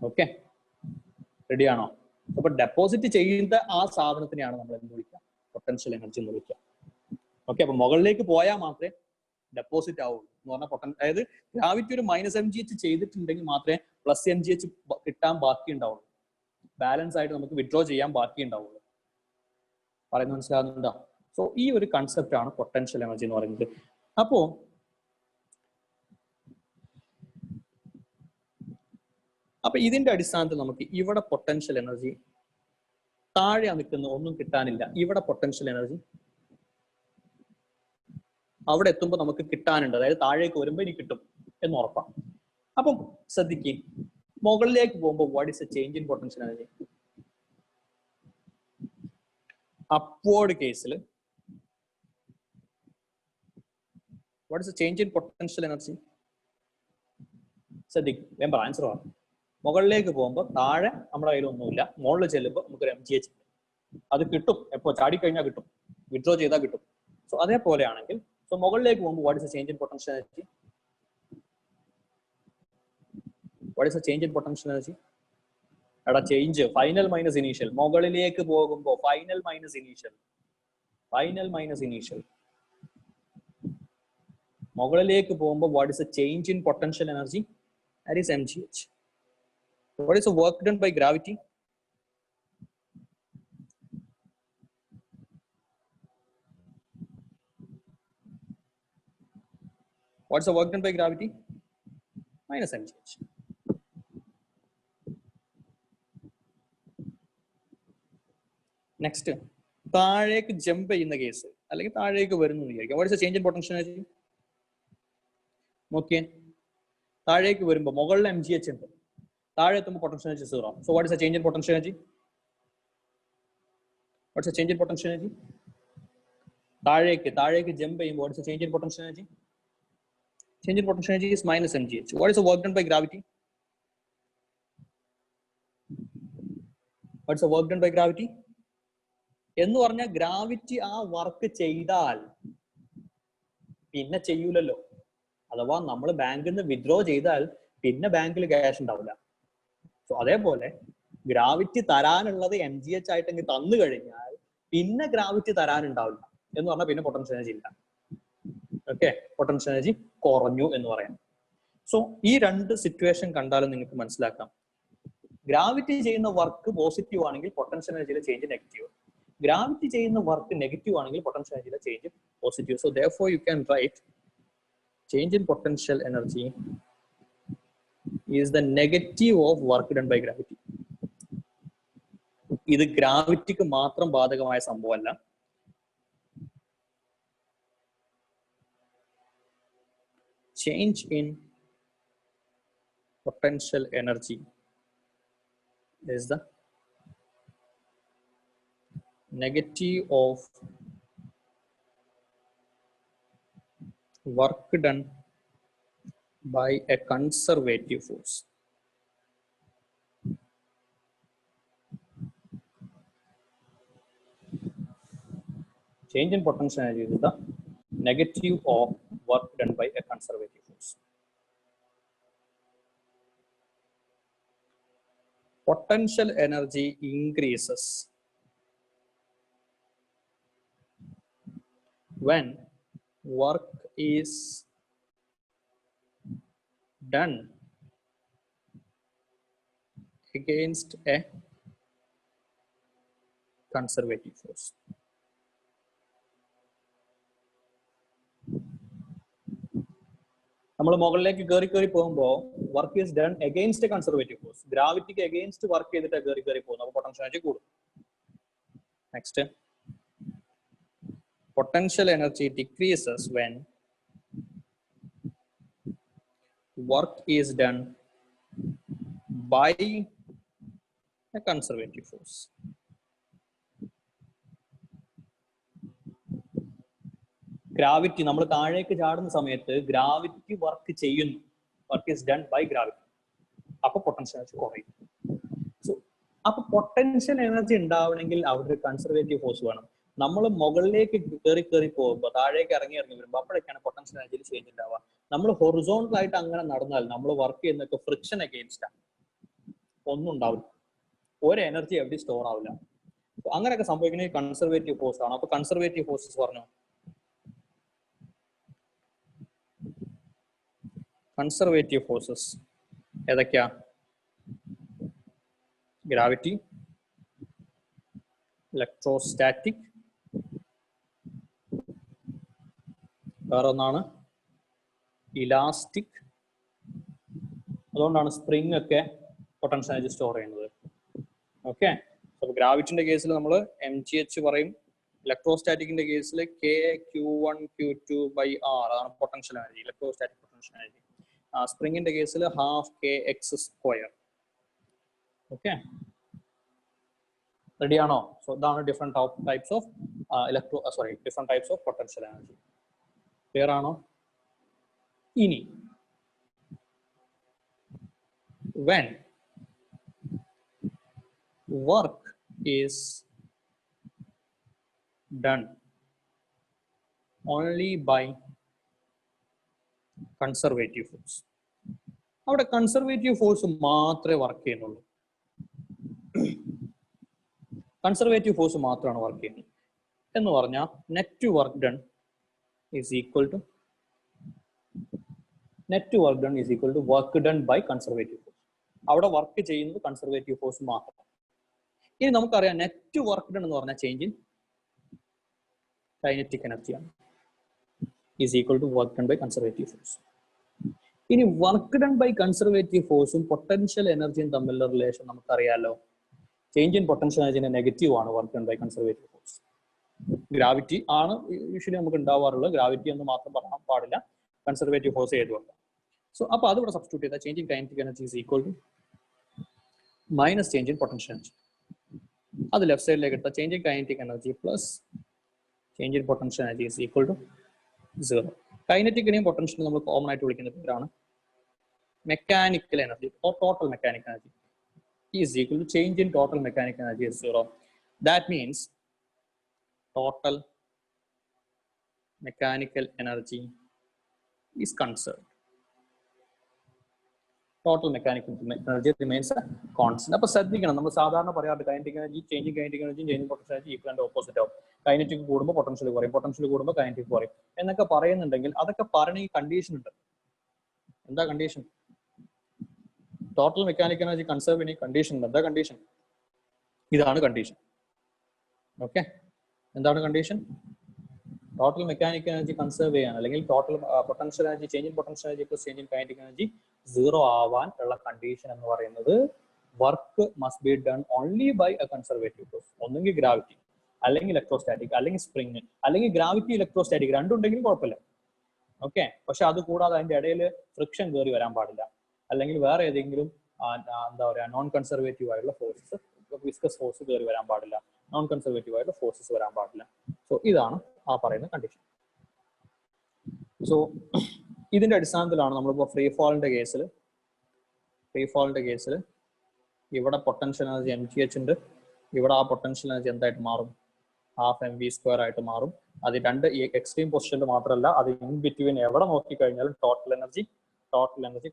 ഓക്കെ, റെഡിയാണോ? അപ്പൊ ഡെപ്പോസിറ്റ് ചെയ്യുന്ന ആ സാധനത്തിനെയാണ് നമ്മൾ എന്ത് വിളിക്കുക? പൊട്ടൻഷ്യൽ എനർജി എന്ന് വിളിക്കുക. ഓക്കെ, അപ്പൊ മുകളിലേക്ക് പോയാൽ മാത്രമേ ഡെപ്പോസിറ്റ് ആവുള്ളൂ എന്ന് പറഞ്ഞാൽ അതായത് ഗ്രാവിറ്റി ഒരു -mgh ചെയ്തിട്ടുണ്ടെങ്കിൽ മാത്രമേ +mgh കിട്ടാൻ ബാക്കി ഉണ്ടാവുള്ളൂ. ബാലൻസ് ആയിട്ട് നമുക്ക് വിഡ്രോ ചെയ്യാൻ ബാക്കി ഉണ്ടാവുള്ളൂ. പറയുന്നത് മനസ്സിലാകുന്നുണ്ടോ? സോ ഈ ഒരു കൺസെപ്റ്റ് ആണ് പൊട്ടൻഷ്യൽ എനർജി എന്ന് പറയുന്നത്. അപ്പൊ ഇതിന്റെ അടിസ്ഥാനത്തിൽ നമുക്ക് ഇവിടെ പൊട്ടൻഷ്യൽ എനർജി താഴെ നിൽക്കുന്ന ഒന്നും കിട്ടാനില്ല. ഇവിടെ പൊട്ടൻഷ്യൽ എനർജി അവിടെ എത്തുമ്പോൾ നമുക്ക് കിട്ടാനുണ്ട്, അതായത് താഴേക്ക് വരുമ്പോൾ ഇനി കിട്ടും എന്ന് ഉറപ്പാണ്. അപ്പം ശ്രദ്ധിക്കുക, മുകളിലേക്ക് പോകുമ്പോൾ what is a change in potential energy? Upward കേസിൽ what is a change in potential energy? ശ്രദ്ധിക്കും, വേണ്ട ആൻസർ ആണ്. മുകളിലേക്ക് പോകുമ്പോൾ താഴെ നമ്മുടെ കയ്യിൽ ഒന്നുമില്ല, മുകളിൽ ചെല്ലുമ്പോൾ നമുക്കൊരു mgh അത് കിട്ടും. എപ്പോൾ ചാടിക്കഴിഞ്ഞാൽ കിട്ടും, വിഡ്രോ ചെയ്താൽ കിട്ടും. സോ അതേപോലെയാണെങ്കിൽ സോ മുകളിലേക്ക് പോകുമ്പോൾ what is a change in potential energy? What is a change in potential energy? എടാ ചേഞ്ച് ഫൈനൽ മൈനസ് ഇനീഷ്യൽ. മുകളിലേക്ക് പോകുമ്പോൾ ഫൈനൽ മൈനസ് ഇനീഷ്യൽ. മുകളിലേക്ക് പോകുമ്പോൾ what is a change in potential energy? That is mgh. What is the work done by gravity? What's the work done by gravity? -mgh. Next, താഴേക്ക് jump ചെയ്യുന്ന case അല്ലെങ്കിൽ താഴേക്ക് വരുന്നു വിചാരിക്കാം. What is the change in potential energy? നോക്കിയേ, താഴേക്ക് വരുമ്പോൾ മുകളിൽ mgh ഉണ്ട്, താഴെ എത്തുമ്പോൾ potential energy 0. So what is a change in potential energy? What's a change in potential energy? താഴേക്ക് ജമ്പ് ചെയ്യുമ്പോൾ what's a change in potential energy? Change in potential energy is -mgh. What is a work done by gravity? What's a work done by gravity എന്ന് പറഞ്ഞാൽ gravity ആ work ചെയ്താൽ പിന്നെ ചെയ്യൂലല്ലോ. അഥവാ നമ്മൾ ബാങ്കിൽ നിന്ന് വിഡ്രോ ചെയ്താൽ പിന്നെ ബാങ്കിൽ ക്യാഷ് ഉണ്ടാവില്ല. സോ അതേപോലെ ഗ്രാവിറ്റി തരാനുള്ളത് mgh ആയിട്ടെങ്കിൽ തന്നു കഴിഞ്ഞാൽ പിന്നെ ഗ്രാവിറ്റി തരാനുണ്ടാവില്ല എന്ന് പറഞ്ഞാൽ പിന്നെ പൊട്ടൻഷ്യൽ എനർജി ഇല്ല. ഓക്കെ, പൊട്ടൻഷ്യൽ എനർജി കുറഞ്ഞു എന്ന് പറയാം. സോ ഈ രണ്ട് സിറ്റുവേഷൻ കണ്ടാലും നിങ്ങൾക്ക് മനസ്സിലാക്കാം, ഗ്രാവിറ്റി ചെയ്യുന്ന വർക്ക് പോസിറ്റീവ് ആണെങ്കിൽ പൊട്ടൻഷ്യൽ എനർജിയിലെ ചേഞ്ച് നെഗറ്റീവ്, ഗ്രാവിറ്റി ചെയ്യുന്ന വർക്ക് നെഗറ്റീവ് ആണെങ്കിൽ പൊട്ടൻഷ്യൽ എനർജിയിലെ change positive. So therefore you can write change in potential energy is the negative of work done by gravity. ഇത് ഗ്രാവിറ്റിക്ക് മാത്രം ബാധകമായ സംഭവമല്ല, change in potential energy is the negative of work done by a conservative force. Change in potential energy is the negative of work done by a conservative force. Potential energy increases when work is done against a conservative force. നമ്മൾ മുകളിലേക്ക് കയറി പോകുമ്പോൾ work is done against a conservative force, ഗ്രാവിറ്റിക്ക് against work ചെയ്തിട്ട് കയറി പോകുന്നു, അപ്പോൾ potential energy കൂടും. Next, potential energy decreases when work is done by a conservative force. Gravity നമ്മൾ താഴേക്ക് ചാടുന്ന സമയത്ത് ഗ്രാവിറ്റി വർക്ക് ചെയ്യുന്നു. Work is done by gravity. അപ്പൊ പൊട്ടൻഷ്യൽ എനർജി കുറയും. സോ അപ്പൊ പൊട്ടൻഷ്യൽ എനർജി ഉണ്ടാവണമെങ്കിൽ അവിടെ ഒരു കൺസർവേറ്റീവ് ഫോഴ്സ് വേണം. നമ്മൾ മുകളിലേക്ക് കയറി പോകുമ്പോൾ താഴേക്ക് ഇറങ്ങി വരുമ്പോൾ അപ്പോഴൊക്കെയാണ് പൊട്ടൻഷ്യൽ എനർജിയിൽ ചേഞ്ച് ഉണ്ടാവുക. നമ്മൾ ഹൊറിസോണ്ടൽ ആയിട്ട് അങ്ങനെ നടന്നാൽ നമ്മൾ വർക്ക് ചെയ്യുന്നൊക്കെ ഫ്രിക്ഷൻ അഗെയിൻസ്റ്റ് ആണ്, ഒന്നും ഉണ്ടാവില്ല, ഒരു എനർജി എവിടെ സ്റ്റോർ ആവില്ല. അങ്ങനെയൊക്കെ സംഭവിക്കുന്നത് കൺസർവേറ്റീവ് ഫോഴ്സ് ആണ്. അപ്പൊ കൺസർവേറ്റീവ് ഫോഴ്സസ് പറഞ്ഞു, കൺസർവേറ്റീവ് ഫോഴ്സസ് ഏതൊക്കെയാ? ഗ്രാവിറ്റി, ഇലക്ട്രോസ്റ്റാറ്റിക്, വേറെ ഒന്നാണ് ഇലാസ്റ്റിക്. അതുകൊണ്ടാണ് സ്പ്രിംഗ് ഒക്കെ പൊട്ടൻഷ്യൽ എനർജി സ്റ്റോർ ചെയ്യുന്നത്. ഓക്കെ, അപ്പൊ ഗ്രാവിറ്റിന്റെ കേസിൽ നമ്മൾ mgh പറയും. ഇലക്ട്രോസ്റ്റാറ്റിക്കിന്റെ കേസിൽ K(Q1Q2)/R അതാണ് potential energy, electrostatic potential energy. സ്പ്രിംഗിന്റെ കേസിൽ ½kx². ഓക്കെ, റെഡി ആണോ? സോ ഇതാണ് different types of different types of potential energy. Clear ആണോ? ഇനി when work is done only by conservative force, അവിടെ കൺസർവേറ്റീവ് ഫോഴ്സ് മാത്രമേ വർക്ക് ചെയ്യുന്നുള്ളൂ. കൺസർവേറ്റീവ് ഫോഴ്സ് മാത്രമാണ് വർക്ക് ചെയ്യുന്നത് എന്ന് പറഞ്ഞാൽ net work done is equal to work done by conservative force. അവിടെ വർക്ക് ചെയ്യുന്നത് കൺസർവേറ്റീവ് ഫോഴ്സ് മാത്രം. ഇനി നമുക്കറിയാം നെറ്റ് വർക്ക് ഡൺ എന്ന് പറഞ്ഞാൽ ചേഞ്ച് ഇൻ കൈനറ്റിക് എനർജിയാണ്, is equal to work done by conservative force. ഇനി വർക്ക് ഡൺ ബൈ കൺസർവേറ്റീവ് ഫോഴ്സും പൊട്ടൻഷ്യൽ എനർജിയും തമ്മിലുള്ള റിലേഷൻ നമുക്കറിയാലോ. ചേഞ്ച് ഇൻ പൊട്ടൻഷ്യൽ എനർജിന്റെ നെഗറ്റീവ് ആണ് work done by conservative force. Gravity ആണ് യൂഷ്വലി നമുക്ക് ഉണ്ടാവാറുള്ളത്. ഗ്രാവിറ്റി എന്ന് മാത്രം പറയാൻ പാടില്ല, കൺസർവേറ്റീവ് ഫോഴ്സ് ഏതുകൊണ്ട്. സോ അപ്പൊ അതിവിടെ സബ്സ്റ്റിറ്റ്യൂട്ട് ചെയ്താൽ change in kinetic energy is equal to minus change in potential energy. അത് ലെഫ്റ്റ് സൈഡിലേക്ക് എടുത്താൽ change in kinetic energy plus change in potential energy is equal to 0. കൈനറ്റിക്കിനെയും പൊട്ടൻഷ്യലും നമ്മൾ കോമൺ ആയിട്ട് വിളിക്കുന്ന പേരാണ് mechanical energy or total mechanical energy is equal to change in total mechanical energy is 0. That means total mechanical energy is conserved. Total mechanical energy remains a constant. അപ്പോൾ ശ്രദ്ധിക്കണം, നമ്മൾ സാധാരണ പറയാറുണ്ട് കൈനറ്റിക് എനർജി ചേഞ്ചിങ് കൈനറ്റിക് എനർജിയും changing potential energy equal and opposite ആവും. Kinetic കൂടുമ്പോൾ potential കുറയും, potential കൂടുമ്പോൾ കൈനറ്റിക് കുറയും എന്നൊക്കെ പറയുന്നുണ്ടെങ്കിൽ അതൊക്കെ പറയണമെങ്കിൽ കണ്ടീഷൻ ഉണ്ട്. എന്താ condition? Total mechanical energy conserve ചെയ്യണമെങ്കിൽ കണ്ടീഷൻ ഉണ്ട്. എന്താ കണ്ടീഷൻ? ഇതാണ് കണ്ടീഷൻ. ഓക്കെ, എന്താണ് condition? Total mechanical energy conserve ചെയ്യാൻ അല്ലെങ്കിൽ total potential energy change in potential energy plus change in kinetic energy 0 ആവാൻ ഉള്ള കണ്ടീഷൻ എന്ന് പറയുന്നത് work must be done only by a conservative force. ഒന്നെങ്കിൽ ഗ്രാവിറ്റി, അല്ലെങ്കിൽ ഇലക്ട്രോസ്റ്റാറ്റിക്, അല്ലെങ്കിൽ സ്പ്രിങ്, അല്ലെങ്കിൽ ഗ്രാവിറ്റി ഇലക്ട്രോസ്റ്റാറ്റിക് രണ്ടുണ്ടെങ്കിലും കുഴപ്പമില്ല. ഓക്കെ, പക്ഷെ അത് കൂടാതെ അതിന്റെ ഇടയിൽ ഫ്രിക്ഷൻ കയറി വരാൻ പാടില്ല, അല്ലെങ്കിൽ വേറെ ഏതെങ്കിലും എന്താ പറയുക നോൺ കൺസർവേറ്റീവ് ആയിട്ടുള്ള ഫോഴ്സസ്, വിസ്കസ് ഫോഴ്സ് കയറി വരാൻ പാടില്ല, നോൺ കൺസർവേറ്റീവ് ആയിട്ടുള്ള ഫോഴ്സസ് വരാൻ പാടില്ല. സോ ഇതാണ് ആ പറയുന്ന കണ്ടീഷൻ. സോ ഇതിന്റെ അടിസ്ഥാനത്തിലാണ് നമ്മളിപ്പോൾ ഫ്രീ ഫാളിന്റെ കേസിൽ ഇവിടെ പൊട്ടൻഷ്യൽ എനർജി mgh ഉണ്ട്, ഇവിടെ ആ പൊട്ടൻഷ്യൽ എനർജി എന്തായിട്ട് മാറും? ½mv² ആയിട്ട് മാറും. അത് രണ്ട് എക്സ്ട്രീം പൊസിഷനിൽ മാത്രമല്ല, അത് ഇൻ ബിറ്റ്വീൻ എവിടെ നോക്കിക്കഴിഞ്ഞാലും ടോട്ടൽ എനർജി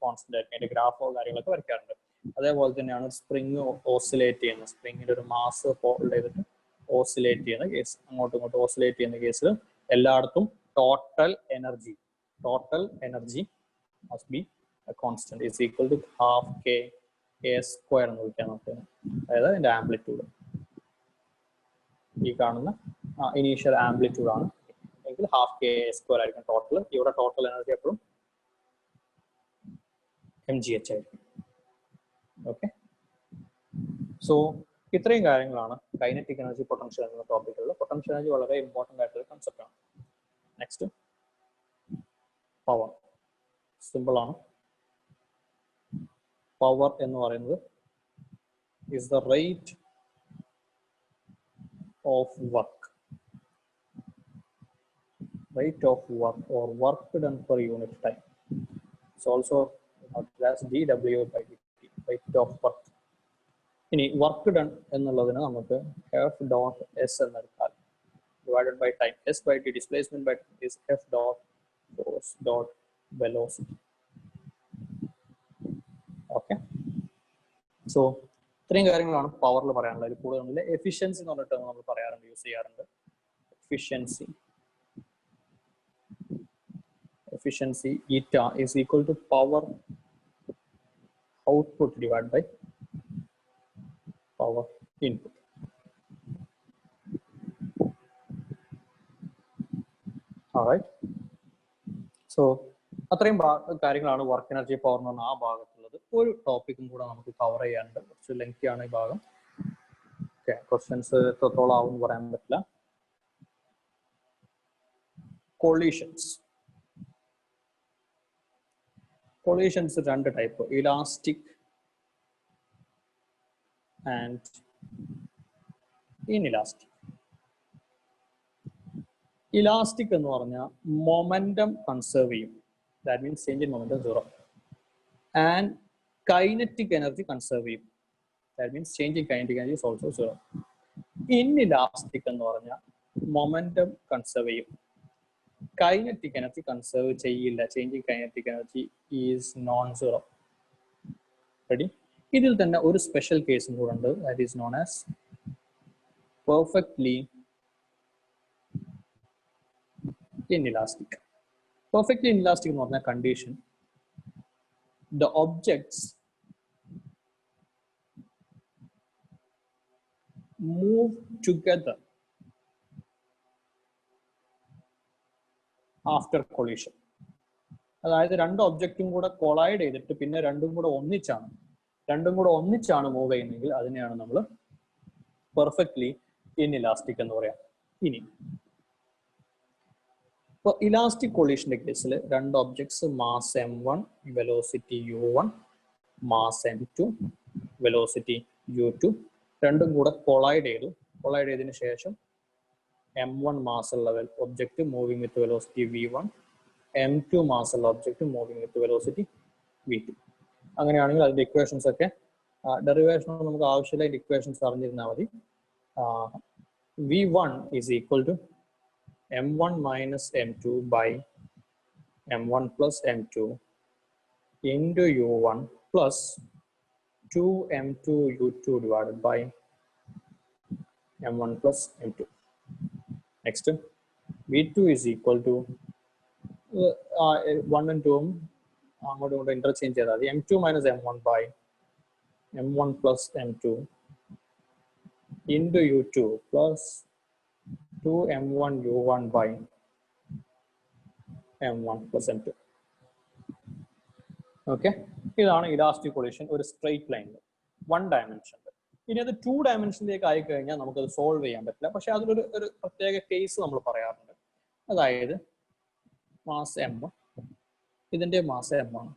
കോൺസ്റ്റന്റ് ആയിരിക്കും. അതിന്റെ ഗ്രാഫോ കാര്യങ്ങളൊക്കെ വരയ്ക്കാറുണ്ട്. അതേപോലെ തന്നെയാണ് സ്പ്രിങ് ഓസിലേറ്റ് ചെയ്യുന്നത്. സ്പ്രിങ്ങിന്റെ ഒരു മാസ് ഹോൾഡ് ചെയ്തിട്ട് ഓസിലേറ്റ് ചെയ്യുന്ന കേസ്, അങ്ങോട്ടും ഇങ്ങോട്ടും ഓസിലേറ്റ് ചെയ്യുന്ന കേസിൽ എല്ലായിടത്തും total energy must be a constant is equal to ½ k² എന്ന് വിളിക്കാൻ നോക്കുന്നത്. അതായത് അതിന്റെ ആംപ്ലിറ്റ്യൂഡ് ഈ കാണുന്ന ഇനീഷ്യൽ ആംപ്ലിറ്റ്യൂഡ് ആണ് എങ്കിൽ ½ k² ആയിരിക്കും ടോട്ടൽ. ഇവിടെ ടോട്ടൽ എനർജി എപ്പോഴും mgh ആയിരിക്കും. ഓക്കെ, സോ ഇത്രയും കാര്യങ്ങളാണ് കൈനറ്റിക് എനർജി പൊട്ടൻഷ്യൽ എന്ന ടോപ്പിക്കുള്ള. പൊട്ടൻഷ്യൽ എനർജി വളരെ ഇമ്പോർട്ടൻ്റ് ആയിട്ടുള്ള കൺസെപ്റ്റ് ആണ്. Next power. സിമ്പിൾ ആണ്. power എന്ന് പറയുന്നത് is the rate of work or work done per unit time. It's also that's dW by dt, rate of work. ഇനി work done എന്നുള്ളതിന് നമുക്ക് F dot S എന്നെടുത്താൽ divided by time. S by T, displacement by time is F dot force dot velocity. Okay, so ഇത്രയും കാര്യങ്ങളാണ് പവറിൽ പറയാനുള്ളത്. കൂടുതൽ efficiency എന്ന് പറഞ്ഞിട്ട് നമ്മൾ പറയാറുണ്ട്, യൂസ് ചെയ്യാറുണ്ട്. efficiency eta is equal to power output divided by power input. All right, so അത്രയും കാര്യങ്ങളാണ് വർക്ക് എനർജി പവർ എന്ന് പറഞ്ഞ ആ ഭാഗത്തുള്ളത്. ഒരു ടോപ്പിക്കും കൂടെ നമുക്ക് കവർ ചെയ്യാനുണ്ട്, കുറച്ച് ലെങ്തി ആണ് ഈ ഭാഗം. ഓക്കെ, ക്വസ്റ്റ്യൻസ് എത്രത്തോളം ആവും എന്ന് പറയാൻ പറ്റില്ല. Collisions രണ്ട് ടൈപ്പ്, ഇലാസ്റ്റിക് ആൻഡ് ഇൻഇലാസ്റ്റിക്. ഇലാസ്റ്റിക് എന്ന് പറഞ്ഞാൽ മൊമെന്റം കൺസേർവ് ചെയ്യും, that means change in momentum 0. And kinetic energy conserve ചെയ്യും, that means change in kinetic energy is also 0. Inelastic എന്ന് പറഞ്ഞാൽ മൊമെന്റം കൺസേർവ് ചെയ്യും, കൈനറ്റിക് എനർജി കൺസേർവ് ചെയ്യില്ല, change in kinetic energy is non 0. Ready? ഇതിൽ തന്നെ ഒരു special കേസും കൂടെ ഉണ്ട്, that is known as perfectly inelastic. Perfectly inelastic എന്ന് പറഞ്ഞ condition, the objects move together after collision. അതായത് രണ്ട് ഒബ്ജക്റ്റും കൂടെ കൊളൈഡ് ചെയ്തിട്ട് പിന്നെ രണ്ടും കൂടെ ഒന്നിച്ചാണ് മൂവ് ചെയ്യുന്നതെങ്കിൽ അതിനെയാണ് നമ്മൾ പെർഫെക്റ്റ്ലി ഇൻഇലാസ്റ്റിക് എന്ന് പറയാം. ഇനി ഇപ്പോൾ ഇലാസ്റ്റിക് കൊളീഷന്റെ കേസിൽ രണ്ട് objects mass m1 velocity u1, mass m2 velocity u2 രണ്ടും കൂടെ കൊളൈഡ് ചെയ്തതിന് ശേഷം m1 മാസ് ഉള്ള object moving with velocity v1, m2 mass ഉള്ള object moving with velocity v2. അങ്ങനെയാണെങ്കിൽ അതിന്റെ ഇക്വേഷൻസ് ഒക്കെ ഡെറിവേഷൻ നമുക്ക് ആവശ്യമില്ല, ഇക്വേഷൻസ് അറിഞ്ഞിരുന്നാൽ മതി. v1 is equal to m1 minus m2 by m1 plus m2 into u1 plus 2m2 u2 divided by m1 plus m2. Next, v2 is equal to 1 and 2 അങ്ങോട്ട് interchange ചെയ്താൽ മതി. m2 minus m1 by m1 plus m2 into u2 plus 2m1 u1 by m1 plus m2. Okay, ഇതാണ് elastic collision. ഒരു straight ലൈനിൽ 1 dimension. ഇനി അത് 2 ഡയമെൻഷനിലേക്ക് ആയി കഴിഞ്ഞാൽ നമുക്കത് സോൾവ് ചെയ്യാൻ പറ്റില്ല. പക്ഷെ അതിലൊരു പ്രത്യേക കേസ് നമ്മൾ പറയാറുണ്ട്. അതായത് മാസ് m, ഇതിന്റെ മാസ് m ആണ്.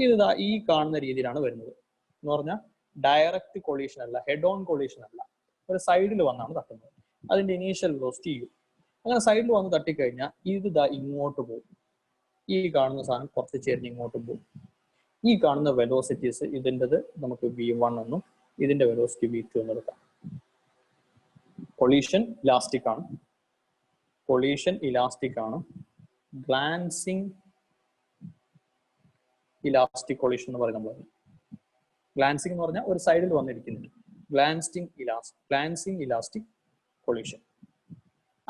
ഇത് ഈ കാണുന്ന രീതിയിലാണ് വരുന്നത്. എന്ന് പറഞ്ഞാൽ ഡയറക്റ്റ് കൊളീഷൻ അല്ല, ഹെഡ് ഓൺ കൊളീഷൻ അല്ല, ഒരു സൈഡിൽ വന്നാണ് തട്ടുന്നത്. അതിന്റെ ഇനീഷ്യൽ വെലോസിറ്റി u. അങ്ങനെ സൈഡിൽ വന്ന് തട്ടിക്കഴിഞ്ഞാൽ ഇത് ഇങ്ങോട്ട് പോകും. ഈ കാണുന്ന സാധനം കുറച്ച് ചേർന്ന് ഇങ്ങോട്ട് പോകും. ഈ കാണുന്ന വെലോസിറ്റീസ് ഇതിൻ്റെത് നമുക്ക് v1 എന്നും ഇതിന്റെ വെലോസിറ്റി v2 എന്ന് എടുക്കാം. കൊളീഷൻ ഇലാസ്റ്റിക് ആണ്. ഗ്ലാൻസിങ് ഇലാസ്റ്റിക് കൊളീഷൻ എന്ന് പറയുന്നത്. ഗ്ലാൻസിങ് എന്ന് പറഞ്ഞാൽ ഒരു സൈഡിൽ വന്നിരിക്കുന്നുണ്ട്. Glancing elastic collision.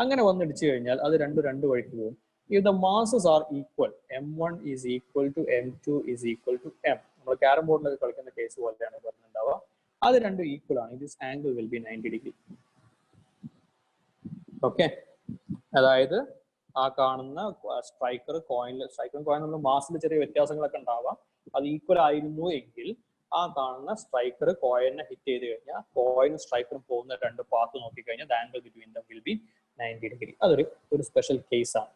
അങ്ങനെ വന്നിടിച്ചു കഴിഞ്ഞാൽ അത് രണ്ട് വഴിക്ക് പോകും. If the masses are equal, m1 is equal to m2 is equal to m. നമ്മൾ ക്യാരം ബോർഡിലൊക്കെ കളിക്കുന്ന കേസ് പോലെയാണ് പറഞ്ഞിട്ടുണ്ടാവുക. അത് രണ്ടും ഈക്വൽ ആണ്. This angle will be 90 degree. Okay, അതായത് ആ കാണുന്ന സ്ട്രൈക്കറും കോയിൻ നമ്മൾ മാസിൽ ചെറിയ വ്യത്യാസങ്ങളൊക്കെ ഉണ്ടാവാം. അത് ഈക്വൽ ആയിരുന്നു എങ്കിൽ ആ കാണുന്ന സ്ട്രൈക്കർ കോയിനെ ഹിറ്റ് ചെയ്ത് കഴിഞ്ഞാൽ കോയിനും സ്ട്രൈക്കറും പോകുന്ന രണ്ട് പാത്ത് നോക്കിക്കഴിഞ്ഞാൽ the angle between them will be 90 degree. അതൊരു സ്പെഷ്യൽ കേസ് ആണ്.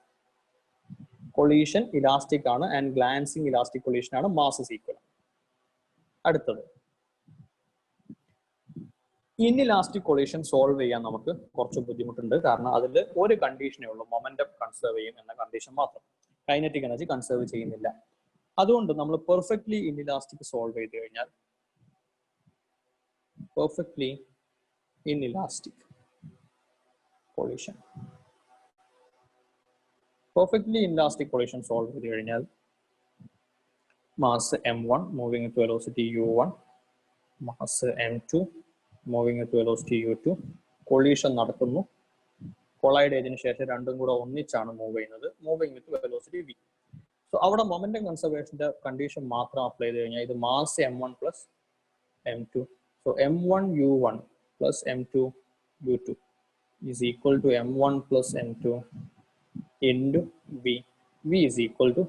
കൊളീഷൻ ഇലാസ്റ്റിക് ആണ് ആൻഡ് ഗ്ലാൻസിങ് ഇലാസ്റ്റിക് കൊളീഷൻ ആണ്. Masses equal. അടുത്തത് ഇൻഇലാസ്റ്റിക് കൊളീഷൻ സോൾവ് ചെയ്യാൻ നമുക്ക് കുറച്ച് ബുദ്ധിമുട്ടുണ്ട്. കാരണം അതിൽ ഒരു കണ്ടീഷനേ ഉള്ളൂ, മൊമെന്റം കൺസേർവ് ചെയ്യും എന്ന കണ്ടീഷൻ മാത്രം. കൈനറ്റിക് എനർജി കൺസേർവ് ചെയ്യുന്നില്ല. അതുകൊണ്ട് നമ്മൾ പെർഫെക്റ്റ്ലി ഇൻഇലാസ്റ്റിക് സോൾവ് ചെയ്ത് കഴിഞ്ഞാൽ പെർഫെക്റ്റ്ലി ഇൻഇലാസ്റ്റിക് കൊളീഷൻ സോൾവ് ചെയ്ത് കഴിഞ്ഞാൽ mass m1 moving to velocity u1, mass m2 moving to velocity u2, collision നടക്കുന്നു. കൊളൈഡ് ചെയ്തതിനു ശേഷം രണ്ടും കൂടെ ഒന്നിച്ചാണ് മൂവ് ചെയ്യുന്നത്, moving with velocity v. So അവിടെ മൊമെന്റം കൺസർവേഷന്റെ കണ്ടീഷൻ മാത്രം അപ്ലൈ ചെയ്ത് കഴിഞ്ഞാൽ ഇത് mass m1 plus m2, so m1 u1 plus m2 u2 is equal to m1 plus m2 into v. v is equal to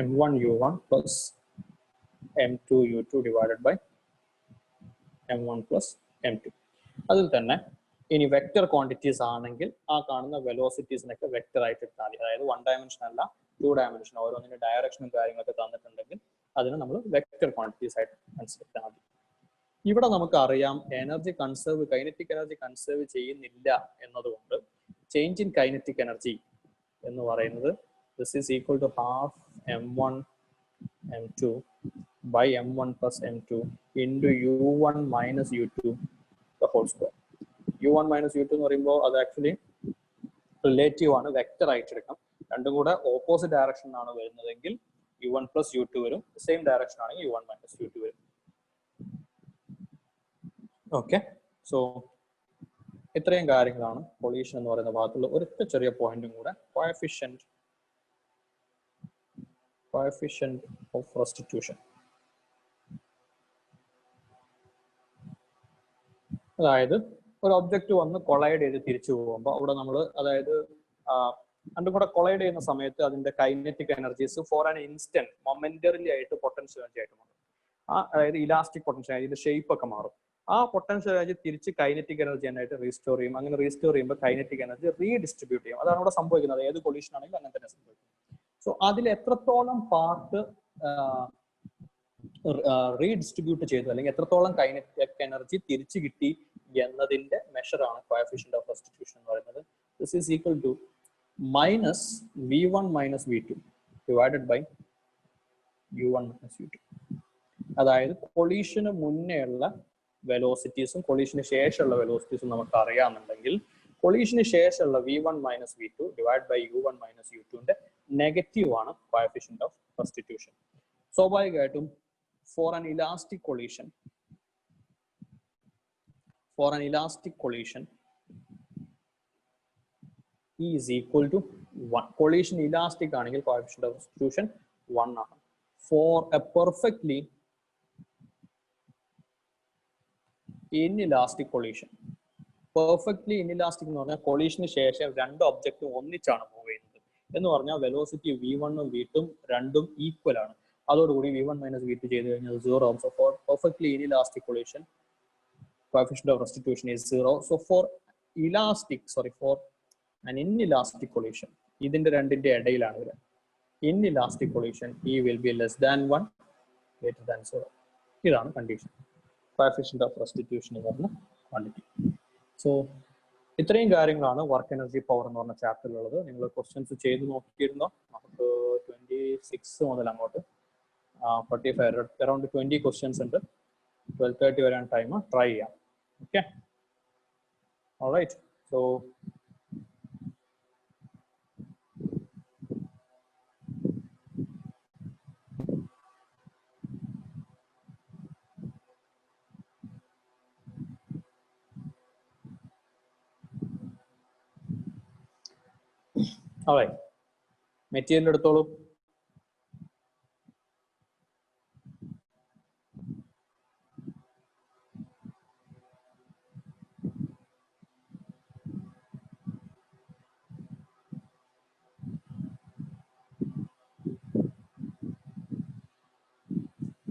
m1 u1 plus m2 u2 divided by m1 plus m2. അതിൽ തന്നെ ഇനി vector quantities ആണെങ്കിൽ ആ കാണുന്ന വെലോസിറ്റീസിനൊക്കെ vector ആയിട്ട് എടുത്താൽ മതി. അതായത് 1 ഡയമെൻഷൻ അല്ല 2 ഡയമെൻഷൻ, ഓരോന്നിന്റെ ഡയറക്ഷനും കാര്യങ്ങളൊക്കെ തന്നിട്ടുണ്ടെങ്കിൽ അതിന് നമ്മൾ വെക്ടർ ക്വാണ്ടിറ്റീസ് ആയിട്ട് മനസ്സിലാക്കാൻ മതി. ഇവിടെ നമുക്ക് അറിയാം energy conserve, kinetic energy conserve ചെയ്യുന്നില്ല എന്നതുകൊണ്ട് ചേഞ്ച് ഇൻ കൈനറ്റിക് എനർജി എന്ന് പറയുന്നത് this is equal to half m1 m2 by m1 plus m2 into u1 minus u2 the whole square. u1 minus u2 എന്ന് പറയുമ്പോൾ അത് ആക്ച്വലി റിലേറ്റീവ് ആണ്, vector ആയിട്ട് എടുക്കാം. രണ്ടും കൂടെ ഓപ്പോസിറ്റ് ഡയറക്ഷൻ ആണ് വരുന്നതെങ്കിൽ u1 plus u2 വരും, സെയിം ഡയറക്ഷൻ ആണെങ്കിൽ u1 minus u2 വരും. ഓക്കെ, സോ ഇത്രയും കാര്യങ്ങളാണ് കൊളീഷൻ എന്ന് പറയുന്ന ഭാഗത്തുള്ള ഒരൊറ്റ ചെറിയ പോയിന്റും കൂടെ, കോഎഫിഷ്യന്റ് ഓഫ് റെസ്റ്റിറ്റ്യൂഷൻ. അതായത് ഒരു ഒബ്ജക്റ്റ് വന്ന് കൊളൈഡ് ചെയ്ത് തിരിച്ചു പോകുമ്പോൾ അവിടെ നമ്മൾ, അതായത് രണ്ടും കൂടെ കൊളൈഡ് ചെയ്യുന്ന സമയത്ത് അതിന്റെ kinetic energies for an instant momentarily ആയിട്ട് പൊട്ടൻഷ്യൽ എനർജി ആയിട്ട് മാറും. അതായത് ഇലാസ്റ്റിക് പൊട്ടൻഷ്യൽ, അതിന്റെ ഷേപ്പ് ഒക്കെ മാറും. ആ പൊട്ടൻഷ്യൽ എനർജി തിരിച്ച് കൈനറ്റിക് എനർജി ആയിട്ട് റീസ്റ്റോർ ചെയ്യും. അങ്ങനെ റീസ്റ്റോർ ചെയ്യുമ്പോൾ കൈനറ്റിക് എനർജി റീഡിസ്ട്രിബ്യൂട്ട് ചെയ്യും. അതാണ് ഇവിടെ സംഭവിക്കുന്നത്. ഏത് കൊളീഷൻ ആണെങ്കിലും അങ്ങനെ തന്നെ സംഭവിക്കും. സോ അതിൽ എത്രത്തോളം പാർട്ട് റീഡിസ്ട്രിബ്യൂട്ട് ചെയ്തു അല്ലെങ്കിൽ എത്രത്തോളം കൈനറ്റിക് എനർജി തിരിച്ചു കിട്ടി എന്നതിന്റെ മെഷറാണ് കോഎഫിഷ്യന്റ് ഓഫ് റെസ്റ്റിറ്റ്യൂഷൻ എന്ന് പറയുന്നത്. This is equal to minus v1 minus v2 divided by u1 minus u2. അതായത് കൊളീഷന് മുന്നേ ഉള്ള വെലോസിറ്റീസും കൊളീഷന് ശേഷമുള്ള വെലോസിറ്റീസും നമുക്ക് അറിയാമെന്നുണ്ടെങ്കിൽ കൊളീഷന് ശേഷമുള്ള v1 minus v2 divide by u1 minus u2ന്റെ നെഗറ്റീവ് ആണ് കോഎഫിഷ്യന്റ് ഓഫ് റെസ്റ്റിറ്റ്യൂഷൻ. സ്വാഭാവികമായിട്ടും for an elastic collision E is equal to 1. Collision elastic ആണെങ്കിൽ coefficient of substitution 1 ആണ്. For a perfectly inelastic collision, perfectly inelastic എന്ന് പറഞ്ഞാൽ കൊളീഷന് ശേഷം രണ്ട് ഒബ്ജക്റ്റും ഒന്നിച്ചാണ് മൂവ് ചെയ്യുന്നത് എന്ന് പറഞ്ഞാൽ വെലോസിറ്റി v1 ഉം v2 രണ്ടും ഈക്വൽ ആണ്. അതോടുകൂടി v1 മൈനസ് v2 ചെയ്ത് കഴിഞ്ഞാൽ 0 ആവും. So for perfectly inelastic collision coefficient of restitution is 0. So for an inelastic collision, ഇതിന്റെ രണ്ടിന്റെ ഇടയിലാണ് വരിക. Inelastic collision E will be less than 1, greater than 0. ഇതാണ് കണ്ടീഷൻ. coefficient of restitution എന്ന് പറഞ്ഞ ക്വാണ്ടിറ്റി. സോ ഇത്രയും കാര്യങ്ങളാണ് വർക്ക് എനർജി പവർ എന്ന് പറഞ്ഞ ചാപ്റ്ററിലുള്ളത്. നിങ്ങൾ ക്വസ്റ്റ്യൻസ് ചെയ്ത് നോക്കിയിരുന്നോ? നമുക്ക് 26 മുതൽ അങ്ങോട്ട് 45 അറൌണ്ട് 20 ക്വസ്റ്റ്യൻസ് ഉണ്ട്. 12:30 വരെയാണ് ടൈം. ട്രൈ ചെയ്യാം. Okay, alright. സോ മെറ്റീരിയൽ എടുത്തോളൂ.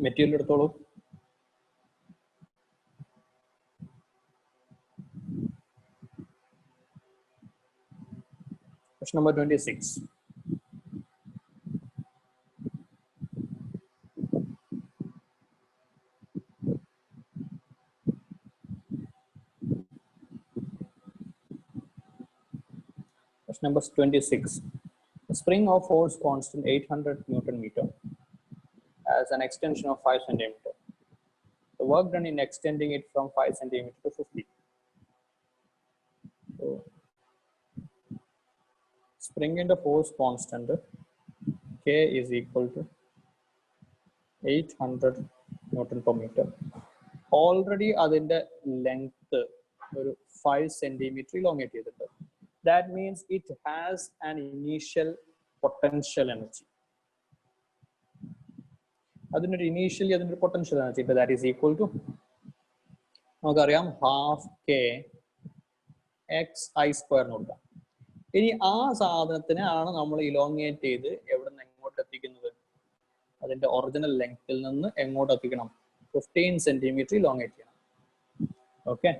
മെറ്റീരിയൽ എടുത്തോളൂ. Question number 26. Question number 26. A spring of force constant 800 Newton meter has an extension of 5 centimeter. The work done in extending it from 5 centimeter to 50. So, spring into force constant K is equal to 800 Newton per meter. Already അതിന്റെ length ഒരു 5 centimeter elongate ചെയ്തിട്ടുണ്ട്. That means it has an initial potential energy. അതിനൊരു initially അതിനൊരു potential energy that is equal to നമുക്കറിയാം half k x I square കൊടുക്കാം. ഇനി ആ സാധനത്തിനെ ആണ് നമ്മൾ ഇലോങ്ങേറ്റ് ചെയ്ത് എവിടെ നിന്ന് എങ്ങോട്ട് എത്തിക്കുന്നത്? അതിന്റെ ഒറിജിനൽ ലെങ്ത്തിൽ നിന്ന് എങ്ങോട്ട് എത്തിക്കണം? 15 centimeter elongate ചെയ്യണം. Okay.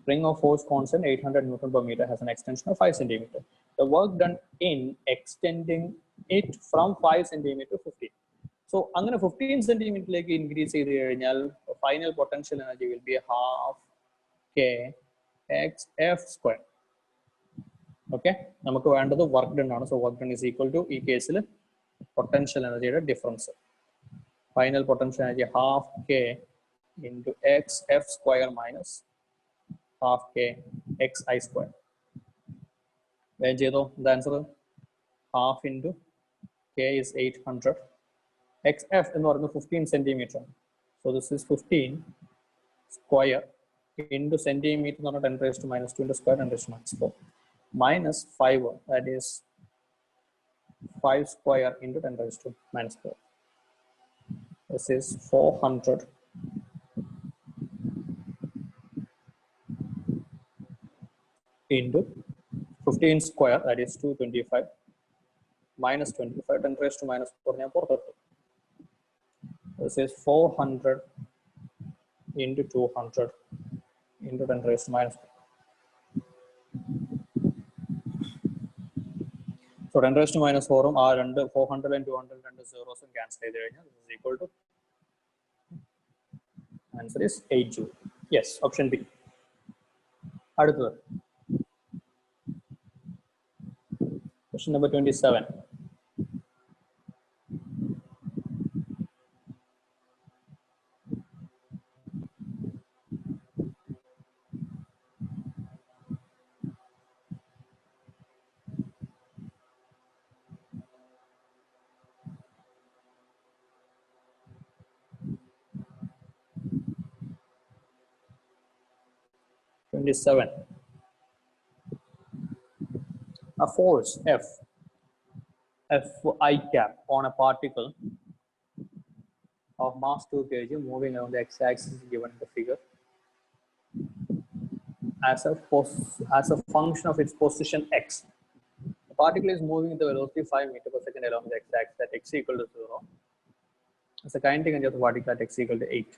Spring of force constant 800 Newton per meter has an extension of 5 centimeter. The work done in extending it from 5 centimeter to 15. So, അങ്ങനെ 15 centimeter increase ചെയ്ത് കഴിഞ്ഞാൽ final potential energy will be half k x f square. Okay, നമുക്ക് വേണ്ടത് work done ആണ്. So, work done is equal to ഈ കേസിൽ potential energy difference. Final potential energy half k into x f square minus half k x I square. Then the answer half into k is 800 xf in order 15 centimeter. So this is 15 square into centimeter on 10 raised to minus 2 into square 10 raised to minus 4 minus 5, that is 5 square into 10 raised to minus 4. This is 400 into 15 square, that is 225 minus 25 10 raised to minus 4 430. This is 400 into 200 into 10 raised to minus 4. So 10 raised to minus 4 are under 400 and 200 and zeros and cancel. This is equal to, answer is 8 joule. Yes, option B. அடுத்தது question number 27. A force F I cap on a particle of mass 2 kg moving along the x-axis given in the figure as a function of its position x. The particle is moving with the velocity 5 meters per second along the x-axis at x equal to 0. As a kinetic energy of the particle at x equal to 8.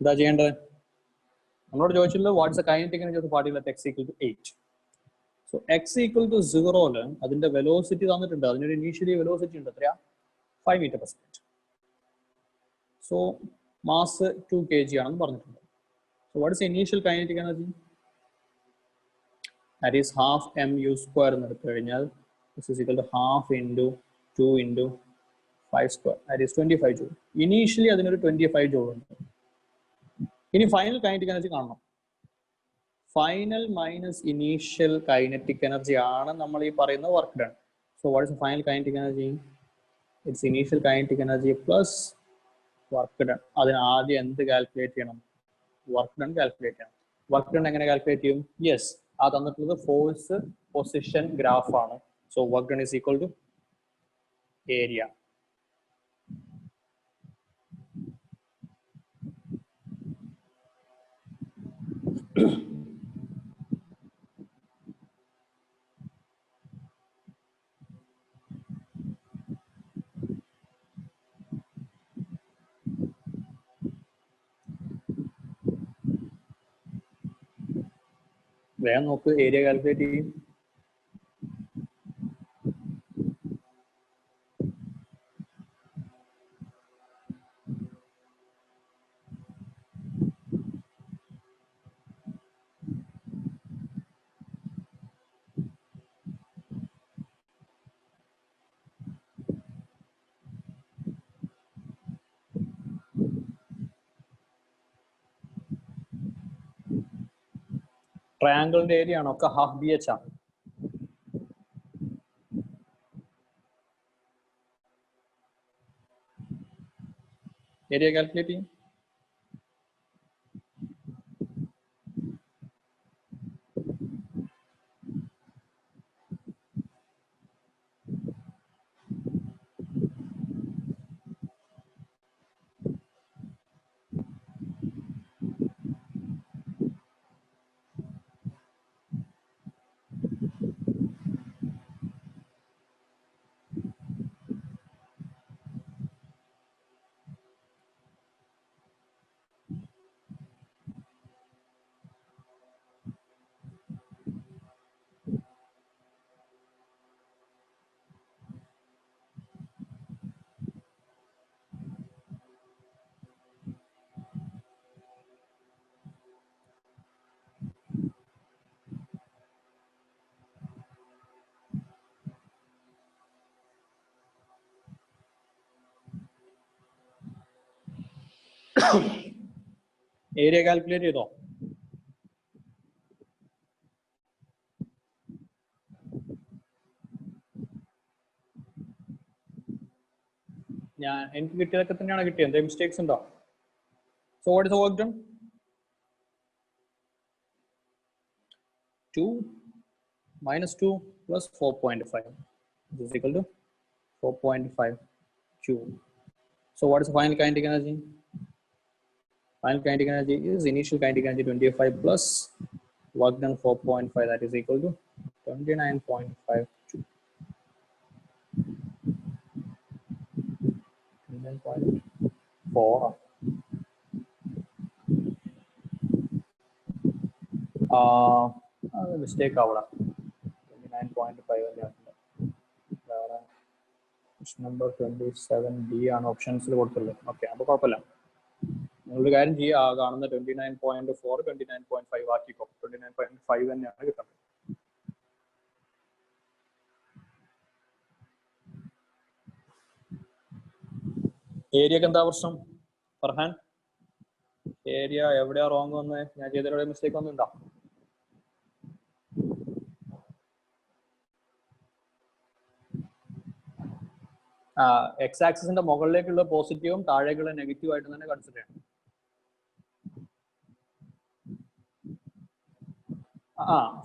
What is the kinetic energy of the particle at x equal to 8? So x equal to 0, the velocity initially velocity 5 meters per second. So mass 2 kg. So what is the initial kinetic energy? That is half mu square. This is equal to half into 2 into 5 square. That is 25 joule. Initially, that is 25 joule. In final kinetic energy, final minus initial kinetic energy is work done. So what is the final kinetic energy? It's initial kinetic energy plus work done. That's the calculate work done calculate. Work done calculate. Yes, that's the force position graph. So work done is equal to area. Area calculate. ട്രയാങ്കിളിന്റെ area ആണ് ഒക്കെ half B H ആണ്. Area calculate ചെയ്യും. Area calculate ചെയ്തോ? എനിക്ക് കിട്ടിയതൊക്കെ തന്നെയാണ് കിട്ടിയത്. എന്തെങ്കിലും മിസ്റ്റേക്സ് ഉണ്ടോ? So what is work done? 2 minus 2 plus 4.5 is equal to 4.5 joule. So what is final kinetic energy? Final kinetic energy is initial kinetic energy 25 plus work done 4.5, that is equal to 29.5 joule. 29.4. Mistake out. 29.5. Number 27D on options. Okay, അപ്പോൾ കുഴപ്പമില്ല. നിങ്ങളൊരു കാര്യം ചെയ്യുക, കാണുന്ന 29.4 29.5 ആക്കിക്കോ. 29.5 തന്നെയാണ് കിട്ടുന്നത്. ഏരിയക്ക് എന്താ പ്രശ്നം ഫർഹാൻ? ഏരിയ എവിടെയാ റോങ് വന്നത്? ഞാൻ ചെയ്തതിലൂടെ മിസ്റ്റേക്ക് വന്നിട്ടുണ്ടോ? എക്സ് ആക്സിസിന്റെ മുകളിലേക്കുള്ള പോസിറ്റീവും താഴേക്കുള്ള നെഗറ്റീവ് ആയിട്ട് തന്നെ കൺസിഡർ ചെയ്യണം.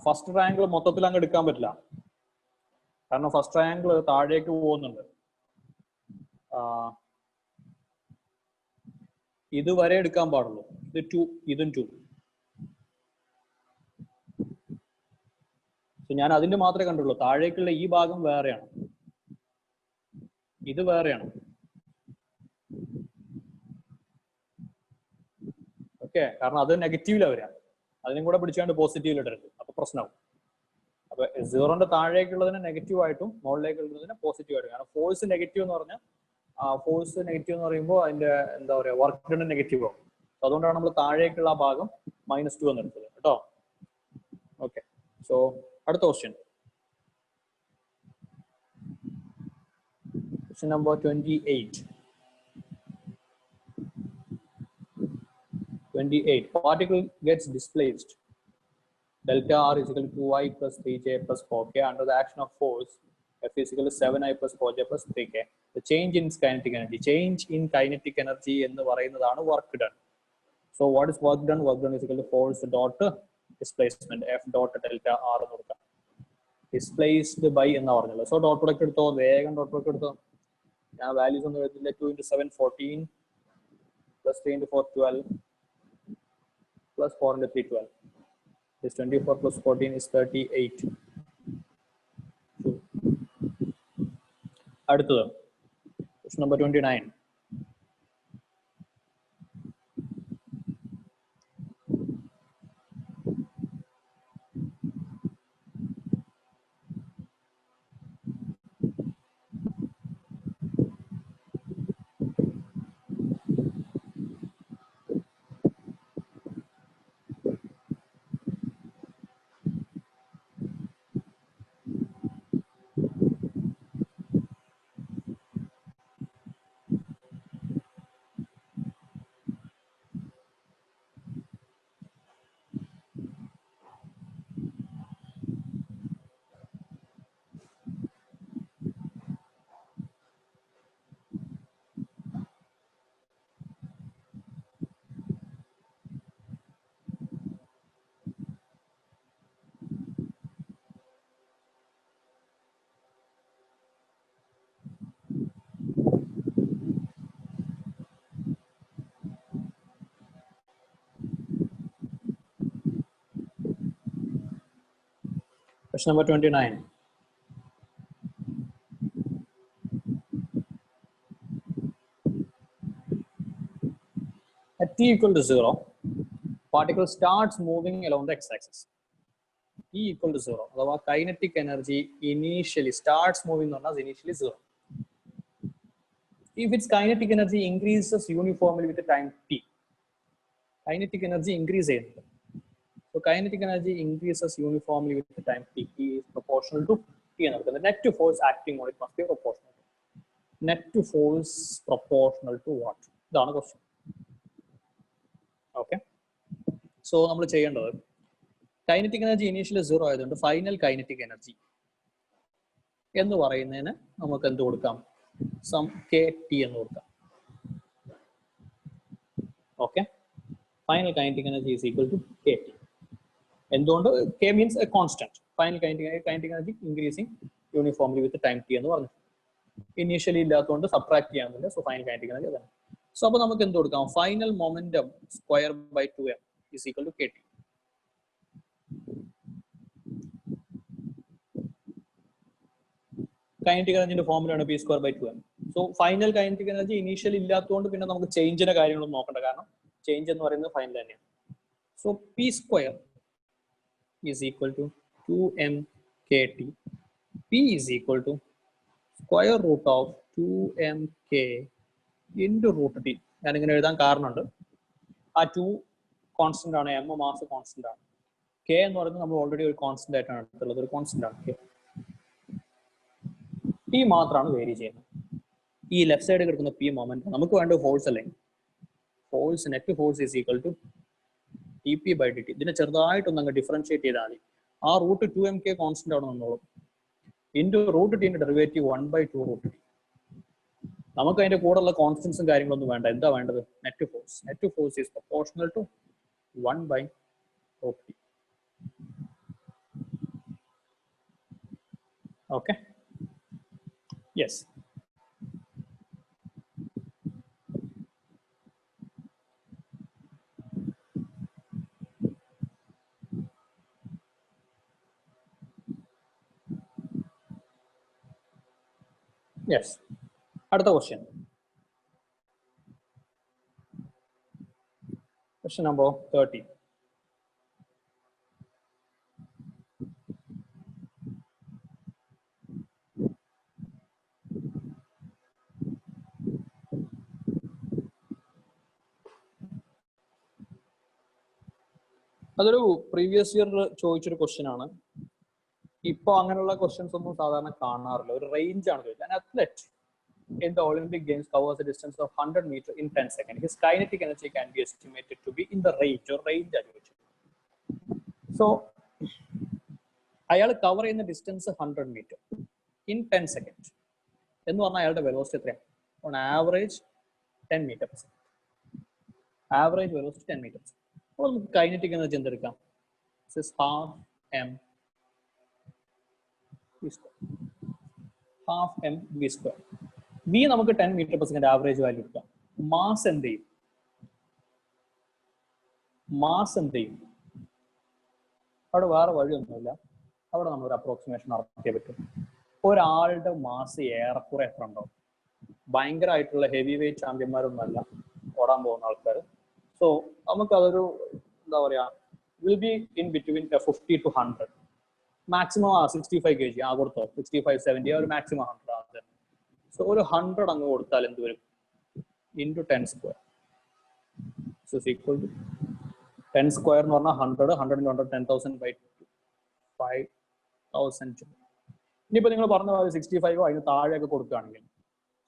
ഫസ്റ്റ് ട്രയാങ്കിൾ മൊത്തത്തിൽ അങ്ങ് എടുക്കാൻ പറ്റില്ല, കാരണം ഫസ്റ്റ് ട്രയാങ്കിൾ താഴേക്ക് പോകുന്നുണ്ട്. ഇതുവരെ എടുക്കാൻ പാടുള്ളൂ. ഇത് 2, ഇതും 2. ഞാൻ അതിന്റെ മാത്രമേ കണ്ടുള്ളൂ. താഴേക്കുള്ള ഈ ഭാഗം വേറെയാണ്, ഇത് വേറെയാണ്. ഓക്കെ, കാരണം അത് നെഗറ്റീവിലാണ് വരിക. അതിനും കൂടെ പിടിച്ചാണ്ട് പോസിറ്റീവിൽ ഇടരുത്, അപ്പൊ പ്രശ്നമാവും. അപ്പൊ 0ന്റെ താഴേക്കുള്ളതിന് നെഗറ്റീവ് ആയിട്ടും മുകളിലേക്കുള്ളതിന് പോസിറ്റീവ് ആയിട്ടും. കാരണം ഫോഴ്സ് നെഗറ്റീവ് എന്ന് പറഞ്ഞാൽ ഫോഴ്സ് നെഗറ്റീവ് എന്ന് പറയുമ്പോൾ അതിന്റെ എന്താ പറയുക, വർക്ക് ഡൺ നെഗറ്റീവ് ആവും. അതുകൊണ്ടാണ് നമ്മൾ താഴേക്കുള്ള ആ ഭാഗം -2 എന്ന് എടുത്തത് കേട്ടോ. ഓക്കെ, സോ അടുത്ത question. Question number 28. 28. Particle gets displaced. Delta R is equal to 2I plus 3J plus 4K under the action of force F is equal to 7I plus 4J plus 3K. The change in kinetic energy. Change in kinetic energy എന്ന് പറയുന്നതാണ് work done. So what is work done? Work done is equal to force dot displacement F dot delta R എന്ന് കൊടുക്കാം. Displaced by എന്ന് പറഞ്ഞല്ലോ. So dot product എടുത്തോ, വേഗം dot product എടുത്തോ. ഞാൻ വാല്യൂസ് ഒന്നും എഴുതില്ല. 2 into 7 14 plus 3 into 4 12 plus 4 into 3 12. This 24 plus 14 is 38. അടുത്തത് question number 29. Question number 29. At t equal to 0, particle starts moving along the x-axis. T equal to 0. The kinetic energy initially starts moving on as initially 0. If its kinetic energy increases uniformly with the time t, kinetic energy increases. So kinetic energy increases uniformly with the time t. T is proportional to t. The net to force acting on it must be proportional. Net to force proportional to what? That's the question. Okay. So we will do kinetic energy initially 0 ആയതുകൊണ്ട് final kinetic energy എന്ന് പറയുന്നതിന് നമുക്ക് എന്ത് കൊടുക്കാം? Some kT എന്ന് കൊടുക്കാം. Okay. Final kinetic energy is equal to kT. എന്തുകൊണ്ട്? K means a constant. Final kinetic energy increasing uniformly with the time t എന്ന് പറഞ്ഞു. Initially ഇല്ലാത്തതുകൊണ്ട് subtract ചെയ്യാനില്ല. So final kinetic energy അതാണ്. So അപ്പോൾ നമുക്ക് എന്ത് കൊടുക്കാം? Final momentum square by 2m is equal to kT. Kinetic energy formula is p square by 2m. So final kinetic energy initially ഇല്ലാത്തതുകൊണ്ട് പിന്നെ നമുക്ക് ചേഞ്ചിന്റെ കാര്യങ്ങളൊന്നും നോക്കണ്ട കാരണം ചേഞ്ച് എന്ന് പറയുന്നത് ഫൈനൽ തന്നെയാണ്. So p square is equal to 2m kt. P is equal to square root of 2mk into root t. ഞാൻ ഇങ്ങനെ എഴുതാൻ കാരണമുണ്ട്. ആ 2 കോൺസ്റ്റന്റ് ആണ്, m മാസ് കോൺസ്റ്റന്റ് ആണ്. k എന്ന് പറയുന്നത് നമ്മൾ ഓൾറെഡി ഒരു കോൺസ്റ്റന്റ് ആയിട്ടാണ് എടുത്തുള്ളത്, ഒരു കോൺസ്റ്റന്റ് ആണ് k. P മാത്രമാണ് വേരി ചെയ്യുന്നത്. ഈ ലെഫ്റ്റ് സൈഡിൽ കിടക്കുന്ന P മൊമെന്റ് നമുക്ക് വേണ്ട ഫോഴ്സ് അല്ലേ? Force net force is equal to dp by dt. ഇതിനെ ചെറുതായിട്ടൊന്ന് അങ്ങ് ഡിഫറൻഷിയേറ്റ് ചെയ്താൽ മതി. ആ റൂട്ട് 2mk കോൺസ്റ്റന്റ് ആണ് വന്നോളും. ഇൻറ്റു റൂട്ട് ടിന്റെ ഡെറിവേറ്റീവ് 1/2 റൂട്ട് ടി. നമുക്ക് അതിന്റെ കൂടെയുള്ള കോൺസ്റ്റൻസും കാര്യങ്ങളൊന്നും വേണ്ട. എന്താ വേണ്ടത്? Net force. Net force is proportional to 1/√t. Okay. Yes. Yes. Another question. Question number 30. അതൊരു പ്രീവിയസ് ഇയർ ചോദിച്ചൊരു ക്വസ്റ്റ്യൻ ആണ്. ഇപ്പോൾ അങ്ങനെയുള്ള ക്വസ്റ്റ്യൻസ് ഒന്നും സാധാരണ കാണാറില്ല. ഒരു റേഞ്ച് ആണ് ചോദിച്ചത്. An athlete in the Olympic Games covers a distance of 100 meters in 10 seconds. His kinetic energy can be estimated to be in the range or range ആണ് ചോദിച്ചത്. So അയാൾ കവർ ചെയ്യുന്ന ഡിസ്റ്റൻസ് 100 മീറ്റർ ഇൻ 10 സെക്കൻഡ് എന്ന് പറഞ്ഞാൽ അയാളുടെ velocity എത്രയാണ്? On average 10 metre. Average velocity 10 metre. അപ്പോൾ നമുക്ക് കൈനറ്റിക് എനർജി എന്തെടുക്കാം? Half m v square. V നമുക്ക് 10 metre per second average value എടുക്കാം. മാസ് എന്ത് ചെയ്യും? മാസ് എന്ത് ചെയ്യും? അവിടെ വേറെ വഴിയൊന്നുമില്ല. അവിടെ നമ്മളൊരു അപ്രോക്സിമേഷൻ നടത്തിയേ പറ്റും. ഒരാളുടെ മാസ് ഏറെക്കുറെ എത്ര ഉണ്ടാവും? ഭയങ്കരമായിട്ടുള്ള ഹെവി വെയിറ്റ് ചാമ്പ്യന്മാരൊന്നുമല്ല ഓടാൻ പോകുന്ന ആൾക്കാർ. സോ നമുക്കതൊരു എന്താ പറയുക, will be in between 50 to 100. Maximum 65 kg ആ കൊടുത്തോ, 65-70 ഒരു മാക്സിമം 100 ആണ്. സോ ഒരു 100 അങ്ങ് കൊടുത്താൽ എന്ത് വരും? Into 10 square. So equal to 10 square എന്ന് പറഞ്ഞാൽ 100, 100 10,000 by 5,000. ഇനിയിപ്പോൾ നിങ്ങൾ പറഞ്ഞ പോലെ 65 അതിന് താഴെയൊക്കെ കൊടുക്കുകയാണെങ്കിൽ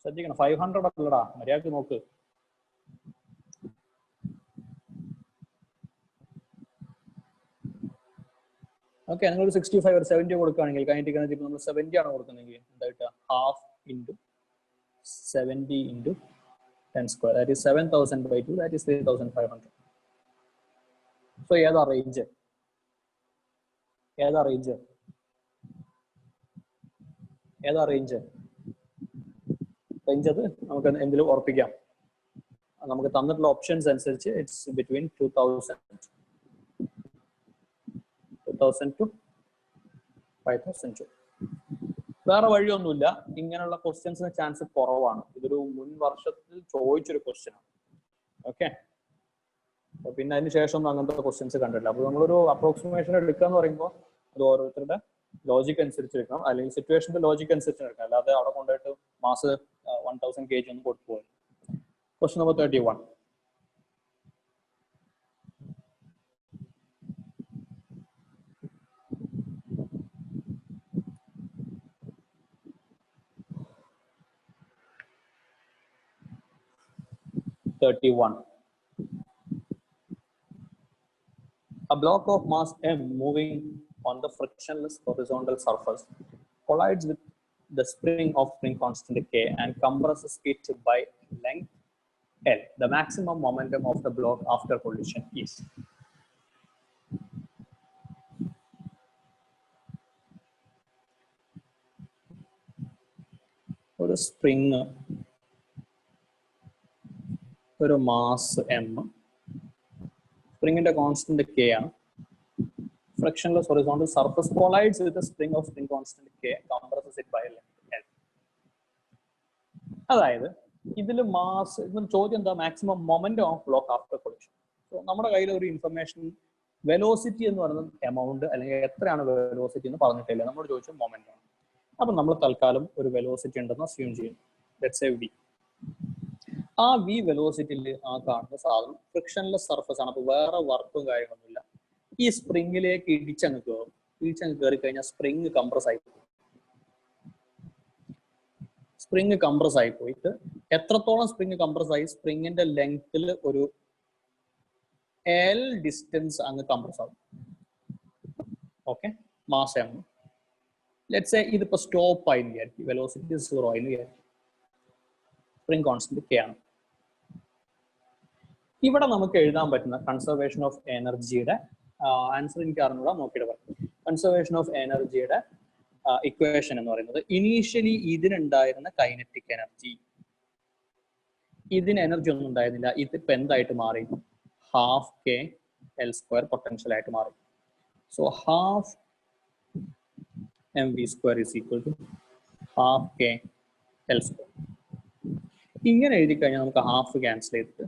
ശ്രദ്ധിക്കണം, 500 അല്ലടാ, മര്യാദക്ക് നോക്ക്. ഓക്കെ, നിങ്ങളൊരു 65 or 70 കൊടുക്കുകയാണെങ്കിൽ കൈനറ്റിക് എനർജി ഇപ്പോൾ നമ്മൾ 70 ആണ് കൊടുക്കുന്നതെങ്കിൽ എന്തായിട്ട് half into 70 into 10 square, that is 7,000 by 2, that is 3,500. So ഏതാ റേഞ്ച്? ഏതാ റേഞ്ച്? ഏതാ റേഞ്ച്? റേഞ്ച് അത് നമുക്ക് എന്തെങ്കിലും ഉറപ്പിക്കാം. നമുക്ക് തന്നിട്ടുള്ള ഓപ്ഷൻസ് അനുസരിച്ച് ഇറ്റ്സ് ബിറ്റ്വീൻ 2,000 to 5002. വേറെ വഴിയൊന്നുമില്ല, ഇങ്ങനെയുള്ള ക്വസ്റ്റ്യൻസിന് ചാൻസ് കുറവാണ്. ഇതൊരു മുൻ വർഷത്തിൽ ചോദിച്ചൊരു ക്വസ്റ്റ്യൻ ആണ്. ഓക്കെ, പിന്നെ അതിന് ശേഷം ഒന്നും അങ്ങനത്തെ ക്വസ്റ്റ്യൻസ് കണ്ടിട്ടില്ല. അപ്പോൾ നമ്മളൊരു അപ്രോക്സിമേഷൻ എടുക്കുക എന്ന് പറയുമ്പോൾ അത് ഓരോരുത്തരുടെ ലോജിക് അനുസരിച്ച് എടുക്കണം, അല്ലെങ്കിൽ സിറ്റുവേഷന്റെ ലോജിക് അനുസരിച്ച് എടുക്കണം. അല്ലാതെ അവിടെ കൊണ്ടുപോയിട്ട് മാസ് 1000 kg ഒന്നും കൊടുത്തുപോയി. Question number 31. A block of mass m moving on the frictionless horizontal surface collides with the spring of spring constant k and compresses it by length L. The maximum momentum of the block after collision is. ഒരു spring, ഒരു mass m, സ്പ്രിങ്ങിന്റെ constant k ആണ്. Frictionless horizontal surface collides with the spring of spring constant k, compresses it by length L. അതായത് ഇതിൽ mass, ഇതിന് ചോദ്യം എന്താ? Maximum momentum of block after collision. So നമ്മുടെ കയ്യിൽ ഒരു ഇൻഫർമേഷൻ വെലോസിറ്റി എന്ന് പറയുന്നത് എമൗണ്ട് അല്ലെങ്കിൽ എത്രയാണ് വെലോസിറ്റി എന്ന് പറഞ്ഞിട്ടില്ല, നമ്മൾ ചോദിച്ചു മൊമെന്റം ആണ്. അപ്പൊ നമ്മൾ തൽക്കാലം ഒരു വെലോസിറ്റി ഉണ്ടെന്ന് അസ്യൂം ചെയ്യും. Let's say v. ആ v വെലോസിറ്റിയിൽ ആ കാണുന്ന സാധനം ഫ്രിക്ഷൻലെസ് സർഫസ് ആണ്. അപ്പൊ വേറെ വർക്കും കാര്യങ്ങളൊന്നുമില്ല. ഈ സ്പ്രിങ്ങിലേക്ക് ഇടിച്ചങ്ങ് കയറും. ഇടിച്ചങ്ങ് കയറി കഴിഞ്ഞാൽ സ്പ്രിങ് കംപ്രസ് ആയി പോകും. സ്പ്രിങ് കംപ്രസ് ആയി പോയിട്ട് എത്രത്തോളം സ്പ്രിങ് കംപ്രസ് ആയി? സ്പ്രിങ്ങിന്റെ ലെങ്ത്തിൽ ഒരു L ഡിസ്റ്റൻസ് അങ്ങ് കംപ്രസ് ആവും. Okay, mass m. Let's say ഇതിപ്പോ സ്റ്റോപ്പ് ആയി വിചാരിക്കും, വെലോസിറ്റി 0 ആയി വിചാരിക്കും, സ്പ്രിങ് കോൺസ്റ്റന്റ് k ആണ്. ഇവിടെ നമുക്ക് എഴുതാൻ പറ്റുന്ന കൺസർവേഷൻ ഓഫ് എനർജിയുടെ ആൻസർ എനിക്ക് അറിഞ്ഞൂടാ, നോക്കിയിട്ട് പറയാം. കൺസർവേഷൻ ഓഫ് എനർജിയുടെ ഇക്വേഷൻ എന്ന് പറയുന്നത് ഇനീഷ്യലി ഇതിനുണ്ടായിരുന്ന കൈനറ്റിക് എനർജി, ഇതിന് എനർജി ഒന്നും ഉണ്ടായിരുന്നില്ല. ഇതിപ്പോ എന്തായിട്ട് മാറി? Half K L square potential ആയിട്ട് മാറി. So half mv square is equal to half K L square. ഇങ്ങനെ എഴുതി കഴിഞ്ഞാൽ നമുക്ക് ഹാഫ് ക്യാൻസൽ ചെയ്തിട്ട്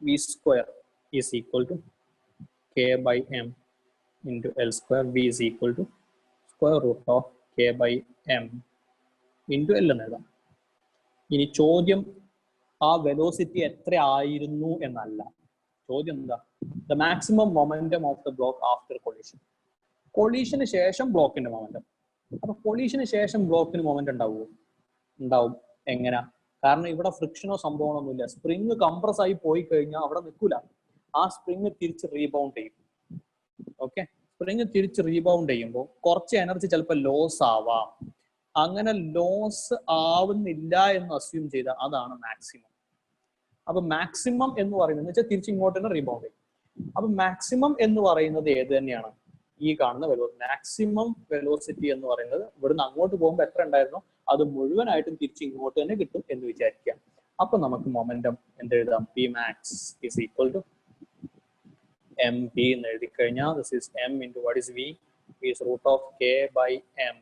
v square is equal to k by m into L square. v is equal to square root of k by m into L എന്ന് എഴുതാം. ഇനി ചോദ്യം ആ വെലോസിറ്റി എത്ര ആയിരുന്നു എന്നല്ല, ചോദ്യം എന്താ? The maximum momentum of the block after collision. കൊളീഷന് ശേഷം ബ്ലോക്കിന്റെ മൊമെന്റം. അപ്പൊ കൊളീഷന് ശേഷം ബ്ലോക്കിന് മൊമെന്റ് ഉണ്ടാവുമോ? ഉണ്ടാവും. എങ്ങനെ? കാരണം ഇവിടെ ഫ്രിക്ഷനോ സംഭവമൊന്നുമില്ല. സ്പ്രിങ് കംപ്രസ് ആയി പോയി കഴിഞ്ഞാൽ അവിടെ നിൽക്കൂല. ആ സ്പ്രിങ് തിരിച്ച് റീബൗണ്ട് ചെയ്യും. ഓക്കെ, സ്പ്രിങ് തിരിച്ച് റീബൗണ്ട് ചെയ്യുമ്പോൾ കുറച്ച് എനർജി ചിലപ്പോൾ ലോസ് ആവാം. അങ്ങനെ ലോസ് ആവുന്നില്ല എന്ന് അസ്യൂം ചെയ്ത അതാണ് മാക്സിമം. അപ്പൊ മാക്സിമം എന്ന് പറയുന്നത് വെച്ചാൽ തിരിച്ച് ഇങ്ങോട്ട് തന്നെ റീബൗണ്ട് ചെയ്യും. അപ്പൊ മാക്സിമം എന്ന് പറയുന്നത് ഏത് തന്നെയാണ്? ഈ കാണുന്ന വെലോസിറ്റി. മാക്സിമം വെലോസിറ്റി എന്ന് പറയുന്നത് ഇവിടുന്ന് അങ്ങോട്ട് പോകുമ്പോൾ എത്ര ഉണ്ടായിരുന്നോ അത് മുഴുവനായിട്ടും തിരിച്ച് ഇങ്ങോട്ട് തന്നെ കിട്ടും എന്ന് വിചാരിക്കുക. അപ്പൊ നമുക്ക് മൊമെന്റം എന്തെഴുതാം? P max is equal to M P എന്ന് എഴുതി കഴിഞ്ഞാൽ this is M into what is V? Is root of K by M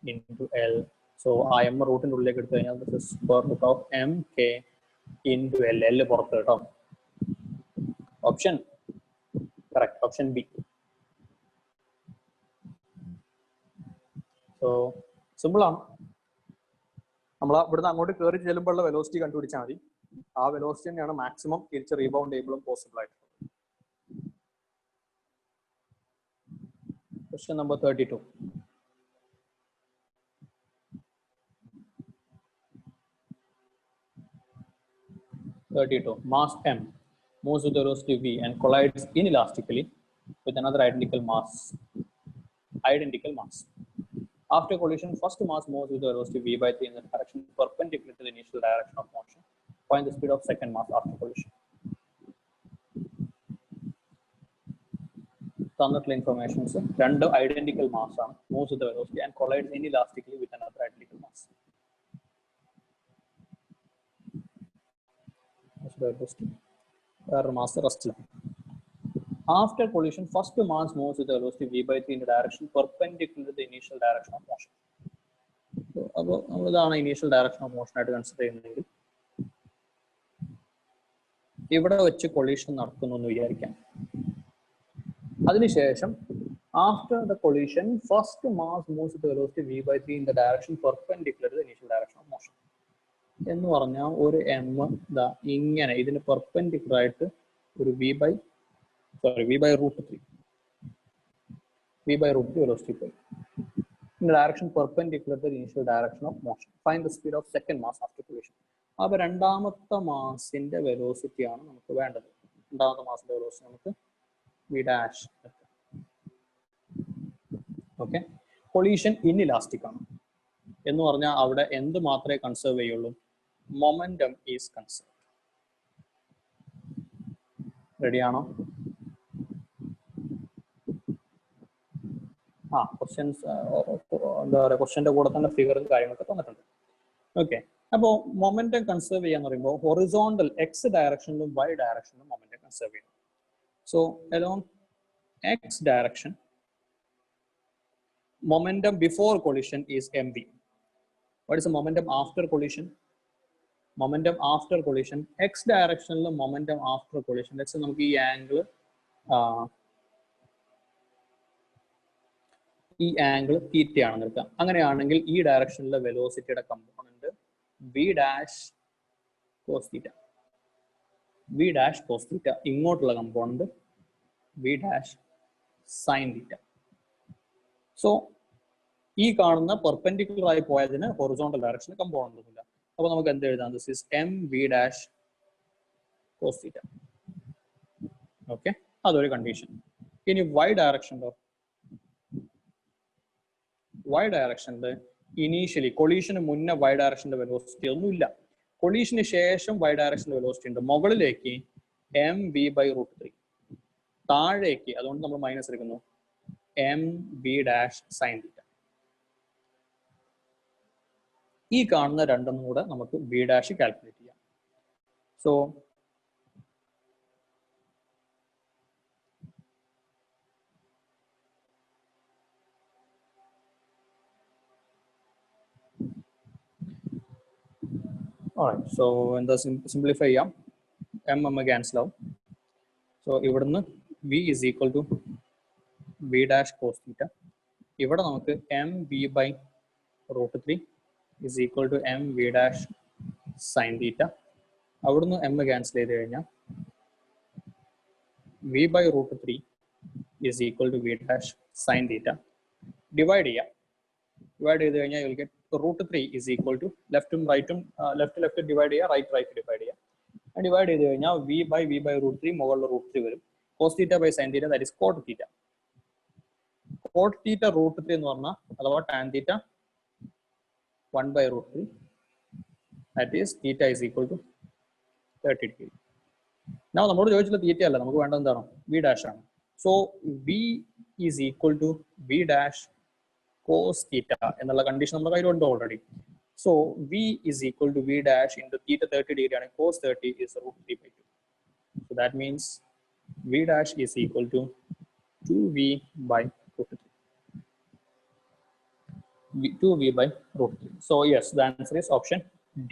into L. So ആ എം റൂട്ടിൻ്റെ ഉള്ളിലേക്ക് എടുത്തു കഴിഞ്ഞാൽ this is square root of M K into L. L പുറത്ത് കേട്ടോ. Option correct, option B. So simple ആണ്. നമ്മൾ ഇവിടുന്ന് അങ്ങോട്ട് കയറി ചെല്ലുമ്പോഴുള്ള വെലോസിറ്റി കണ്ടുപിടിച്ചാൽ മതി. ആ വെലോസിറ്റി തന്നെയാണ് മാക്സിമം തിരിച്ച് റീബൗണ്ട് ചെയ്യുമ്പോഴും പോസിബിൾ ആയിട്ട്. Question number 32. Mass m moves with the velocity v and collides inelastically with another identical mass. After collision, first mass moves with the velocity v by 3 in the direction perpendicular to the initial direction of motion. Find the speed of second mass after collision. തന്നിട്ടുള്ള informations രണ്ട് identical mass ആണ്, moves with the velocity and collides inelastically with another identical mass. വേറൊരു mass റെസ്റ്റിലാണ്. After collision, first mass moves with the velocity v by 3 in the direction perpendicular to the initial direction of motion. So, അപ്പോൾ നമ്മളിതാണ് initial direction of motion ആയിട്ട് consider ചെയ്യുന്നതെങ്കിൽ ഇവിടെ വെച്ച് collision നടക്കുന്നു എന്ന് വിചാരിക്കാം. അതിനുശേഷം after the collision, first mass moves with the velocity v by 3 in the direction perpendicular to the initial direction of motion. എന്ന് പറഞ്ഞാൽ ഒരു m ഇങ്ങനെ ഇതിന് പെർപെൻഡിക്കുലർ ആയിട്ട് ഒരു v by root 3 velocity പോയി in the direction perpendicular to the initial direction of motion. Find the speed of second mass after collision. അപ്പോൾ രണ്ടാമത്തെ മാസിന്റെ വെലോസിറ്റി ആണ് നമുക്ക് വേണ്ടത്. രണ്ടാമത്തെ മാസിന്റെ വെലോസിറ്റി നമുക്ക് v dash. Okay, collision inelastic ആണ് എന്ന് പറഞ്ഞാൽ അവിടെ എന്ത് മാത്രമേ കൺസേർവ് ചെയ്യുള്ളൂ? Momentum is conserve. റെഡിയാണോ? ക്വസ്റ്റ്യൻസ് എന്താ പറയുക, ക്വസ്റ്റ്യന്റെ കൂടെ തന്നെ ഫിഗറും കാര്യങ്ങളൊക്കെ തന്നിട്ടുണ്ട്. ഓക്കെ, അപ്പോൾ മൊമെന്റം കൺസേർവ് ചെയ്യാന്ന് പറയുമ്പോൾ ഹൊറിസോണ്ടൽ എക്സ് ഡയറക്ഷനിലും വൈ ഡയറക്ഷനിലും മൊമെന്റം കൺസേർവ് ചെയ്യണം. So along X direction momentum before collision is mv. What is the momentum after collision? Momentum after collision, x direction momentum after collision. Let's say നമുക്ക് ഈ angle theta ആണെന്ന് എടുക്കാം. അങ്ങനെയാണെങ്കിൽ ഈ ഡയറക്ഷനിലെ വെലോസിറ്റിയുടെ component v dash cos theta. v dash cos theta. ഇങ്ങോട്ടുള്ള component v dash sin theta. So ഈ കാണുന്ന പെർപെൻഡിക്കുലർ ആയി പോയതിന് ഹൊറിസോണ്ടൽ ഡയറക്ഷനിൽ കമ്പോണന്റ് ഒന്നുമില്ല. അപ്പോൾ നമുക്ക് എന്ത് എഴുതാം? This is M V dash cos theta. Okay, അതൊരു കണ്ടീഷൻ. ഇനി വൈ ഡയറക്ഷനിലോ? വൈ ഡയറക്ഷനിൽ ഇനീഷ്യലി കൊളീഷന് മുന്നേ വൈ ഡയറക്ഷന്റെ വെലോസിറ്റി ഒന്നും ഇല്ല. കൊളീഷന് ശേഷം വൈ ഡയറക്ഷന്റെ വെലോസിറ്റി ഉണ്ട്. മുകളിലേക്ക് എം വി ബൈ റൂട്ട് 3, താഴേക്ക് അതുകൊണ്ട് നമ്മൾ മൈനസ് എടുക്കുന്നു M V dash sine theta. ഈ കാണുന്ന രണ്ടും കൂടെ നമുക്ക് വി ഡാഷ് കാൽക്കുലേറ്റ് ചെയ്യാം. സോ സോ എന്താ സിംപ്ലിഫൈ ചെയ്യാം. എം ക്യാൻസൽ ആവും. സോ ഇവിടുന്ന് V is equal to V dash cos theta. ഇവിടെ നമുക്ക് M V by root 3 is equal to m v dash sin theta. അവിടുന്ന് m ക്യാൻസൽ ചെയ്ത് കഴിഞ്ഞാൽ v by root 3 is equal to v dash sin theta. Divide ചെയ്യാം. Divide ചെയ്ത് കഴിഞ്ഞാൽ you will get root 3 is equal to ലെഫ്റ്റും റൈറ്റും left divide ചെയ്യുക, right divide ചെയ്യുക. Divide ചെയ്ത് കഴിഞ്ഞാൽ v by root 3 മുകളിൽ root 3 വരും. cos theta by sin theta, that is cot theta. cot theta root 3 എന്ന് പറഞ്ഞാൽ അഥവാ tan theta 1 by root 3, that is theta is equal to 30 degree. Now നമ്മളോട് ചോദിച്ചിട്ടുള്ള തീറ്റ അല്ല, നമുക്ക് വേണ്ടത് എന്താണ്? v dash ആണ്. So v is equal to v dash cos theta എന്നുള്ള കണ്ടീഷൻ നമ്മുടെ കയ്യിലുണ്ട് already. So v is equal to v dash into theta 30 degree ആണ്. cos 30 is root 3 by 2. So that means v dash is equal to 2v by root 3. 2v by root 3. So yes, the answer is option D.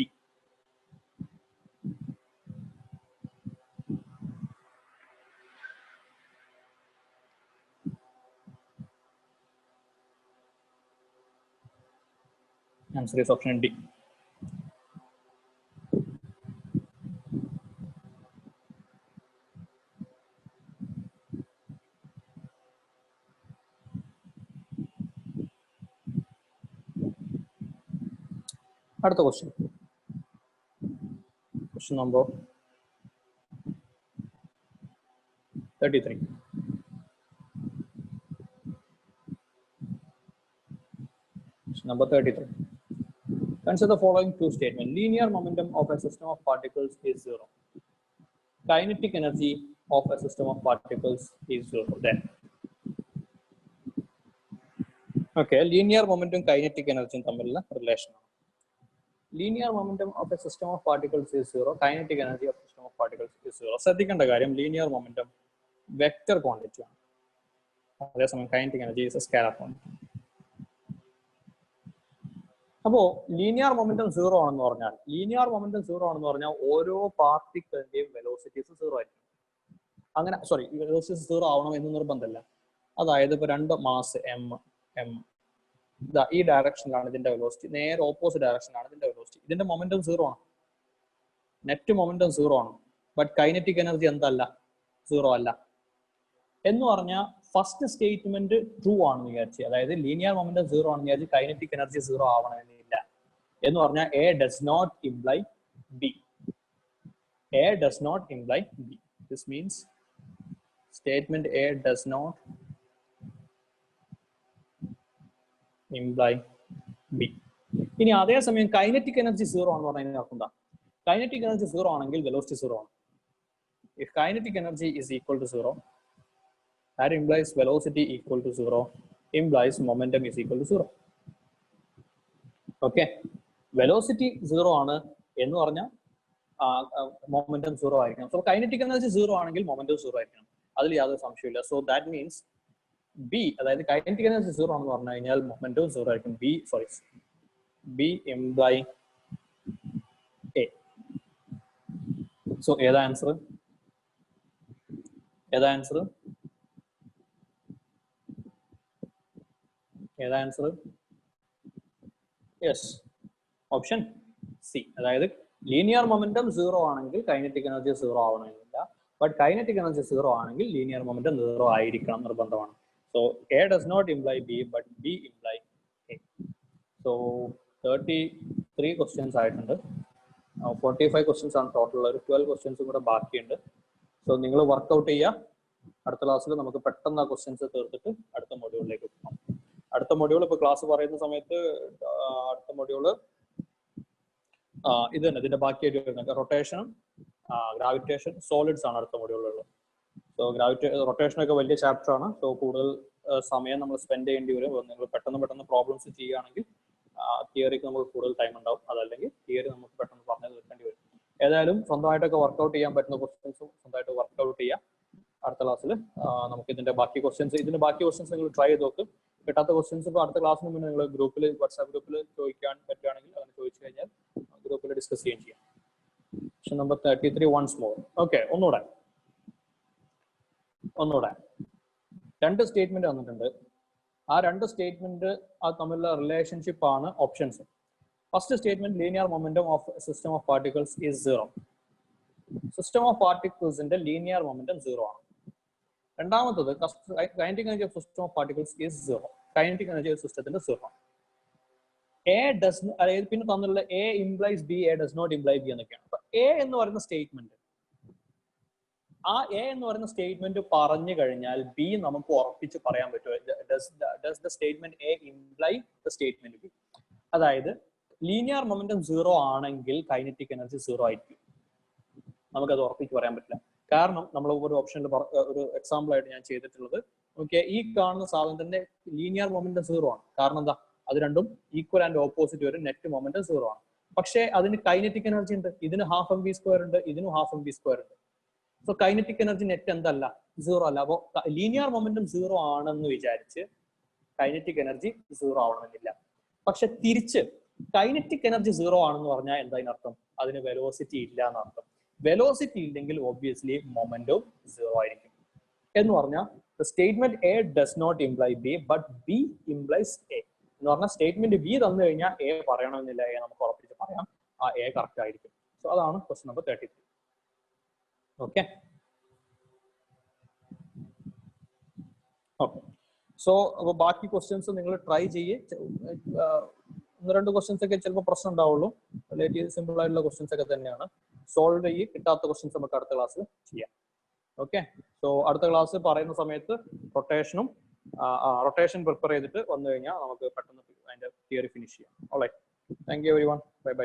Answer is option D. അടുത്ത question, question number 33. Number 33. Consider the following two statements. Linear momentum of a system of particles is 0. Kinetic energy of a system of particles is 0. Then, okay, linear momentum kinetic energy തമ്മിലുള്ള relation. Linear momentum of a system of particles is 0. Kinetic energy of a system of particles is 0. ശ്രദ്ധിക്കേണ്ട കാര്യം, linear momentum vector quantity ആണ്. അതേസമയം kinetic energy is A scalar quantity. അപ്പോ linear momentum zero ആണെന്ന് പറഞ്ഞാൽ ഓരോ പാർട്ടിക്കിളിന്റെയും velocities zero ആയിരിക്കും. അങ്ങനെ വെലോസിറ്റി സീറോ ആവണം എന്ന് നിർബന്ധമില്ല. അതായത് ഇപ്പൊ രണ്ട് മാസ് എം ഈ ഡയറക്ഷനിലാണ് ഇതിന്റെ വെലോസിറ്റി, നേരെ ഓപ്പോസിറ്റ് ഡയറക്ഷനിലാണ് ഇതിന്റെ വെലോസിറ്റി. ഇതിന്റെ മൊമെന്റം സീറോ ആണ്, നെറ്റ് മൊമെന്റം സീറോ ആണ്. ബട്ട് കൈനറ്റിക് എനർജി എന്തല്ല, സീറോ അല്ല. എന്ന് പറഞ്ഞാൽ ഫസ്റ്റ് സ്റ്റേറ്റ്മെന്റ് ട്രൂ ആണെന്ന് വിചാരിച്ചു, അതായത് ലീനിയർ മൊമെന്റം സീറോ ആണെന്ന് വിചാരിച്ച് കൈനറ്റിക് എനർജി സീറോ ആവണമെന്നില്ല. എന്ന് പറഞ്ഞാൽ A does not imply B. A does not imply B. This means statement A does not imply B. ഇനി അതേസമയം കൈനറ്റിക് എനർജി സീറോ എന്ന് പറഞ്ഞാൽ അർത്ഥം എന്താ? കൈനറ്റിക് എനർജി സീറോ ആണെങ്കിൽ വെലോസിറ്റി സീറോ ആണ്. If kinetic energy is equal to zero, that implies velocity equal to zero, implies momentum is equal to zero. Okay, velocity zero ആണ് എന്ന് പറഞ്ഞാൽ momentum zero ആയിരിക്കണം. So kinetic energy zero ആണെങ്കിൽ momentum zero ആയിരിക്കണം, അതിൽ യാതൊരു സംശയമില്ല. So that means B, അതായത് kinetic energy zero ആണെന്ന് പറഞ്ഞു കഴിഞ്ഞാൽ momentum zero ആയിരിക്കും. B imply A. So ഏതാ ആൻസർ? ഏതാ ആൻസർ? Yes, option C. അതായത് ലീനിയർ മൊമെന്റം സീറോ ആണെങ്കിൽ കൈനറ്റിക് എനർജി സീറോ ആവണമെന്നില്ല. ബട്ട് കൈനറ്റിക് എനർജി സീറോ ആണെങ്കിൽ ലീനിയർ മൊമെന്റം സീറോ ആയിരിക്കണം, നിർബന്ധമാണ്. So A does not imply B, but B imply A. So 33 questions ആയിട്ടുണ്ട്. 45 questions ആണ് total. ഒരു 12 ക്വസ്റ്റ്യൻസും കൂടെ ബാക്കിയുണ്ട്. സോ നിങ്ങൾ വർക്ക്ഔട്ട് ചെയ്യുക. അടുത്ത ക്ലാസ്സിൽ നമുക്ക് പെട്ടെന്ന് ആ ക്വസ്റ്റ്യൻസ് തീർത്തിട്ട് അടുത്ത മൊഡ്യൂളിലേക്ക് പോകാം. അടുത്ത മൊഡ്യൂൾ ഇപ്പോൾ ക്ലാസ് പറയുന്ന സമയത്ത് അടുത്ത മൊഡ്യൂള് ഇത് തന്നെ, ഇതിന്റെ ബാക്കിയായിട്ട് വരുന്നത് റൊട്ടേഷനും ഗ്രാവിറ്റേഷൻ, സോളിഡ്സ് ആണ് അടുത്ത മൊഡ്യൂളുള്ളത്. സോ റൊട്ടേഷൻ ഒക്കെ വലിയ ചാപ്റ്റർ ആണ്. സോ കൂടുതൽ സമയം നമ്മൾ സ്പെൻഡ് ചെയ്യേണ്ടി വരും. നിങ്ങൾ പെട്ടെന്ന് പ്രോബ്ലംസ് ചെയ്യുകയാണെങ്കിൽ തിയറിക്ക് നമുക്ക് കൂടുതൽ ടൈം ഉണ്ടാവും. അതല്ലെങ്കിൽ തിയറി നമുക്ക് പെട്ടെന്ന് പറഞ്ഞു തീർക്കേണ്ടി വരും. ഏതായാലും സ്വന്തമായിട്ടൊക്കെ വർക്ക്ഔട്ട് ചെയ്യാൻ പറ്റുന്ന ക്വസ്റ്റ്യൻസും സ്വന്തമായിട്ട് വർക്ക്ഔട്ട് ചെയ്യുക. അടുത്ത ക്ലാസ്സിൽ നമുക്ക് ഇതിന്റെ ബാക്കി ക്വസ്റ്റ്യൻസ് നിങ്ങൾ ട്രൈ ചെയ്ത് നോക്ക്. കിട്ടാത്ത ക്വസ്റ്റ്യൻസ് ഇപ്പോൾ അടുത്ത ക്ലാസ്സിന് മുന്നേ നിങ്ങൾ ഗ്രൂപ്പിൽ, വാട്സാപ്പ് ഗ്രൂപ്പിൽ ചോദിക്കാൻ പറ്റുകയാണെങ്കിൽ അങ്ങനെ ചോദിച്ചു കഴിഞ്ഞാൽ ഗ്രൂപ്പിൽ ഡിസ്കസ് ചെയ്യുകയും ചെയ്യാം. Question number 33 once more. Okay, ഒന്നുകൂടെ രണ്ട് സ്റ്റേറ്റ്മെന്റ് വന്നിട്ടുണ്ട്. ആ രണ്ട് സ്റ്റേറ്റ്മെന്റ് തമ്മിലുള്ള റിലേഷൻഷിപ്പ് ആണ് options. First statement, linear momentum of system of particles is zero. System of പാർട്ടിക്കിൾസിന്റെ ലീനിയർ മൊമെന്റം സീറോ ആണ്. രണ്ടാമത്തത്, kinetic energy of system of particles is zero. Kinetic energy of സിസ്റ്റത്തിന്റെ സീറോ. അതായത് പിന്നെ തന്നിട്ടുള്ള A implies B, A does not imply B എന്നൊക്കെയാണ്. അപ്പൊ A എന്ന് പറയുന്ന സ്റ്റേറ്റ്മെന്റ് പറഞ്ഞു കഴിഞ്ഞാൽ ബി നമുക്ക് ഉറപ്പിച്ച് പറയാൻ പറ്റുമോ? Does the statement A imply the statement B? അതായത് ലീനിയർ മൊമെന്റം സീറോ ആണെങ്കിൽ കൈനറ്റിക് എനർജി സീറോ ആയിരിക്കും. നമുക്കത് ഉറപ്പിച്ച് പറയാൻ പറ്റില്ല. കാരണം നമ്മൾ ഒരു ഓപ്ഷനിൽ ഒരു എക്സാമ്പിൾ ആയിട്ട് ഞാൻ ചെയ്തിട്ടുള്ളത്, ഓക്കെ, ഈ കാണുന്ന സാധനത്തിന്റെ ലീനിയർ മൊമെന്റം സീറോ ആണ്. കാരണം എന്താ? അത് രണ്ടും ഈക്വൽ ആൻഡ് ഓപ്പോസിറ്റ് വരും, നെറ്റ് മൊമെന്റം സീറോ ആണ്. പക്ഷേ അതിന് കൈനറ്റിക് എനർജി ഉണ്ട്. ഇതിന് ഹാഫ് എം വി സ്ക്വയർ ഉണ്ട്, ഇതിനും ഹാഫ് എം വി സ്ക്വയർ ഉണ്ട്. സോ കൈനറ്റിക് എനർജി നെറ്റ് എന്തല്ല, സീറോ അല്ല. അപ്പോൾ ലീനിയർ മൊമെന്റം സീറോ ആണെന്ന് വിചാരിച്ച് കൈനറ്റിക് എനർജി സീറോ ആവണമെന്നില്ല. പക്ഷെ തിരിച്ച് കൈനറ്റിക് എനർജി സീറോ ആണെന്ന് പറഞ്ഞാൽ എന്താ അതിനർത്ഥം? അതിന് വെലോസിറ്റി ഇല്ല എന്നർത്ഥം. വെലോസിറ്റി ഇല്ലെങ്കിൽ ഒബ്വിയസ്ലി മൊമെന്റും സീറോ ആയിരിക്കും. എന്ന് പറഞ്ഞാൽ statement A does not imply B, but B implies A എന്ന് പറഞ്ഞാൽ സ്റ്റേറ്റ്മെന്റ് ബി തന്നു കഴിഞ്ഞാൽ എ പറയണമെന്നില്ല, എ നമുക്ക് ഉറപ്പിച്ച് പറയാം, ആ എ കറക്റ്റ് ആയിരിക്കും. സോ അതാണ് ക്വസ്റ്റ്യൻ നമ്പർ 33. ഓക്കെ, സോ അപ്പോൾ ബാക്കി ക്വസ്റ്റ്യൻസ് നിങ്ങൾ ട്രൈ ചെയ്യേ. ഒന്ന് രണ്ട് ക്വസ്റ്റ്യൻസ് ഒക്കെ ചിലപ്പോൾ പ്രശ്നം ഉണ്ടാവുള്ളൂ. റിലേറ്റീവ് സിമ്പിൾ ആയിട്ടുള്ള ക്വസ്റ്റ്യൻസ് ഒക്കെ തന്നെയാണ്. സോൾവ് ചെയ്യ്. കിട്ടാത്ത ക്വസ്റ്റ്യൻസ് നമുക്ക് അടുത്ത ക്ലാസ്സിൽ ചെയ്യാം. ഓക്കെ, സോ അടുത്ത ക്ലാസ് പറയുന്ന സമയത്ത് റൊട്ടേഷൻ പ്രിപ്പയർ ചെയ്തിട്ട് വന്നു കഴിഞ്ഞാൽ നമുക്ക് പെട്ടെന്ന് അതിന്റെ തിയറി ഫിനിഷ് ചെയ്യാം. Alright, thank you everyone. Bye by.